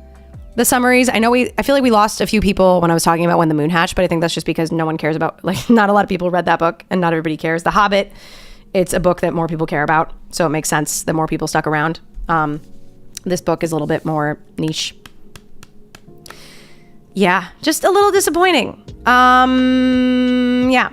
the summaries? I feel like we lost a few people when I was talking about When the Moon Hatched, but I think that's just because no one cares about, like, not a lot of people read that book and not everybody cares. The Hobbit, it's a book that more people care about, so it makes sense that more people stuck around. This book is a little bit more niche. Yeah, just a little disappointing. Yeah,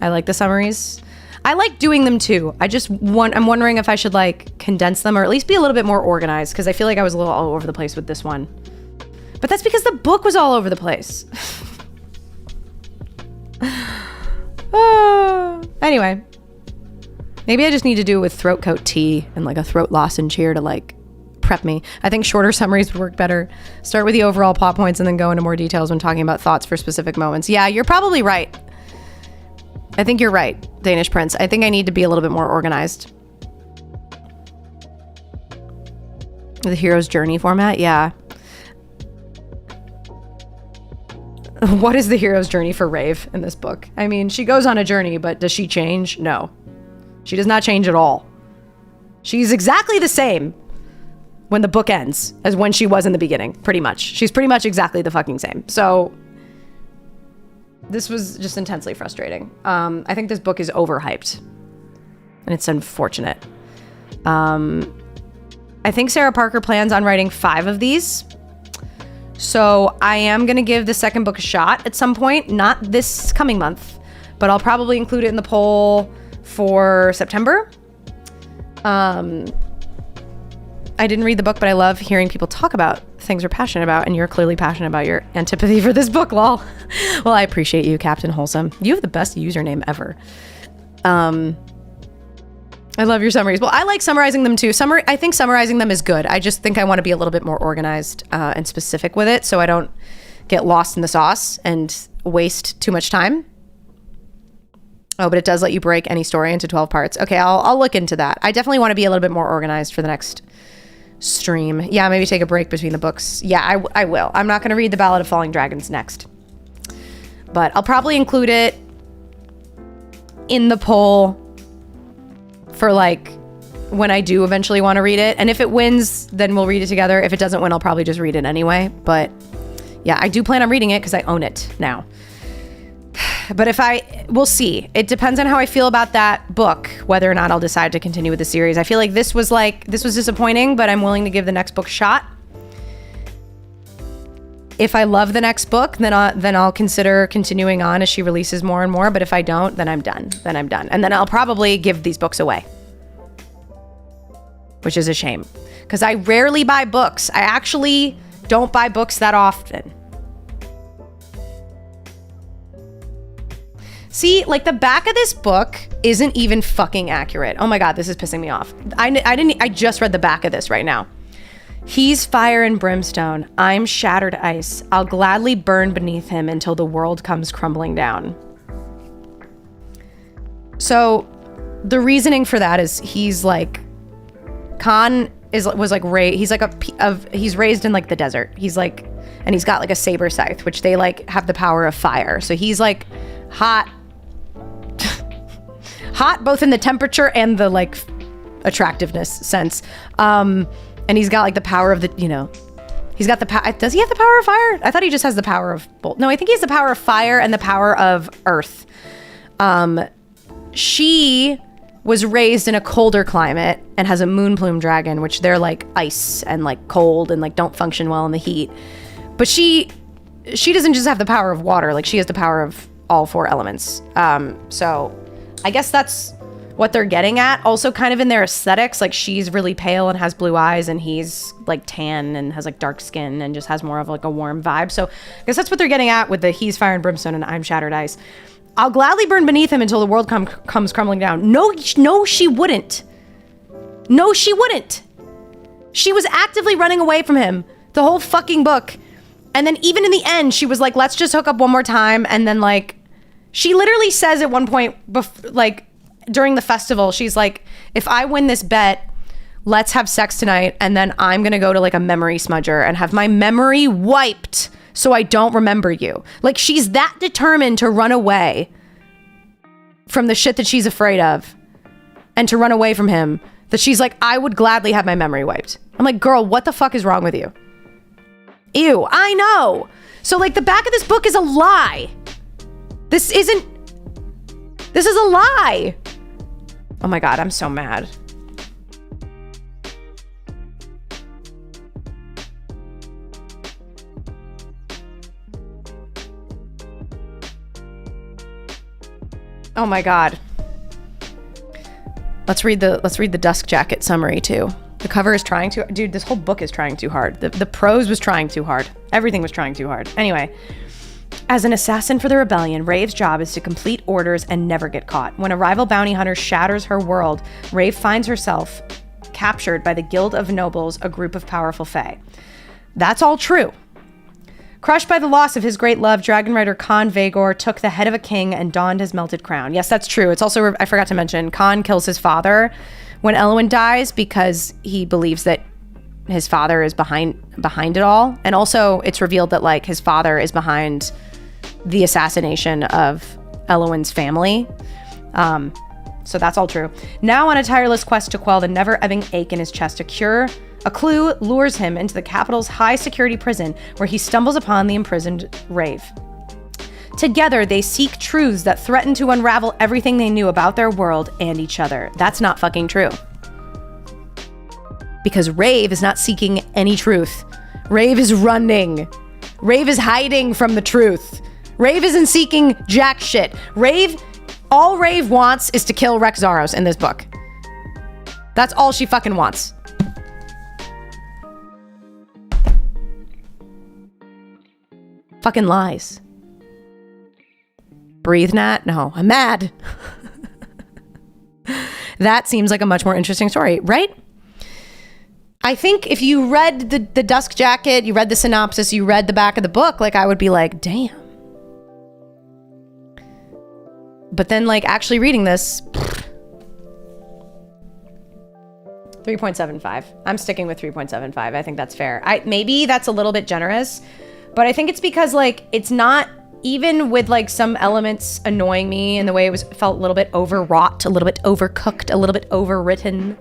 I like the summaries. I like doing them too. I'm wondering if I should like condense them or at least be a little bit more organized because I feel like I was a little all over the place with this one. But that's because the book was all over the place. Anyway. Maybe I just need to do it with throat coat tea and like a throat lozenge here to like prep me. I think shorter summaries would work better. Start with the overall plot points and then go into more details when talking about thoughts for specific moments. Yeah, you're probably right. I think you're right, Danish Prince. I think I need to be a little bit more organized. The hero's journey format, yeah. What is the hero's journey for Rave in this book? I mean, she goes on a journey, but does she change? No. She does not change at all. She's exactly the same. when the book ends as when she was in the beginning, pretty much. She's pretty much exactly the fucking same. So this was just intensely frustrating. I think this book is overhyped, and it's unfortunate. I think Sarah Parker plans on writing 5 of these. So I am going to give the second book a shot at some point, not this coming month, but I'll probably include it in the poll for September. I didn't read the book, but I love hearing people talk about things we're passionate about, and you're clearly passionate about your antipathy for this book, lol. Well, I appreciate you, Captain Wholesome. You have the best username ever. I love your summaries. Well, I like summarizing them too. I think summarizing them is good. I just think I want to be a little bit more organized and specific with it, so I don't get lost in the sauce and waste too much time. Oh, but it does let you break any story into 12 parts. Okay, I'll look into that. I definitely want to be a little bit more organized for the next stream. Yeah, maybe take a break between the books. Yeah, I will. I'm not going to read The Ballad of Falling Dragons next, but I'll probably include it in the poll for like when I do eventually want to read it. And if it wins, then we'll read it together. If it doesn't win, I'll probably just read it anyway. But yeah, I do plan on reading it because I own it now. But we'll see. It depends on how I feel about that book, whether or not I'll decide to continue with the series. I feel like this was disappointing, but I'm willing to give the next book a shot. If I love the next book, then I'll consider continuing on as she releases more and more. But if I don't, then I'm done. And then I'll probably give these books away, which is a shame because I rarely buy books. I actually don't buy books that often. See, like the back of this book isn't even fucking accurate. Oh my God, this is pissing me off. I just read the back of this right now. He's fire and brimstone. I'm shattered ice. I'll gladly burn beneath him until the world comes crumbling down. So the reasoning for that is he's like, Khan he's raised in like the desert. He's like, and he's got like a saber scythe, which they like have the power of fire. So he's like hot both in the temperature and the like attractiveness sense. And he's got like the power of he's got the power. Does he have the power of fire? I thought he just has the power of both. No, I think he has the power of fire and the power of earth. She was raised in a colder climate and has a moon plume dragon, which they're like ice and like cold and like don't function well in the heat. But she doesn't just have the power of water. Like she has the power of all 4 elements. So I guess that's what they're getting at. Also kind of in their aesthetics, like she's really pale and has blue eyes and he's like tan and has like dark skin and just has more of like a warm vibe. So I guess that's what they're getting at with the he's fire and brimstone and I'm shattered ice. I'll gladly burn beneath him until the world comes crumbling down. No, she wouldn't. No, she wouldn't. She was actively running away from him the whole fucking book. And then even in the end, she was like, let's just hook up one more time. And then like, she literally says at one point, like during the festival, she's like, if I win this bet, let's have sex tonight. And then I'm going to go to like a memory smudger and have my memory wiped so I don't remember you. Like she's that determined to run away from the shit that she's afraid of and to run away from him that she's like, I would gladly have my memory wiped. I'm like, girl, what the fuck is wrong with you? Ew, I know. So like the back of this book is a lie. This is a lie. Oh my God, I'm so mad. Oh my God. Let's read the Dusk Jacket summary too. The cover is trying to, dude, this whole book is trying too hard. The prose was trying too hard. Everything was trying too hard. Anyway, as an assassin for the rebellion, Rave's job is to complete orders and never get caught. When a rival bounty hunter shatters her world, Rave finds herself captured by the Guild of Nobles, a group of powerful fae. That's all true. Crushed by the loss of his great love, Dragon Rider Khan Vagor took the head of a king and donned his melted crown. Yes, that's true. It's also, I forgot to mention, Khan kills his father when Elwyn dies because he believes that his father is behind it all. And also it's revealed that like his father is behind the assassination of Elwyn's family. So that's all true. Now on a tireless quest to quell the never-ebbing ache in his chest, a A clue lures him into the capital's high-security prison, where he stumbles upon the imprisoned Rave. Together, they seek truths that threaten to unravel everything they knew about their world and each other. That's not fucking true. Because Rave is not seeking any truth. Rave is running. Rave is hiding from the truth. Rave isn't seeking jack shit. All Rave wants is to kill Rex Zaros in this book. That's all she fucking wants. Fucking lies. Breathe, Nat? No, I'm mad. That seems like a much more interesting story, right? I think if you read the Dusk Jacket, you read the synopsis, you read the back of the book, like I would be like, damn. But then like actually reading this, 3.75. I'm sticking with 3.75. I think that's fair. Maybe that's a little bit generous, but I think it's because like it's not, even with like some elements annoying me and the way it felt a little bit overwrought, a little bit overcooked, a little bit overwritten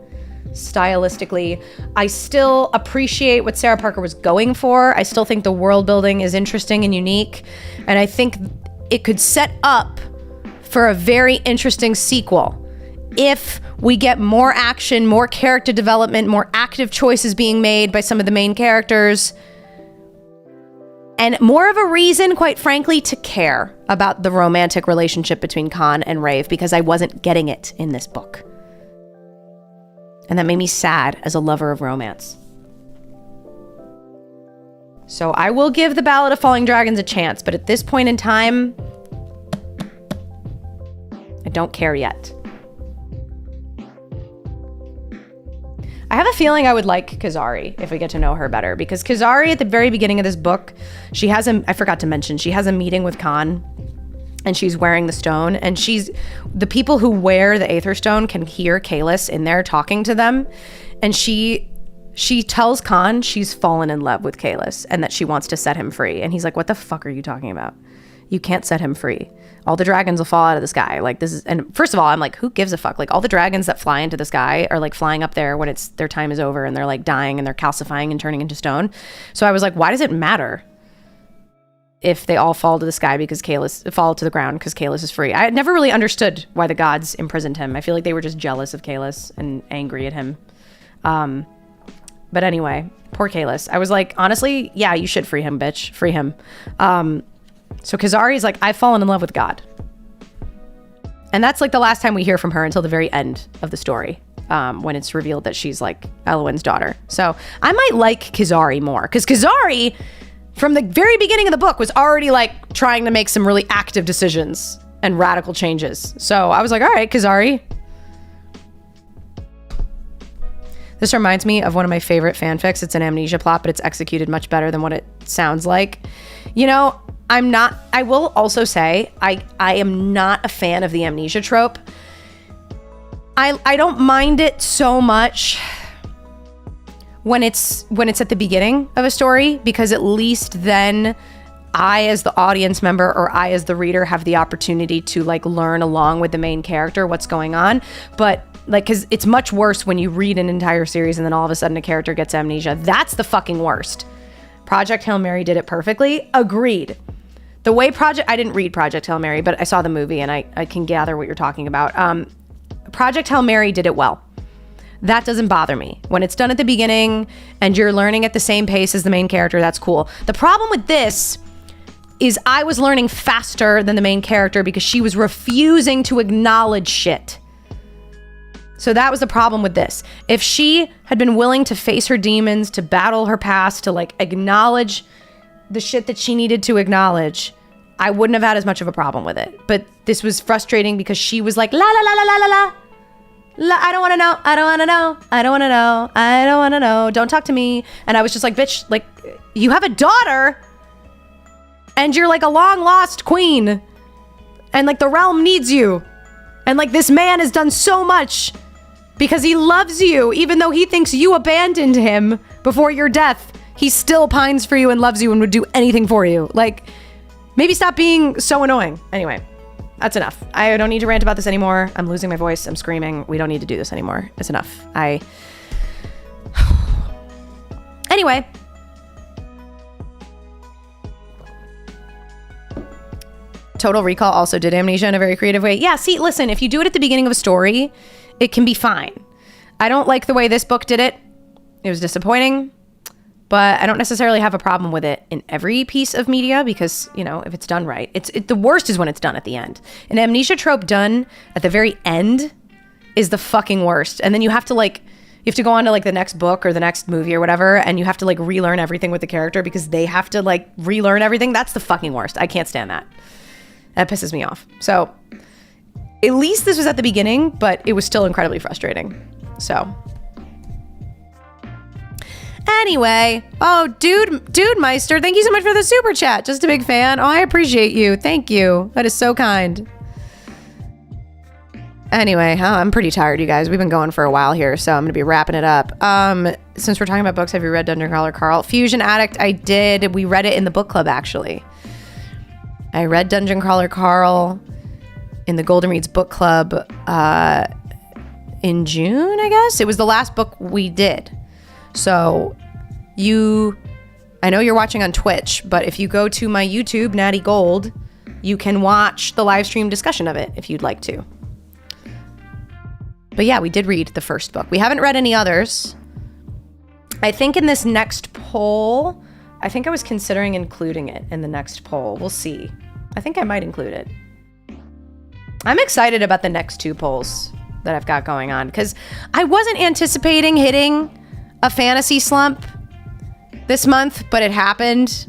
stylistically, I still appreciate what Sarah Parker was going for. I still think the world building is interesting and unique, and I think it could set up for a very interesting sequel if we get more action, more character development, more active choices being made by some of the main characters, and more of a reason, quite frankly, to care about the romantic relationship between Khan and Rave, because I wasn't getting it in this book. And that made me sad as a lover of romance. So I will give The Ballad of Falling Dragons a chance, but at this point in time, I don't care yet. I have a feeling I would like Kazari if we get to know her better, because Kazari at the very beginning of this book, I forgot to mention, she has a meeting with Khan and she's wearing the stone, and the people who wear the Aether Stone can hear Kalis in there talking to them, and she tells Khan she's fallen in love with Kalis and that she wants to set him free. And he's like, what the fuck are you talking about? You can't set him free. All the dragons will fall out of the sky. Like this is, and first of all, I'm like, who gives a fuck? Like all the dragons that fly into the sky are like flying up there when their time is over and they're like dying and they're calcifying and turning into stone. So I was like, why does it matter if they all fall to the sky fall to the ground because Kalis is free? I had never really understood why the gods imprisoned him. I feel like they were just jealous of Kalis and angry at him. But anyway, poor Kalis. I was like, honestly, yeah, you should free him, bitch. Free him. So Kazari's like, I've fallen in love with God. And that's like the last time we hear from her until the very end of the story, when it's revealed that she's like Elwyn's daughter. So I might like Kazari more, because Kazari, from the very beginning of the book, was already like trying to make some really active decisions and radical changes. So I was like, all right, Kazari. This reminds me of one of my favorite fanfics. It's an amnesia plot, but it's executed much better than what it sounds like. You know, I will also say, I am not a fan of the amnesia trope. I don't mind it so much when it's at the beginning of a story, because at least then I, as the audience member, or I as the reader, have the opportunity to like learn along with the main character what's going on. But like, because it's much worse when you read an entire series and then all of a sudden a character gets amnesia. That's the fucking worst. Project Hail Mary did it perfectly. Agreed. The way I didn't read Project Hail Mary, but I saw the movie and I can gather what you're talking about. Project Hail Mary did it well. That doesn't bother me. When it's done at the beginning and you're learning at the same pace as the main character, that's cool. The problem with this is I was learning faster than the main character because she was refusing to acknowledge shit. So that was the problem with this. If she had been willing to face her demons, to battle her past, to like acknowledge the shit that she needed to acknowledge, I wouldn't have had as much of a problem with it. But this was frustrating because she was like, la la la la la la la. I don't want to know. I don't want to know. I don't want to know. I don't want to know. Don't talk to me. And I was just like, bitch, like, you have a daughter and you're like a long lost queen and like the realm needs you. And like this man has done so much because he loves you, even though he thinks you abandoned him before your death. He still pines for you and loves you and would do anything for you. Like, maybe stop being so annoying. Anyway, that's enough. I don't need to rant about this anymore. I'm losing my voice. I'm screaming. We don't need to do this anymore. It's enough. Anyway. Total Recall also did Amnesia in a very creative way. Yeah, see, listen, if you do it at the beginning of a story, it can be fine. I don't like the way this book did it. It was disappointing, but I don't necessarily have a problem with it in every piece of media because, you know, if it's done right, the worst is when it's done at the end. An amnesia trope done at the very end is the fucking worst. And then you have to go on to like the next book or the next movie or whatever, and you have to like relearn everything with the character because they have to like relearn everything. That's the fucking worst. I can't stand that. That pisses me off. So at least this was at the beginning, but it was still incredibly frustrating. So anyway, oh, Dude Meister, thank you so much for the super chat. Just a big fan. Oh, I appreciate you. Thank you. That is so kind. Anyway, I'm pretty tired, you guys. We've been going for a while here, so I'm going to be wrapping it up. Since we're talking about books, have you read Dungeon Crawler Carl? Fusion Addict, I did. We read it in the book club, actually. I read Dungeon Crawler Carl in the Golden Reads book club in June, I guess. It was the last book we did. So I know you're watching on Twitch, but if you go to my YouTube, Natty Gold, you can watch the live stream discussion of it if you'd like to. But yeah, we did read the first book. We haven't read any others. I think in this next poll, I think I was considering including it in the next poll. We'll see. I think I might include it. I'm excited about the next two polls that I've got going on because I wasn't anticipating hitting a fantasy slump this month, but it happened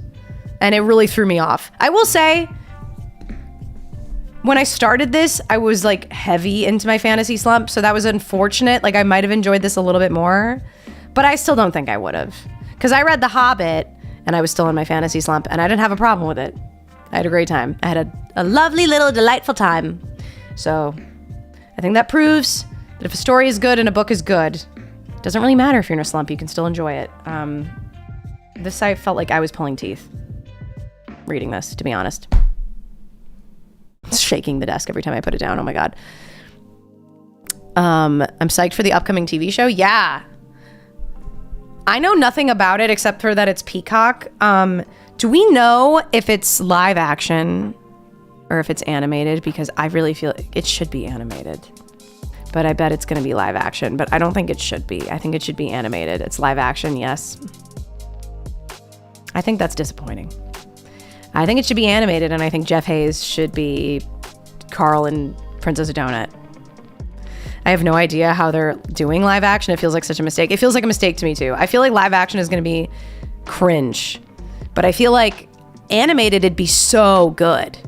and it really threw me off. I will say, when I started this, I was like heavy into my fantasy slump, so that was unfortunate. Like I might have enjoyed this a little bit more, but I still don't think I would have because I read The Hobbit and I was still in my fantasy slump and I didn't have a problem with it. I had a great time. I had a lovely little delightful time. So I think that proves that if a story is good and a book is good, it doesn't really matter if you're in a slump, you can still enjoy it. This I felt like I was pulling teeth reading this, to be honest. It's shaking the desk every time I put it down. Oh my God. I'm psyched for the upcoming TV show. Yeah. I know nothing about it except for that it's Peacock. Do we know if it's live action or if it's animated? Because I really feel it should be animated. But I bet it's going to be live action. But I don't think it should be. I think it should be animated. It's live action, yes. I think that's disappointing. I think it should be animated, and I think Jeff Hayes should be Carl and Princess Donut. I have no idea how they're doing live action. It feels like such a mistake. It feels like a mistake to me, too. I feel like live action is going to be cringe. But I feel like animated, it'd be so good.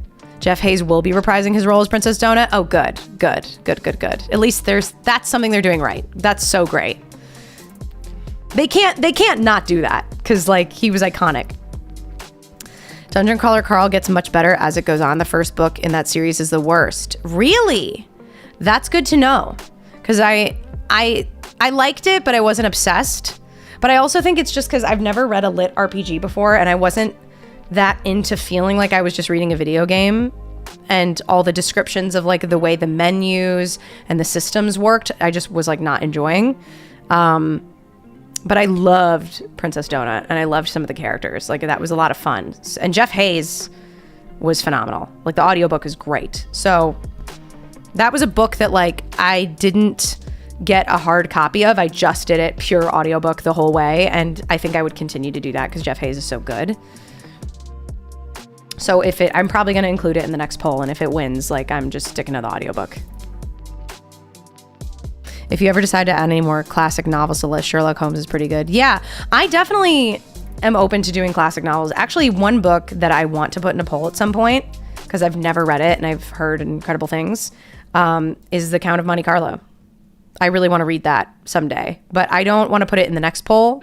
Jeff Hayes will be reprising his role as Princess Donut. Oh, good. At least that's something they're doing right. That's so great. They can't not do that because like he was iconic. Dungeon Crawler Carl gets much better as it goes on. The first book in that series is the worst. Really? That's good to know because I liked it, but I wasn't obsessed. But I also think it's just because I've never read a lit RPG before and I wasn't that into feeling like I was just reading a video game, and all the descriptions of like the way the menus and the systems worked, I just was like not enjoying. But I loved Princess Donut and I loved some of the characters. Like that was a lot of fun. And Jeff Hayes was phenomenal. Like the audiobook is great. So that was a book that like I didn't get a hard copy of. I just did it pure audiobook the whole way. And I think I would continue to do that because Jeff Hayes is so good. So I'm probably going to include it in the next poll. And if it wins, like I'm just sticking to the audiobook. If you ever decide to add any more classic novels to the list, Sherlock Holmes is pretty good. Yeah, I definitely am open to doing classic novels. Actually, one book that I want to put in a poll at some point, because I've never read it and I've heard incredible things, is The Count of Monte Carlo. I really want to read that someday, but I don't want to put it in the next poll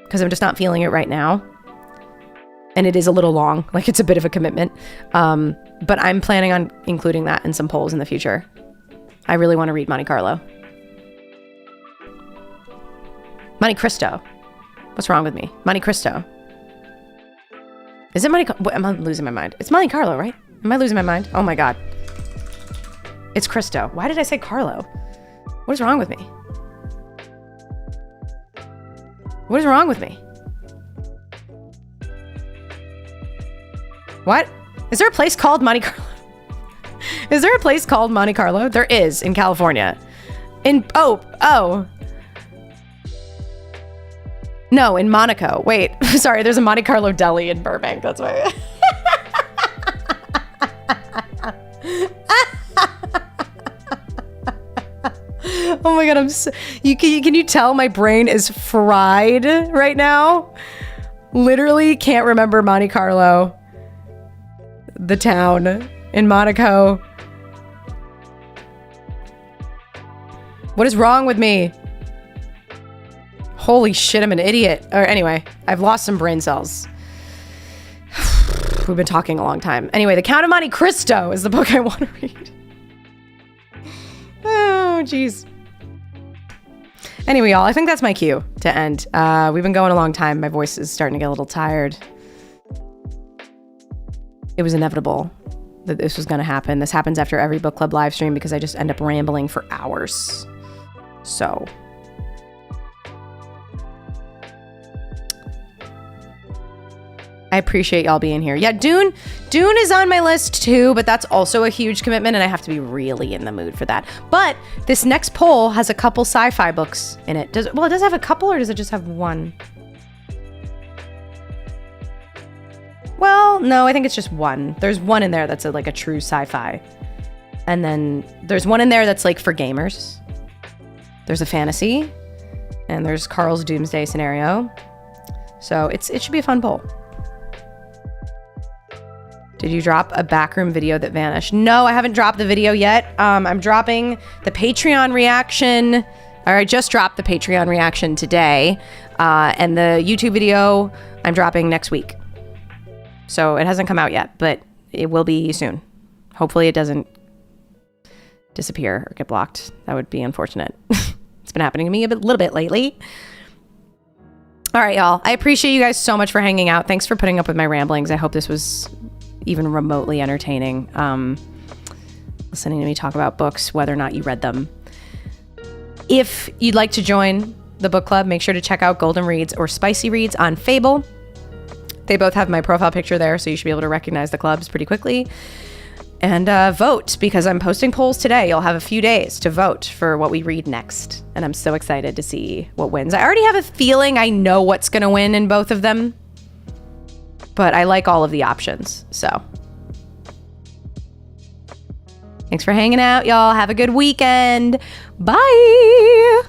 because I'm just not feeling it right now. And it is a little long, like it's a bit of a commitment. But I'm planning on including that in some polls in the future. I really want to read Monte Carlo. Monte Cristo. What's wrong with me? Monte Cristo. Is it Monte? Am I losing my mind? It's Monte Carlo, right? Am I losing my mind? Oh my God. It's Cristo. Why did I say Carlo? What is wrong with me? What is wrong with me? What? Is there a place called Monte Carlo? Is there a place called Monte Carlo? There is in California. Oh. No, in Monaco. Wait, sorry, there's a Monte Carlo deli in Burbank. That's why. Oh my God, can you tell my brain is fried right now? Literally can't remember Monte Carlo, the town in Monaco. What is wrong with me? Holy shit, I'm an idiot. Or anyway, I've lost some brain cells. We've been talking a long time. Anyway, The Count of Monte Cristo is the book I want to read. Oh, jeez. Anyway, y'all, I think that's my cue to end. We've been going a long time. My voice is starting to get a little tired. It was inevitable that this was going to happen. This happens after every book club live stream because I just end up rambling for hours. So I appreciate y'all being here. Yeah, Dune is on my list too, but that's also a huge commitment and I have to be really in the mood for that. But this next poll has a couple sci-fi books in it. Does it have a couple or does it just have one? Well, no, I think it's just one. There's one in there that's like a true sci-fi. And then there's one in there that's like for gamers. There's a fantasy and there's Carl's doomsday scenario. So it should be a fun poll. Did you drop a backroom video that vanished? No, I haven't dropped the video yet. I'm dropping the Patreon reaction, or I just dropped the Patreon reaction today. And the YouTube video I'm dropping next week. So it hasn't come out yet, but it will be soon. Hopefully it doesn't disappear or get blocked. That would be unfortunate. It's been happening to me a little bit lately. All right, y'all. I appreciate you guys so much for hanging out. Thanks for putting up with my ramblings. I hope this was even remotely entertaining. Listening to me talk about books, whether or not you read them. If you'd like to join the book club, make sure to check out Golden Reads or Spicy Reads on Fable. They both have my profile picture there, so you should be able to recognize the clubs pretty quickly. And vote, because I'm posting polls today. You'll have a few days to vote for what we read next. And I'm so excited to see what wins. I already have a feeling I know what's going to win in both of them. But I like all of the options, so. Thanks for hanging out, y'all. Have a good weekend. Bye.